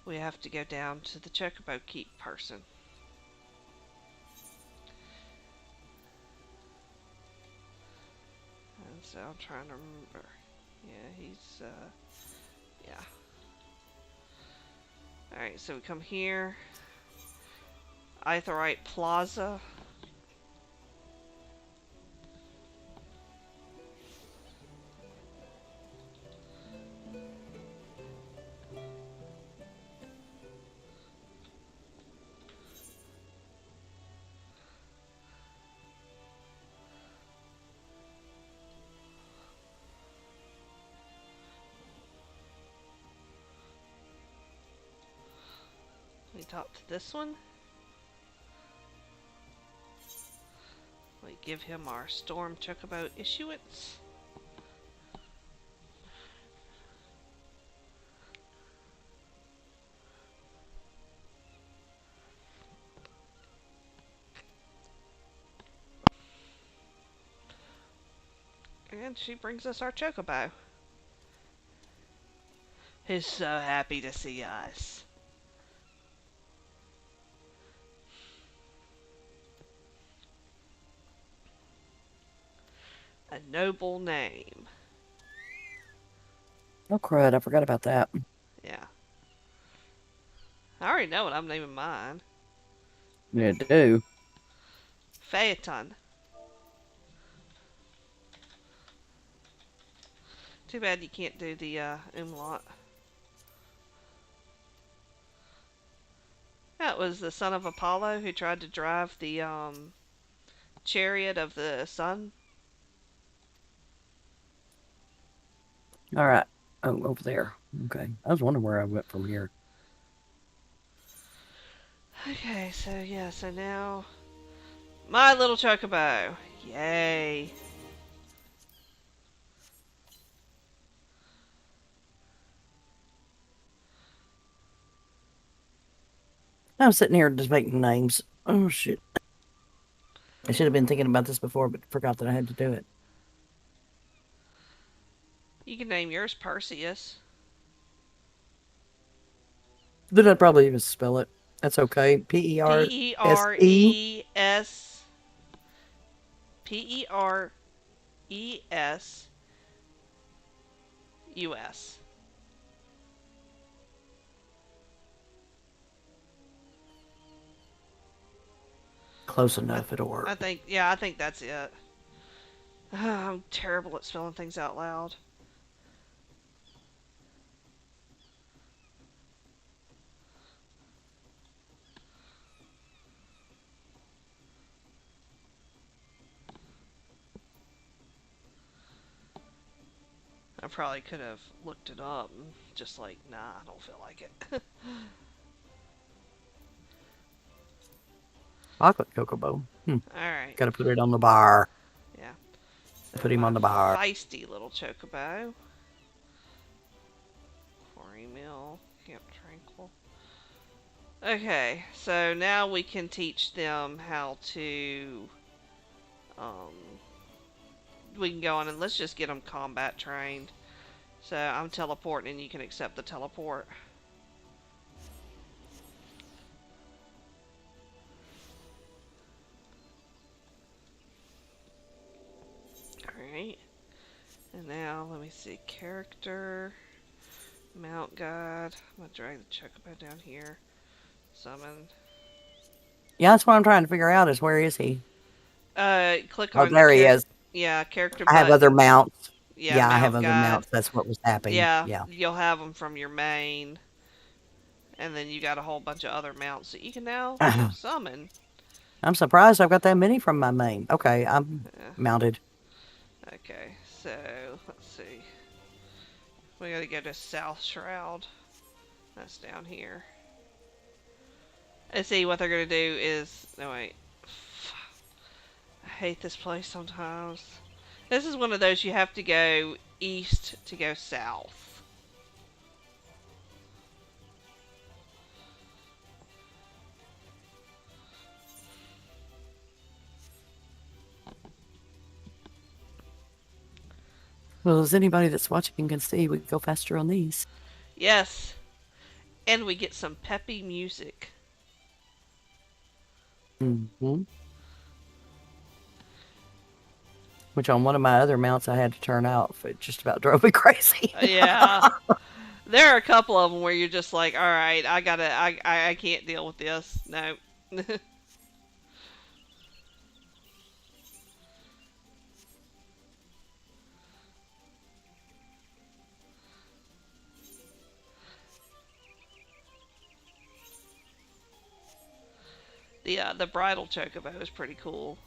we have to go down to the Chocobo Keep person. And so I'm trying to remember. Yeah, he's, yeah. Alright, so we come here. Aetheryte Plaza. We talk to this one. We give him our Storm Chocobo issuance. And she brings us our Chocobo. Who's so happy to see us. A noble name. Oh, crud. I forgot about that. Yeah. I already know what I'm naming mine. Yeah, do. Phaeton. Too bad you can't do the umlaut. That was the son of Apollo who tried to drive the chariot of the sun. All right. Oh, over there. Okay. I was wondering where I went from here. Okay, so yeah, so now my little Chocobo. Yay. I'm sitting here just making names. Oh, shit. I should have been thinking about this before, but forgot that I had to do it. You can name yours Perseus. Then I'd probably even spell it. That's okay. P-E-R-S-E. P-E-R-E-S P-E-R-E-S-U-S. Close enough. It'll I work. think, yeah, I think that's it. I'm terrible at spelling things out loud. I probably could have looked it up and just like, nah, I don't feel like it. Chocolate Chocobo. Alright, Gotta put it on the bar. yeah. So Put him my on the bar. feisty little Chocobo. Quarry Mill, Camp Tranquil. Okay, so now we can teach them how to, um, we can go on and let's just get them combat trained. So I'm teleporting and you can accept the teleport. Alright. And now, let me see. Character. Mount guide. I'm going to drag the Chocobo down here. Summon. Yeah, that's what I'm trying to figure out is where is he? Click Oh, on the there he is. yeah, character I have other button. mounts. Yeah, Yeah, I have mount other guide. mounts. That's what was happening. Yeah, Yeah. you'll have them from your main. And then you got a whole bunch of other mounts that you can now summon. I'm surprised I've got that many from my main. Okay, I'm Yeah. mounted. Okay, so let's see. We gotta go to South Shroud. That's down here. And see what they're gonna do is. No, wait. I hate this place sometimes. This is one of those you have to go east to go south. Well, as anybody that's watching can see, we go faster on these. Yes. And we get some peppy music. Hmm. Which on one of my other mounts I had to turn off. It just about drove me crazy. Yeah. There are a couple of them where you're just like, all right, I can't deal with this. No. The bridal chocobo is pretty cool.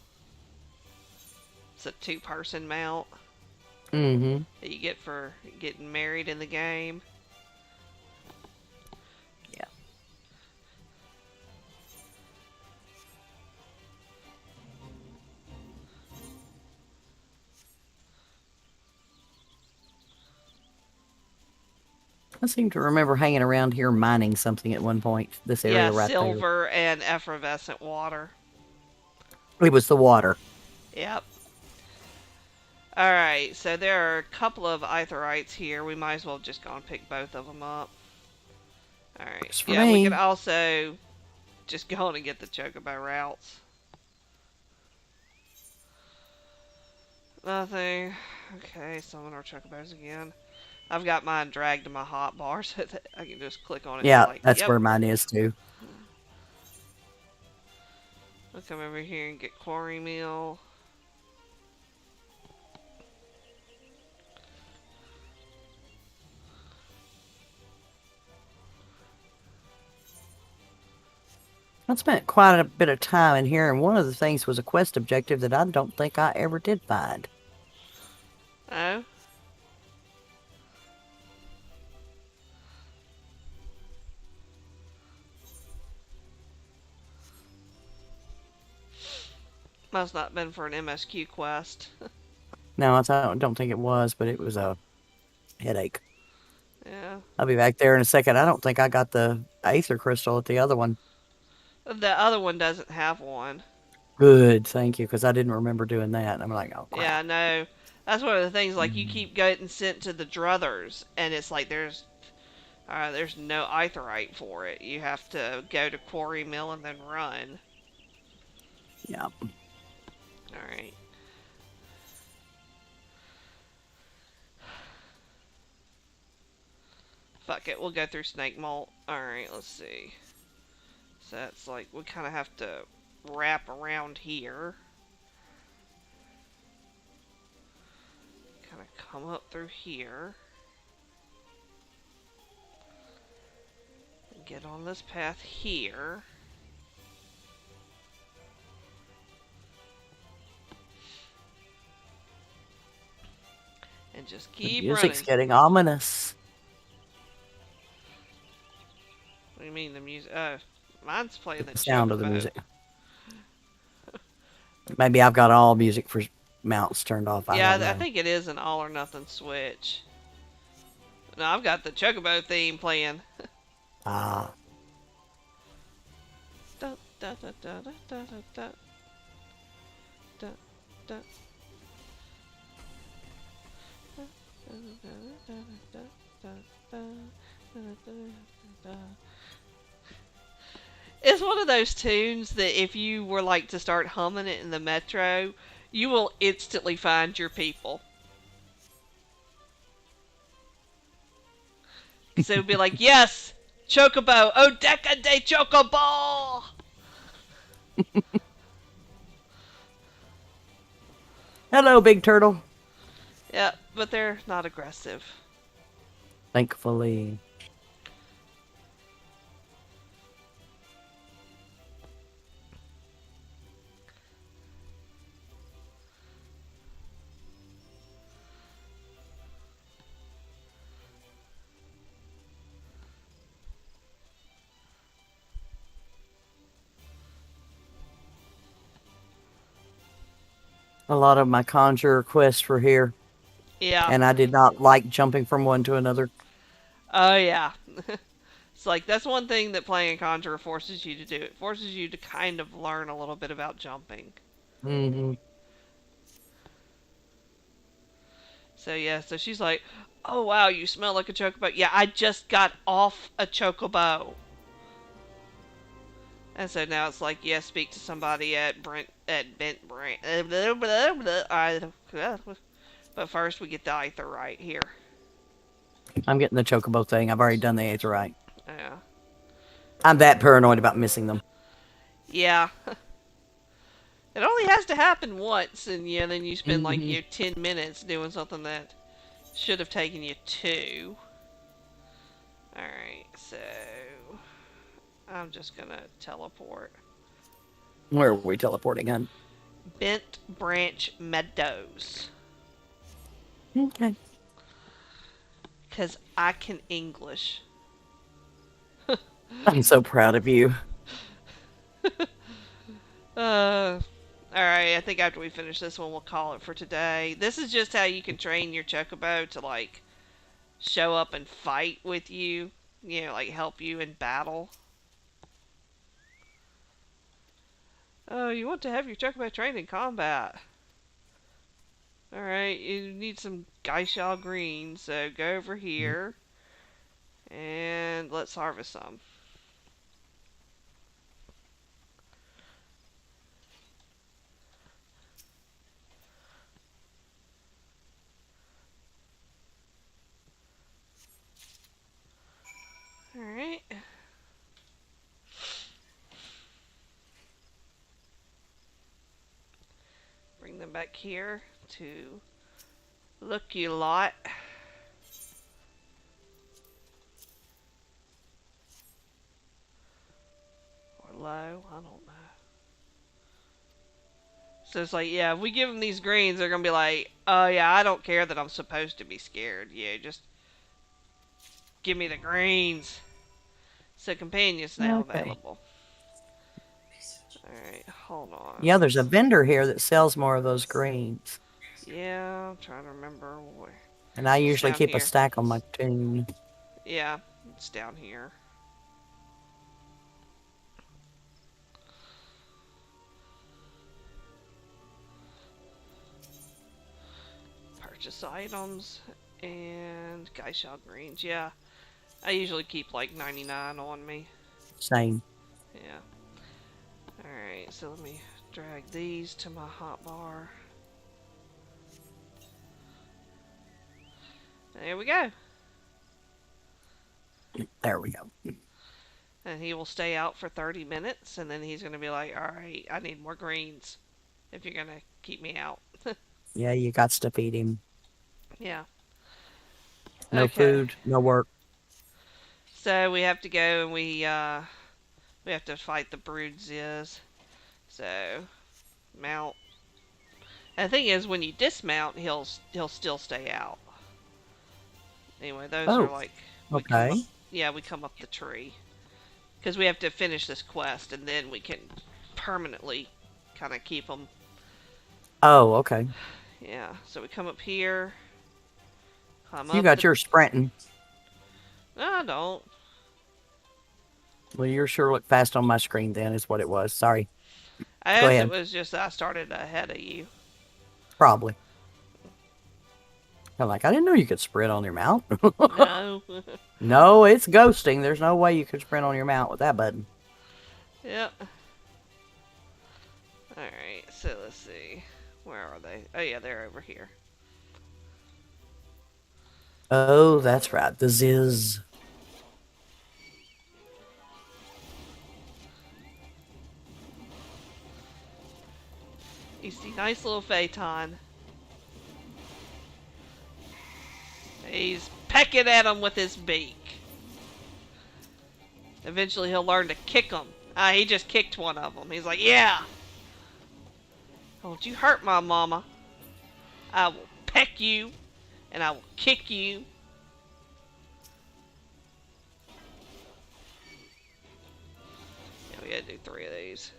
It's a two-person mount Hmm. that you get for getting married in the game. Yeah. I seem to remember hanging around here mining something at one point. This Yeah, area right there. silver and effervescent water. It was the water. Yep. Alright, so there are a couple of aetherites here. We might as well just go and pick both of them up. Alright. Works for Yeah, we could me. also just go on and get the chocobo routes. Nothing. Okay, summon our chocobos again. I've got mine dragged to my hotbar so that I can just click on it and be Yeah, like, that's yep. where mine is too. I'll come over here and get quarry meal. I spent quite a bit of time in here, and one of the things was a quest objective that I don't think I ever did find. Oh? Must not have been for an MSQ quest. No, I don't think it was, but it was a headache. Yeah. I'll be back there in a second. I don't think I got the Aether Crystal at the other one. The other one doesn't have one. Good, thank you, because I didn't remember doing that. And I'm like, oh Yeah, crap. no. That's one of the things, like, you keep getting sent to the druthers, and it's like there's no aetherite for it. You have to go to Quarry Mill and then run. Yeah. Alright. Fuck it, we'll go through Snake Molt. Alright, let's see. So that's like, we kind of have to wrap around here. Kind of come up through here. And get on this path here. And just The keep music's running. getting ominous. What do you mean the music? Mine's playing the The sound of the chocobo. music. Maybe I've got all music for mounts turned off. I Yeah, don't I know. think it is an all or nothing switch. No, I've got the chocobo theme playing. Ah. Da, da, da, da, da, da, da, da, da. It's one of those tunes that if you were like to start humming it in the metro, you will instantly find your people. Because they would be like, yes, Chocobo, Odeca de Chocobo! Hello, big turtle. Yeah, but they're not aggressive. Thankfully. A lot of my conjure quests were here, Yeah. and I did not like jumping from one to another. Oh, yeah. It's like, that's one thing that playing Conjurer forces you to do. It forces you to kind of learn a little bit about jumping. Mm-hmm. So yeah, so she's like, "Oh wow, you smell like a chocobo." Yeah, I just got off a chocobo. And so now it's like, yeah, speak to somebody at Bent Brent. But first we get the ether right here. I'm getting the chocobo thing. I've already done the Aetheryte. Yeah. I'm that paranoid about missing them. Yeah. It only has to happen once, and yeah, then you spend like Hmm 10 minutes doing something that should have taken you two. All right, so I'm just gonna teleport. Where are we teleporting, hun? Bent Branch Meadows, Okay. cause I can English. I'm so proud of you. Alright, I think after we finish this one, we'll call it for today. This is just how you can train your chocobo to, like, show up and fight with you. You know, like, help you in battle. Oh, you want to have your chocobo trained in combat. Alright, you need some Geisha green, so go over here. And let's harvest some. Alright. Bring them back here to look you lot. Or low, I don't know. So it's like, yeah, if we give them these greens, they're gonna be like, oh yeah, I don't care that I'm supposed to be scared. Yeah, just give me the greens. So companions now Okay. available. Alright, hold on. Yeah, there's a vendor here that sells more of those greens. Yeah, I'm trying to remember where. And I It's usually down keep a here. stack on my tune. Yeah, it's down here. Purchase items and Geisha greens. Yeah, I usually keep like 99 on me. Same. Yeah. Alright, so let me drag these to my hotbar. There we go. There we go. And he will stay out for 30 minutes, and then he's going to be like, alright, I need more greens if you're going to keep me out. Yeah, you got to feed him. Yeah. No Okay. food, no work. So we have to go and we have to fight the brood Ziz. So mount. And the thing is, when you dismount, he'll still stay out. Anyway, those are Oh, like we come up. okay. Yeah, we come up the tree because we have to finish this quest, and then we can permanently kind of keep them. Oh, okay. Yeah. So we come up here, climb You up got the. your sprinting. No, I don't. Well, you sure look fast on my screen then, is what it was. Sorry. I Go guess it ahead. was just I started ahead of you. Probably. I'm like, I didn't know you could sprint on your mount. No. No, it's ghosting. There's no way you could sprint on your mount with that button. Yep. Alright, so let's see. Where are they? Oh, yeah, they're over here. Oh, that's right. The Ziz. You see, nice little Phaeton. He's pecking at him with his beak. Eventually, he'll learn to kick them. Ah, he just kicked one of them. He's like, yeah! Don't you hurt my mama. I will peck you, and I will kick you. Yeah, we gotta do 3 of these.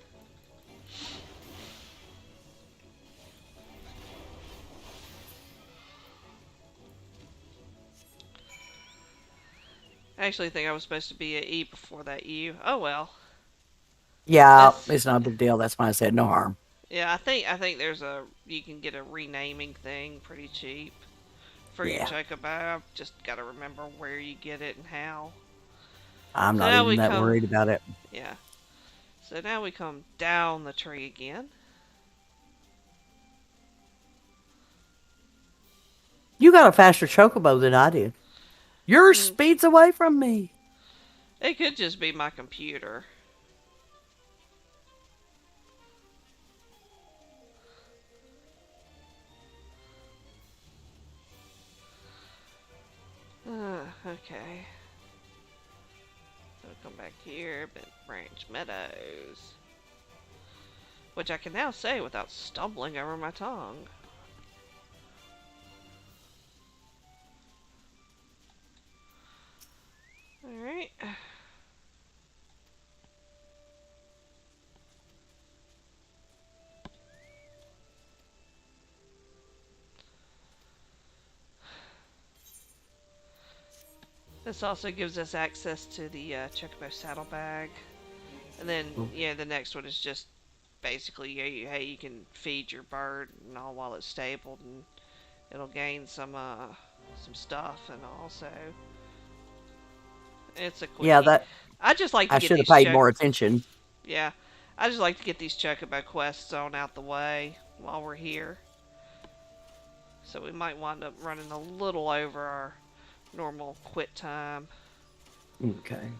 I actually think I was supposed to be a E before that U. Oh well. Yeah, That's it's not a big deal. That's why I said no harm. yeah. I think there's a you can get a renaming thing pretty cheap. for your Yeah, chocobo. I've just got to remember where you get it and how. I'm So not now even we that come, worried about it. yeah. So now we come down the tree again. You got a faster chocobo than I did. You're Mm, speeds away from me. it could just be my computer. Okay. So come back here, Bent Branch Meadows. Which I can now say without stumbling over my tongue. Alright. This also gives us access to the Chocobo saddlebag. And then, yeah, the next one is just basically, hey, you can feed your bird and all while it's stabled, and it'll gain some stuff, and also it's a Yeah, quickie. that I just like to I get should have these paid more attention. yeah, I just like to get these Chocobo quests on out the way while we're here. So we might wind up running a little over our normal quit time. Okay.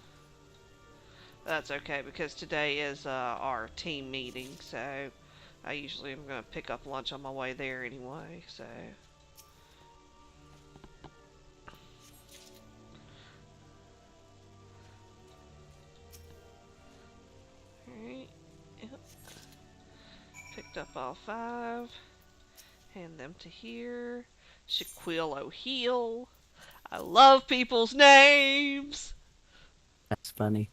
That's okay because today is our team meeting, so I usually am going to pick up lunch on my way there anyway, so. Alright, yep. Picked up all 5. Hand them to here. Shaquille O'Heal. I love people's names! That's funny.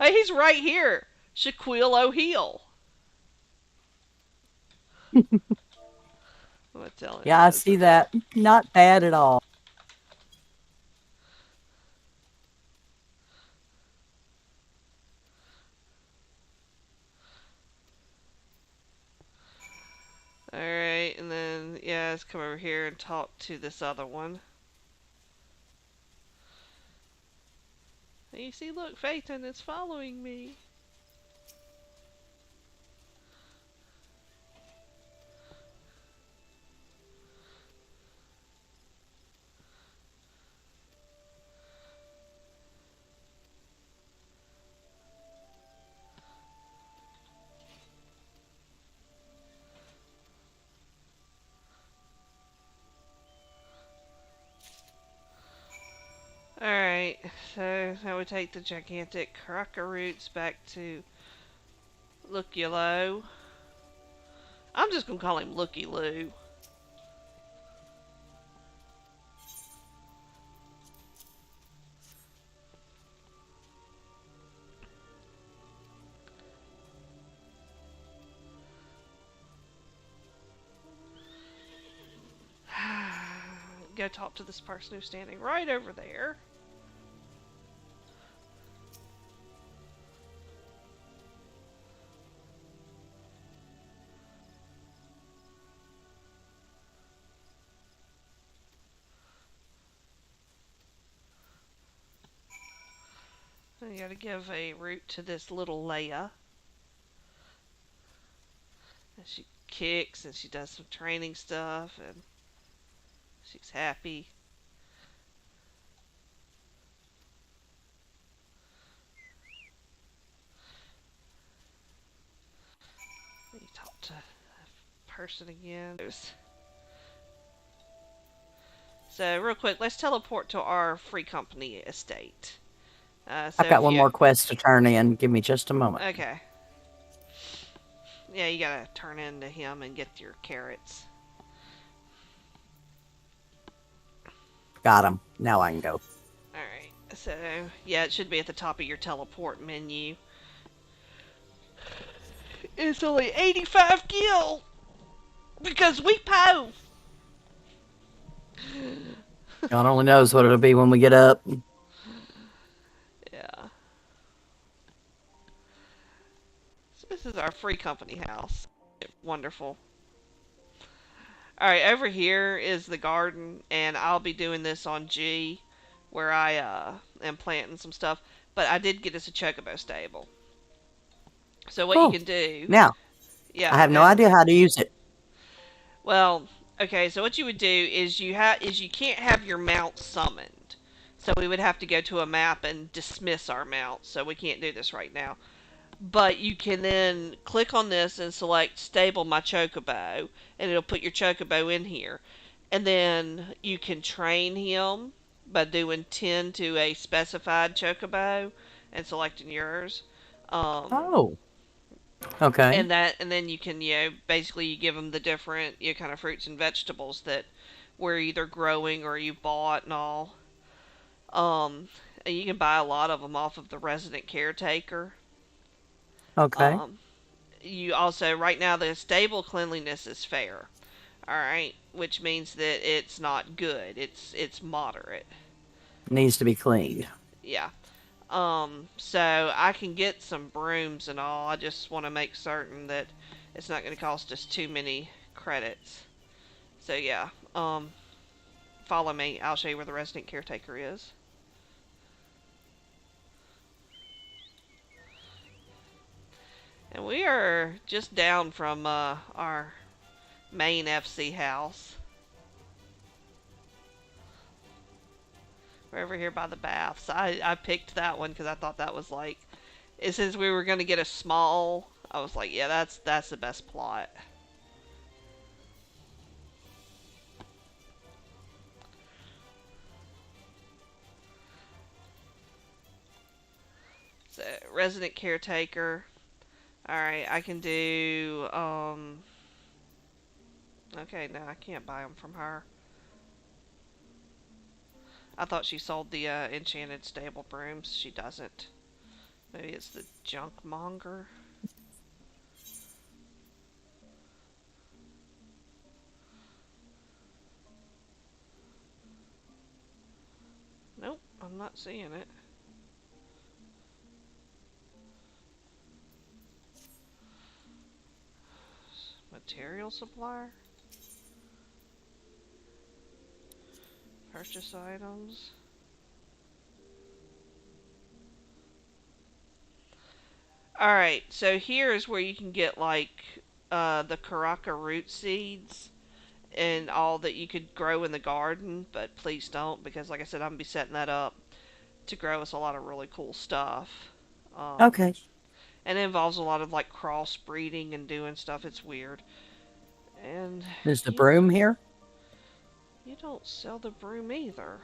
Hey, he's right here! Shaquille O'Heal. I'm going to tell him Yeah, I this, see okay. that. Not bad at all. Alright, and then, yeah, let's come over here and talk to this other one. You see, look, Phaeton is following me. Alright, so now we take the gigantic roots back to Looky Low. I'm just gonna call him Looky Loo. Go talk to this person who's standing right over there. You gotta give a root to this little Leia. And she kicks and she does some training stuff and she's happy. You talk to the person again. So real quick, let's teleport to our free company estate. So I've got if one you more quest to turn in. Give me just a moment. okay, yeah, you gotta turn into him and get your carrots. Got him. Now I can go. Alright, so yeah, it should be at the top of your teleport menu. It's only 85 gil! Because we po! God only knows what it'll be when we get up. Yeah. So this is our free company house. Wonderful. Alright, over here is the garden, and I'll be doing this on G, where I am planting some stuff. But I did get us a chocobo stable. So what you Cool. can do, Now, I yeah, have no idea how to use it. well, okay. So what you would do is you can't have your mount summoned. So we would have to go to a map and dismiss our mount. So we can't do this right now. But you can then click on this and select stable my chocobo, and it'll put your chocobo in here. And then you can train him by doing 10 to a specified chocobo and selecting yours. Um, Oh, okay. and then you can basically you give them the different kind of fruits and vegetables that we're either growing or you bought and all. And you can buy a lot of them off of the resident caretaker. Okay. Um, you also right now the stable cleanliness is fair. All right, which means that it's not good. It's moderate. Needs to be cleaned. Yeah. So I can get some brooms and all. I just want to make certain that it's not going to cost us too many credits. So yeah. Follow me. I'll show you where the resident caretaker is. And we are just down from our main FC house. We're over here by the baths. I picked that one because I thought that was like, since we were going to get a small, I was like, yeah, that's the best plot. So, resident caretaker. Alright, I can do, okay, no, I can't buy them from her. I thought she sold the enchanted stable brooms. She doesn't. Maybe it's the junk monger. Nope, I'm not seeing it. Material supplier? Purchase items. Alright, so here is where you can get like the Karaka root seeds and all that you could grow in the garden, but please don't because like I said, I'm going to be setting that up to grow us a lot of really cool stuff. Um, Okay. and it involves a lot of like crossbreeding and doing stuff. It's weird. And Is the you broom here? you don't sell the broom either.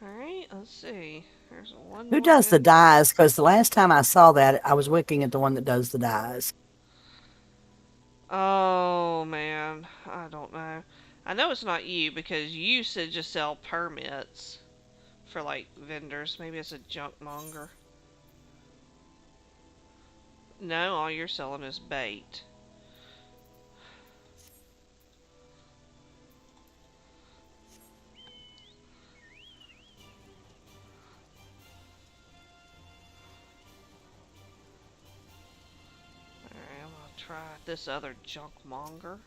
Alright, let's see. There's one Who more does the in. dyes? Because the last time I saw that, I was looking at the one that does the dyes. Oh man, I don't know. I know it's not you because you used to just sell permits for like vendors. Maybe it's a junk monger. No, all you're selling is bait. Alright, I'm gonna try this other junk monger.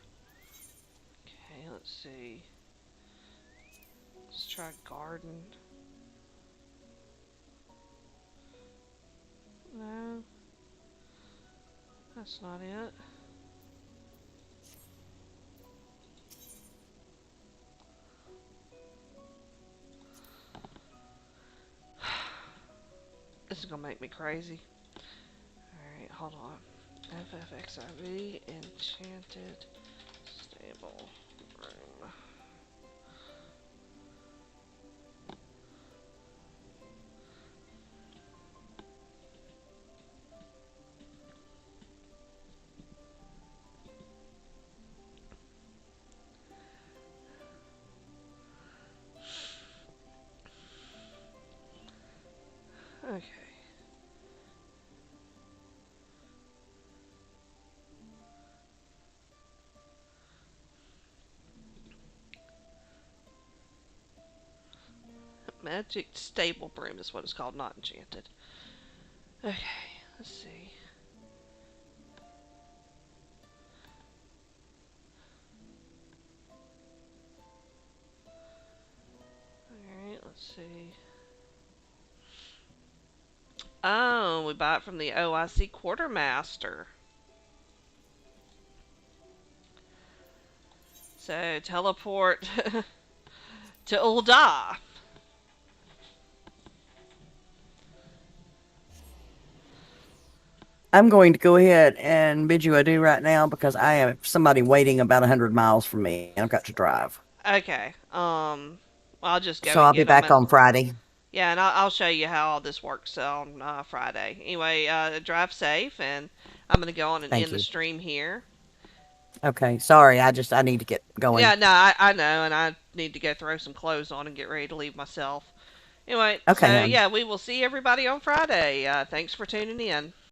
Okay, let's see. Let's try garden. No, that's not it. This is gonna make me crazy. Alright, hold on. FFXIV enchanted stable room. Okay. Magic stable broom is what it's called, not enchanted. Okay, let's see. we buy it from the OIC quartermaster. So teleport to Ul'dah. I'm going to go ahead and bid you adieu right now because I have somebody waiting about 100 miles from me. I've got to drive. Okay. I'll just go So and I'll be get them back and on Friday. yeah, and I'll show you how all this works on Friday. Anyway, drive safe, and I'm gonna go on and Thank end the you. stream here. Okay. Sorry. I need to get going. Yeah, no, I know, and I need to go throw some clothes on and get ready to leave myself. Anyway, Okay, so hon. yeah, we will see everybody on Friday. Thanks for tuning in.